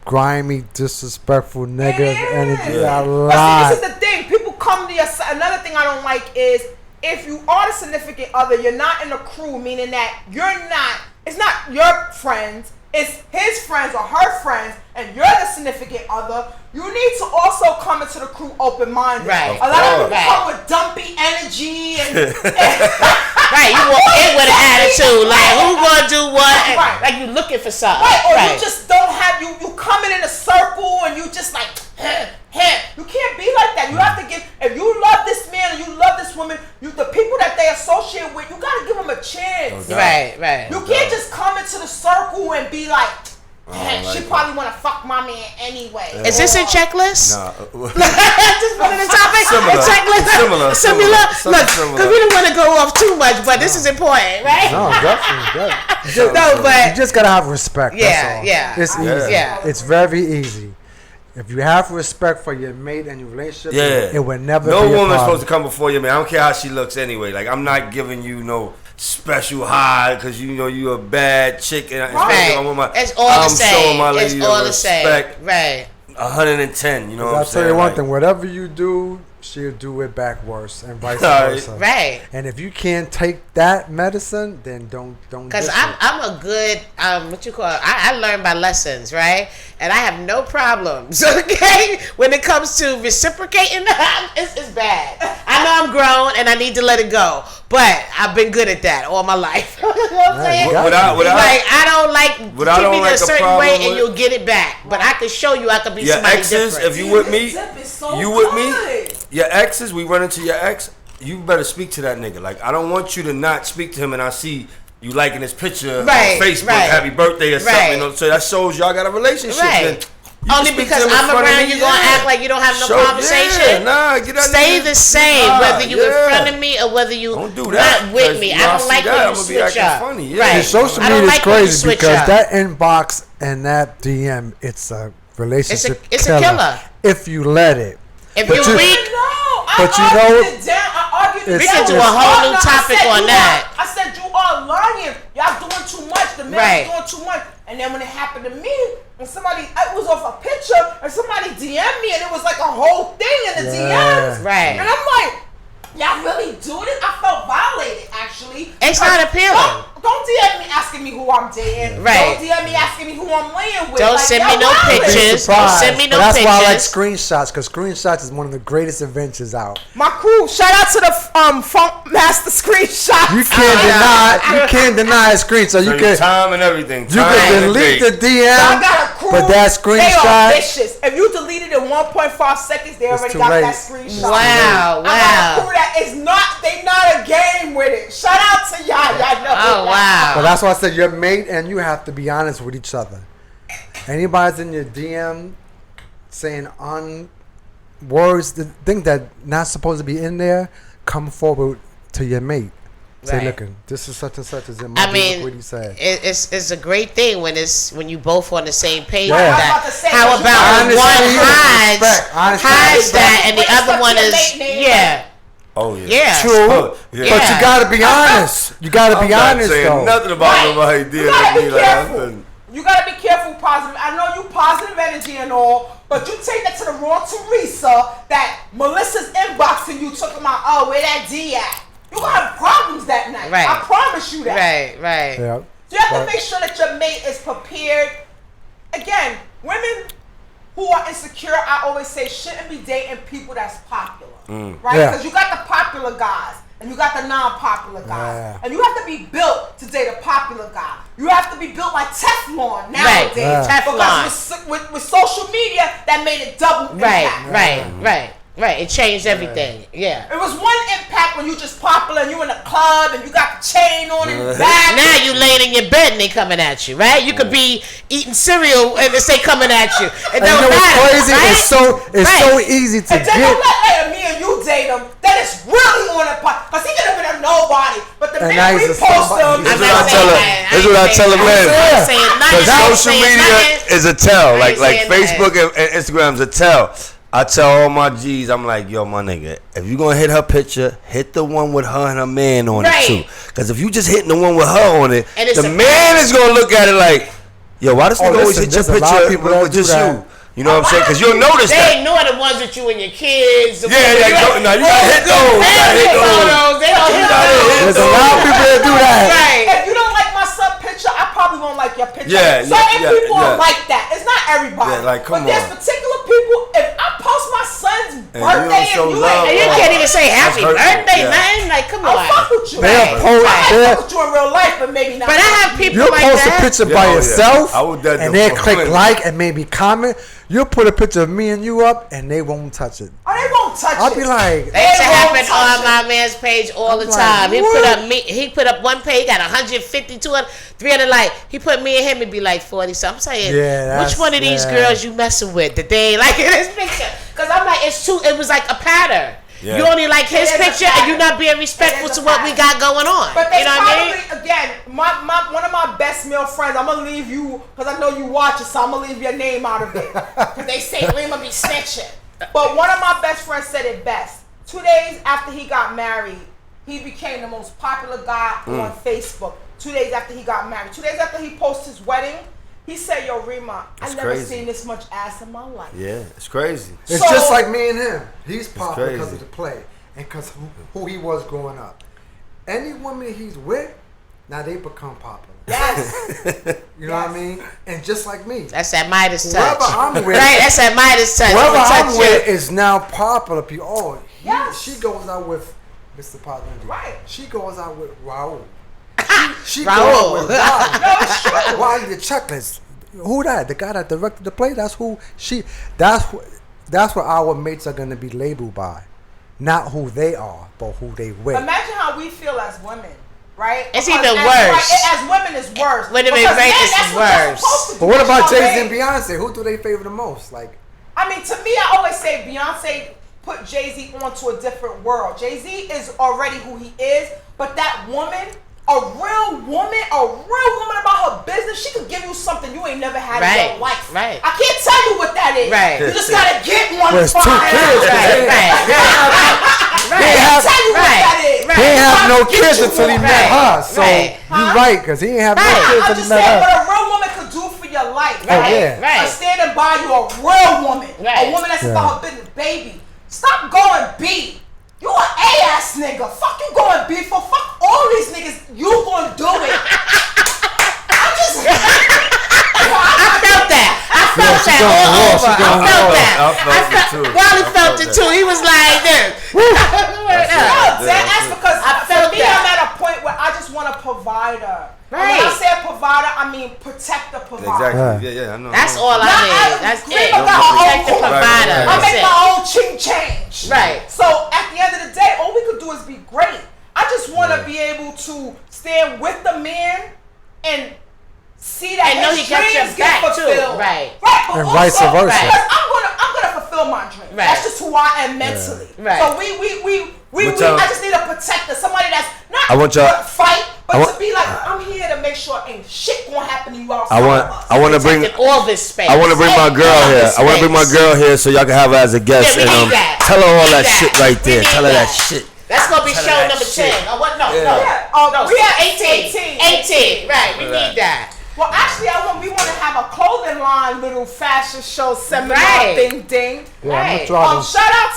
grimy, disrespectful niggas energy. A But lot. see, this is the thing. People come to your side. Another thing I don't like is if you are the significant other, you're not in a crew, meaning that it's not your friends, it's his friends or her friends, and you're the significant other. You need to also come into the crew open-minded. Right. A lot of people Right. come with dumpy energy and Right, you walk in with an attitude, like who gonna do what? And, Right. like you looking for something. Right, or right. you just don't have you coming in a circle and you just like you can't be like that. You have to give, if you love this man and you love this woman, the people that they associate with, you gotta give them a chance. Right. You can't just come into the circle and be like, she like probably wanna fuck my man anyway. Is this a checklist? Nah. Just one of the topics. Similar. A checklist. Similar. Look, Something because similar. we don't want to go off too much, but this is important, right? No, definitely. No, but You just gotta have respect. Yeah, that's all. yeah. It's easy. Yeah. It's very easy. If you have respect for your mate and your relationship, Yeah. it will never No be a woman's problem. supposed to come before you, man. I don't care how she looks anyway. Like, I'm not giving you no special high because you know you a bad chick. And Right. It's all the same. showing my lady It's all the respect. same. Right. 110, you know what I'm I'll saying? tell you one Like, thing. Whatever you do, she'll do it back worse and vice Right. versa. Right. And if you can't take that medicine, then don't. Because dish I'm a good what you call it? I learn by lessons, right? And I have no problems, okay? When it comes to reciprocating, it's bad. I know I'm grown and I need to let it go, but I've been good at that all my life. You know what I'm saying? Like I don't like keep me a certain way and you'll get it back, but I can show you I could be your somebody exes, different. if you with me, your exes, we run into your ex, you better speak to that nigga. Like, I don't want you to not speak to him and I see you liking his picture on Facebook, happy birthday or something. You know, so that shows y'all got a relationship. Then you Only can speak because to him in I'm front of around, me, you're gonna act like you don't have no conversation. Get that Stay nigga. the same, whether you in front of me or whether you Don't do that, not with me. 'cause I don't when I like see when that, you I'ma be switch acting up. funny, yeah. Right. Your social I don't media is like when you crazy switch because up. that inbox and that DM, it's a relationship It's a killer. if you let it. If But you you- weak, But you know, we can do a whole new topic on that. I said you are lying. Y'all doing too much. The man doing too much. And then when it happened to me, and somebody, it was off a picture, and somebody DM'd me, and it was like a whole thing in the DMs. Right. And I'm like, y'all really do this? I felt violated, actually. It's not appealing. Don't DM me asking me who I'm dating. Right. Don't DM me asking me who I'm laying with. Don't Like, send me y'all no violated. pictures. Don't send me no But that's why I like pictures. screenshots, because screenshots is one of the greatest inventions out. My crew, shout out to the Funk Master screenshot. You can't deny a screenshot. You can time and everything. You can delete the DM, I got a crew. but that They are screenshot. vicious. If you delete it in 1.5 seconds, they already too got late. that screenshot. Wow, I got a crew that is not. They not a game with it. Shout out to y'all. Y'all know. Oh wow. But that's why I said your mate and you have to be honest with each other. Anybody's in your DM saying on words that think that not supposed to be in there, come forward to your mate. Say, Right. look, this is such and such as in my I mean, what he said. it's a great thing when you both on the same page. Yeah. With I was that. about to say, How but you about when one Honesty, hides respect. that and the Respect other one your is mate name. yeah. Oh yeah. Yeah. True, Oh, yeah. but you gotta be honest. You gotta I'm be not honest saying though. nothing about nobody dealing with me like I'm You gotta be careful, positive. I know you positive energy and all, but you take that to the wrong Teresa that Melissa's inboxing you talking about, oh, where that D at? You gonna have problems that night. Right. I promise you that. Right. Yeah. You have to make sure that your mate is prepared. Again, women who are insecure, I always say, shouldn't be dating people that's popular. Right? Because you got the popular guys. And you got the non-popular guys. And you have to be built to date a popular guy. You have to be built like Teflon nowadays. Because with social media, that made it double impact. Right. It changed everything. Yeah. It was one impact when you just popular and you in a club and you got the chain on in the back. Now you laying in your bed and they coming at you, right? You could be eating cereal and they say coming at you. It don't matter. Crazy? Right? It's so easy to and then get. don't let me and you date him. That is really on a pot. Because he could have been a nobody. But the minute we post him, this is what I tell him. Because social media is a tell. Like Facebook and Instagram's a tell. I tell all my G's, I'm like, yo, my nigga, if you gonna hit her picture, hit the one with her and her man on it too. Because if you just hitting the one with her on it, the man is gonna look at it like, yo, why does nigga always hit your picture with just you? You know what I'm saying? Because you'll notice that. They ignore the ones with you and your kids. Yeah, no, you gotta hit those. There's a lot of people that do that. If you don't like my son picture, I probably won't like your picture. Certain people are like that. It's not everybody. But there's particular people, if I post my son's birthday and you can't even say happy birthday, man. Like, come on. I'll fuck with you. I fuck with you in real life, but maybe not. But I have people You'll like post that. a picture by yourself and they'll click like and maybe comment. You'll put a picture of me and you up and they won't touch it. Oh, they won't touch it. I'll be like, that used to happen on my man's page all the time. He put up one page, got 150, 200, 300 like. He put me and him, it'd be like 40. So I'm saying, which one of these girls you messing with that they ain't liking this picture? Because I'm like, it was like a pattern. Yeah. You only like his picture and you're not being respectful to what we got going on. But you know what I mean? Again, one of my best male friends, I'm going to leave you, because I know you watch it, so I'm going to leave your name out of it. Because they say Kareema be snitching. But one of my best friends said it best. 2 days after he got married, he became the most popular guy on Facebook. 2 days after he got married. 2 days after he posted his wedding, he said, yo, Rima, I never seen this much ass in my life. Yeah, it's crazy. It's just like me and him. He's popular because of the play and because who he was growing up. Any woman he's with, now they become popular. Yes. You know what I mean? And just like me. That's that Midas touch. Whoever I'm with. Right, that's that Midas touch. Whoever I'm with is now popular. People, she goes out with Mr. Positive. Right. She goes out with Raul. She goes out with Wally. Wally the checklist. Who that? The guy that directed the play? That's who she. That's what our mates are gonna be labeled by, not who they are, but who they with. Imagine how we feel as women, right? It's even worse. As women, it's worse. When they make it's worse. But what about Jay-Z and Beyonce? Who do they favor the most? Like, I mean, to me, I always say Beyonce put Jay-Z onto a different world. Jay-Z is already who he is, but that woman. A real woman about her business, she could give you something you ain't never had in your life. Right. I can't tell you what that is. Right. You just gotta get one. There's 2 kids. He ain't have no kids until he met her. So you're right, because he ain't have no kids until he met her. What a real woman could do for your life. Right. I'm standing by you, a real woman. A woman that's about her business. Baby, stop going B. You an A-ass nigga. Fuck you going B for. Fuck all these niggas. You gonna do it. I felt that. I felt that all over. I felt that. Wally felt it too. He was like this. That's because for me, I'm at a point where I just want a provider. Right. When I say a provider, I mean protect the provider. Exactly. Yeah, I know. That's all I mean. That's it. Protect the provider. I make my own ching change. Right. So at the end of the day, all we could do is be great. I just want to be able to stand with the man and see that his dreams get fulfilled. Right. But and vice versa. Because I'm gonna fulfill my dream. Right. That's just who I am mentally. Right. So I just need a protector, somebody that's not to fight, but to be like, I'm here to make sure ain't shit gonna happen to you outside of us. I want to bring all this space. I want to bring my girl here. I want to bring my girl here so y'all can have her as a guest and tell her all that shit right there. Tell her that shit. That's gonna be show number 10. Oh, what? No. We have 18. 18. Right. We need that. Well, actually, we want to have a clothing line, little fashion show seminar ding. Yeah, right. I'm Shout out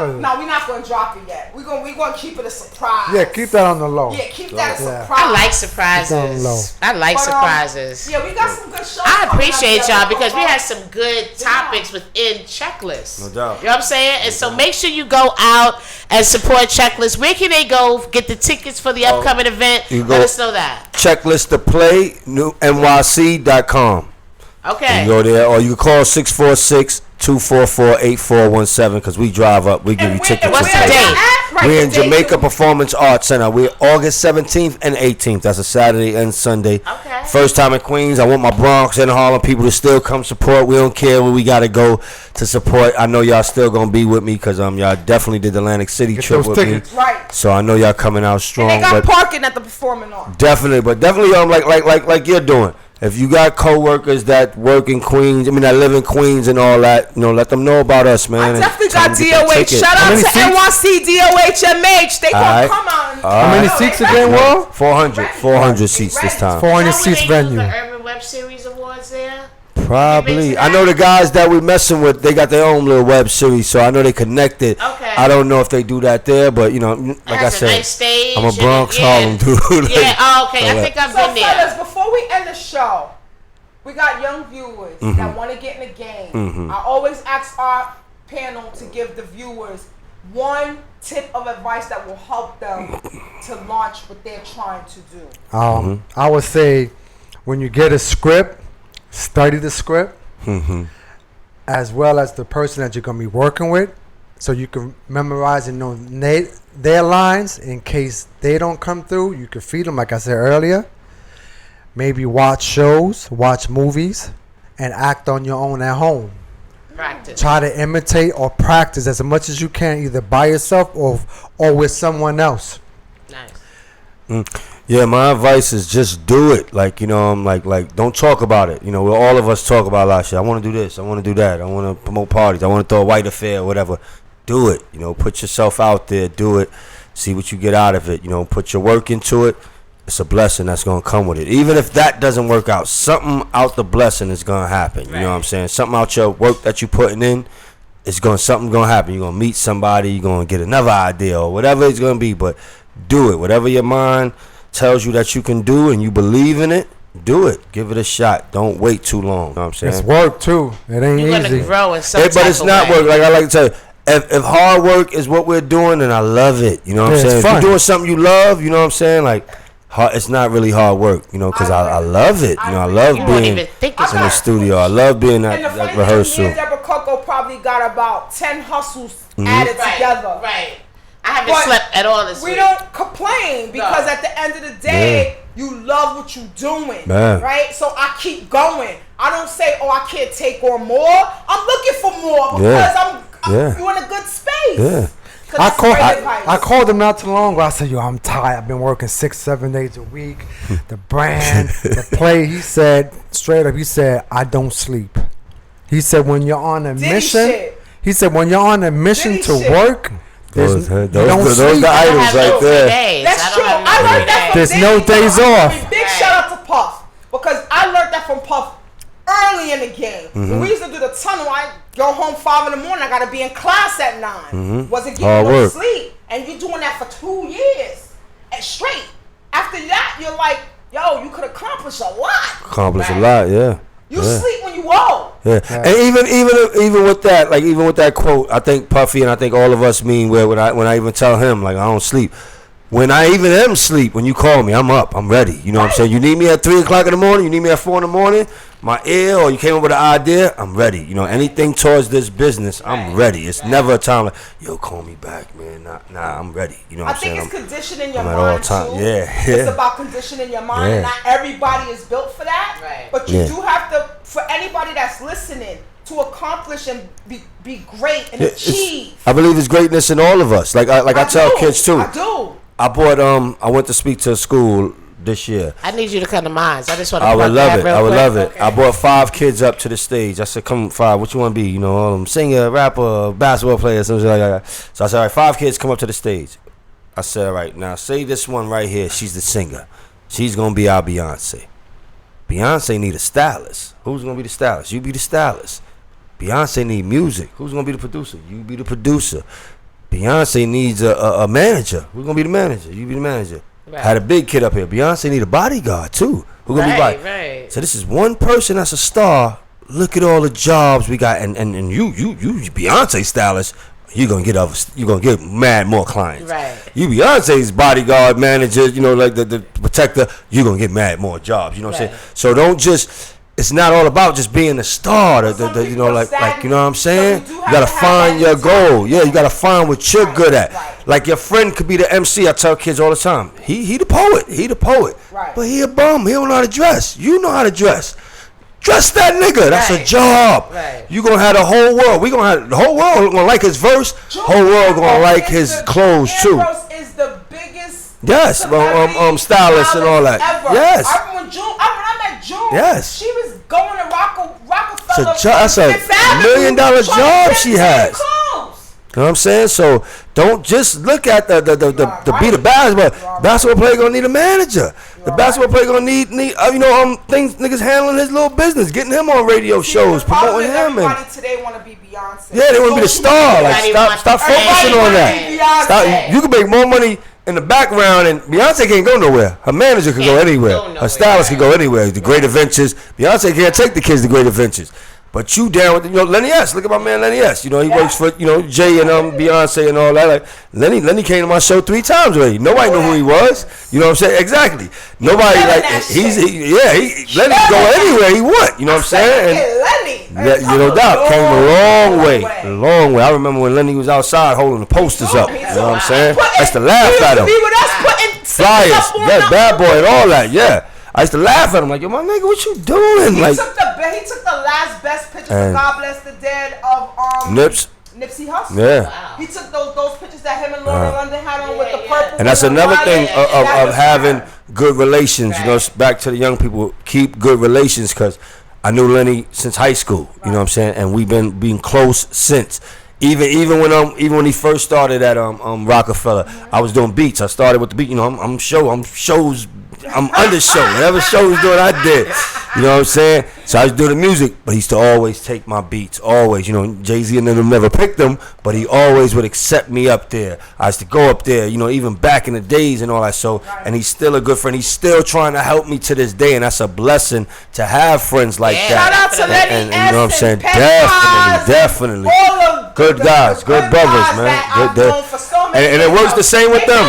to No, we're not gonna drop it yet. We're gonna keep it a surprise. Yeah, keep that on the low. Yeah, keep that a surprise. I like surprises. I like surprises. Yeah, we got some good shows. I appreciate y'all because we had some good topics within Checklist. No doubt. You know what I'm saying? And so make sure you go out and support Checklist. Where can they go get the tickets for the upcoming event? Let us know that. Checklist to play, nyc.com. Okay. You go there, or you can call 646-244-8417 because we drive up. We give you tickets. What's the date? We're in Jamaica Performance Arts Center. We're August 17th and 18th. That's a Saturday and Sunday. Okay. First time in Queens. I want my Bronx and Harlem people to still come support. We don't care where we got to go to support. I know y'all still going to be with me because y'all definitely did the Atlantic City trip with me. Right. So I know y'all coming out strong. And they got parking at the Performing Arts. Definitely like you're doing. If you got coworkers that work in Queens, that live in Queens and all that, let them know about us, man. I definitely got DOH. Shout out to NYC DOHMH. They gonna come out. How many seats again, Will? 400 seats this time. 400 seats venue. The Urban Web Series Awards there? Probably. I know the guys that we messing with, they got their own little web series, so I know they connected. Okay. I don't know if they do that there, but like I said, nice stage I'm a Bronx Harlem dude. Yeah, okay. I think I've been there. Fellas, before we end the show, we got young viewers that want to get in the game. I always ask our panel to give the viewers one tip of advice that will help them to launch what they're trying to do. I would say when you get a script, study the script as well as the person that you're going to be working with so you can memorize and know their lines in case they don't come through. You can feed them, like I said earlier. Maybe watch shows, watch movies, and act on your own at home. Practice. Try to imitate or practice as much as you can, either by yourself or with someone else. Nice. Yeah, my advice is just do it. Like, don't talk about it. All of us talk about a lot of shit. I want to do this. I want to do that. I want to promote parties. I want to throw a white affair or whatever. Do it. Put yourself out there. Do it. See what you get out of it. Put your work into it. It's a blessing that's going to come with it. Even if that doesn't work out, something out the blessing is going to happen. You know what I'm saying? Something out your work that you're putting in, something going to happen. You're going to meet somebody. You're going to get another idea or whatever it's going to be. But do it. Whatever your mind tells you that you can do and you believe in it, do it. Give it a shot. Don't wait too long. You know what I'm saying? It's work, too. It ain't easy. You're going to grow in some But it's not work. Like I like to tell you, if hard work is what we're doing, then I love it. You know what I'm saying? If you're doing something you love, you know what I'm saying? Like, it's not really hard work, because I love it. I love being in the studio. I love being at rehearsal. Me and Debra Coco probably got about 10 hustles added together. Right. I haven't slept at all this week. We don't complain because at the end of the day, you love what you're doing, right? So I keep going. I don't say, I can't take on more. I'm looking for more because you're in a good space. Yeah. I called them not too long ago. I said, I'm tired. I've been working 6-7 days a week. The brand, the play. He said, straight up, I don't sleep. He said, when you're on a mission, to work, those are the items right there. That's true. I learned that from There's no days off. Big shout out to Puff because I learned that from Puff early in the game. When we used to do the tunnel, I go home 5 in the morning. I got to be in class at 9. Wasn't getting no sleep. And you're doing that for 2 years straight. After that, you're like, you could accomplish a lot. You sleep when you old. Yeah. And even with that, even with that quote, I think Puffy and I think all of us mean where when I even tell him I don't sleep. When I even am asleep, when you call me, I'm up. I'm ready. You know what I'm saying? You need me at 3 o'clock in the morning. You need me at 4 in the morning. My ear, or you came up with an idea, I'm ready. Anything towards this business, I'm ready. It's never a time call me back, man. Nah, I'm ready. You know what I'm saying? I think it's conditioning your mind too. Yeah. It's about conditioning your mind. Not everybody is built for that. Right. But you do have to, for anybody that's listening, to accomplish and be great and achieve. I believe it's greatness in all of us. I tell kids too. I do. I went to speak to a school this year. I need you to come to mine. I just want to. I would love it. Okay. I brought 5 kids up to the stage. I said, "Come 5. What you want to be? Singer, rapper, basketball player, something like that." So I said, "All right, 5 kids come up to the stage." I said, "All right, now say this one right here. She's the singer. She's gonna be our Beyonce. Beyonce need a stylist. Who's gonna be the stylist? You be the stylist. Beyonce need music. Who's gonna be the producer? You be the producer. Beyonce needs a manager. Who's gonna be the manager? You be the manager. Right. Had a big kid up here. Beyonce need a bodyguard too. Who gonna be body? Right. So this is one person that's a star. Look at all the jobs we got, and you Beyonce stylist. You're gonna get mad more clients. Right. You Beyonce's bodyguard manager, like the protector, you're gonna get mad more jobs. You know what I'm saying? So don't just. It's not all about just being a star. Like you know what I'm saying. You gotta find your goal. Yeah, you gotta find what you're good at. Like your friend could be the MC. I tell kids all the time. He the poet. Right. But he a bum. He don't know how to dress. You know how to dress. Dress that nigga. That's a job. Right. You gonna have the whole world. The whole world gonna like his verse. Whole world gonna like his clothes too. Is the biggest. Yes, stylist and all that. Ever. Yes. I remember when I met June. Yes. She was going to Rockefeller. That's a $1 million job she has. You know what I'm saying? So don't just look at the beat of basketball. Basketball player gonna need a manager. The basketball player gonna need things niggas handling his little business, getting him on radio shows, promoting him. Everybody today want to be Beyonce. Yeah, they want to be the star. Like stop focusing on that. Stop. You can make more money in the background, and Beyonce can't go nowhere. Her manager can go anywhere. Her stylist can go anywhere. The Great Adventures. Beyonce can't take the kids to Great Adventures. But you down with Lenny S. Look at my man Lenny S. He works for Jay and Beyonce and all that. Like Lenny came to my show 3 times already. Nobody knew who he was. You know what I'm saying? Exactly. Nobody Lenny can go anywhere he want. You know what I'm saying? And no doubt came a long way. I remember when Lenny was outside holding the posters up. You know what I'm saying? I used to laugh at him. Flyers, bad boy and all that. Yeah. I used to laugh at him like, yo, my nigga, what you doing? He took the last best pictures of God Bless the Dead of Nipsey Hussle. Yeah. Wow. He took those pictures that him and Lauren London had on with the purple. And that's another thing of having good relations. Right. Back to the young people, keep good relations, because I knew Lenny since high school. You know what I'm saying? And we've been being close since. Even when he first started at Rockefeller, I was doing beats. I started with the beat. I'm shows. I'm under show. Whatever show was doing, I did. You know what I'm saying? So I used to do the music, but he used to always take my beats. Always. Jay-Z and them never picked them, but he always would accept me up there. I used to go up there, even back in the days and all that. So, and he's still a good friend. He's still trying to help me to this day, and that's a blessing to have friends like that. Shout out to Lenny and you know what I'm saying? Definitely. Good guys, good brothers, man. And it works the same with them.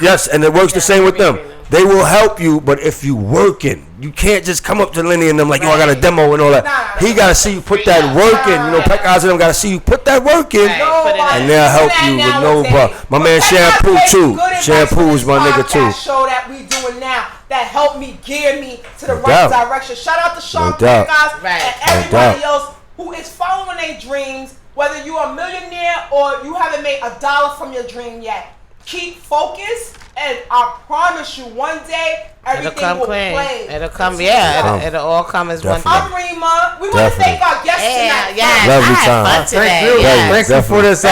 Yes, and it works the same with them. They will help you, but if you working, you can't just come up to Lenny and them like, I got a demo and all that. He got to see you put that work in. Peck Eyes and them got to see you put that work in, and they'll help you with no problem. My man Shampoo, too. Shampoo is my nigga, too. Show that we doing now that helped me, gear me to the right direction. Shout out to Sean Peck Eyes and everybody else who is following their dreams, whether you're a millionaire or you haven't made $1 from your dream yet. Keep focused, and I promise you, one day everything will play. It'll come, it'll all come as one. I'm Kareema. We want to thank our guests tonight. Yeah, lovely time. Thank you. Thanks for this.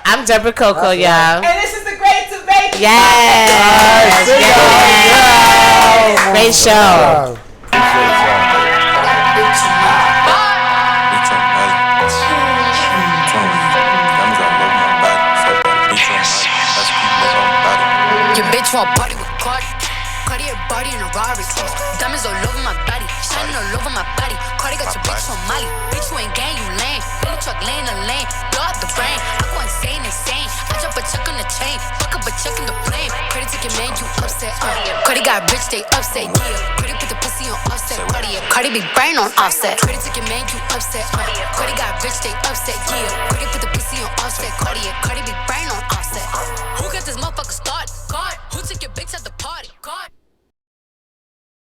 I'm Debra Coco, y'all. And this is the Great Debate. Yes. Great show. Your bitch want party with Cartier body in a Rari. Diamonds all over my body, shining all over my body. Cardi got your bitch on Molly. Bitch, you ain't gang, you lame. Billy truck laying the lane, blow up the brain. I go insane. I drop a check on the chain, fuck up a check in the flame. Credit ticket, man, you upset. Cardi got rich, they upset. Yeah, Cardi put the pussy on offset. Cardi be brain on offset. Credit ticket, man, you upset. Cardi got rich, they upset. Yeah, Cardi put the pussy on offset. Cardi be brain on offset. Who got this motherfucker?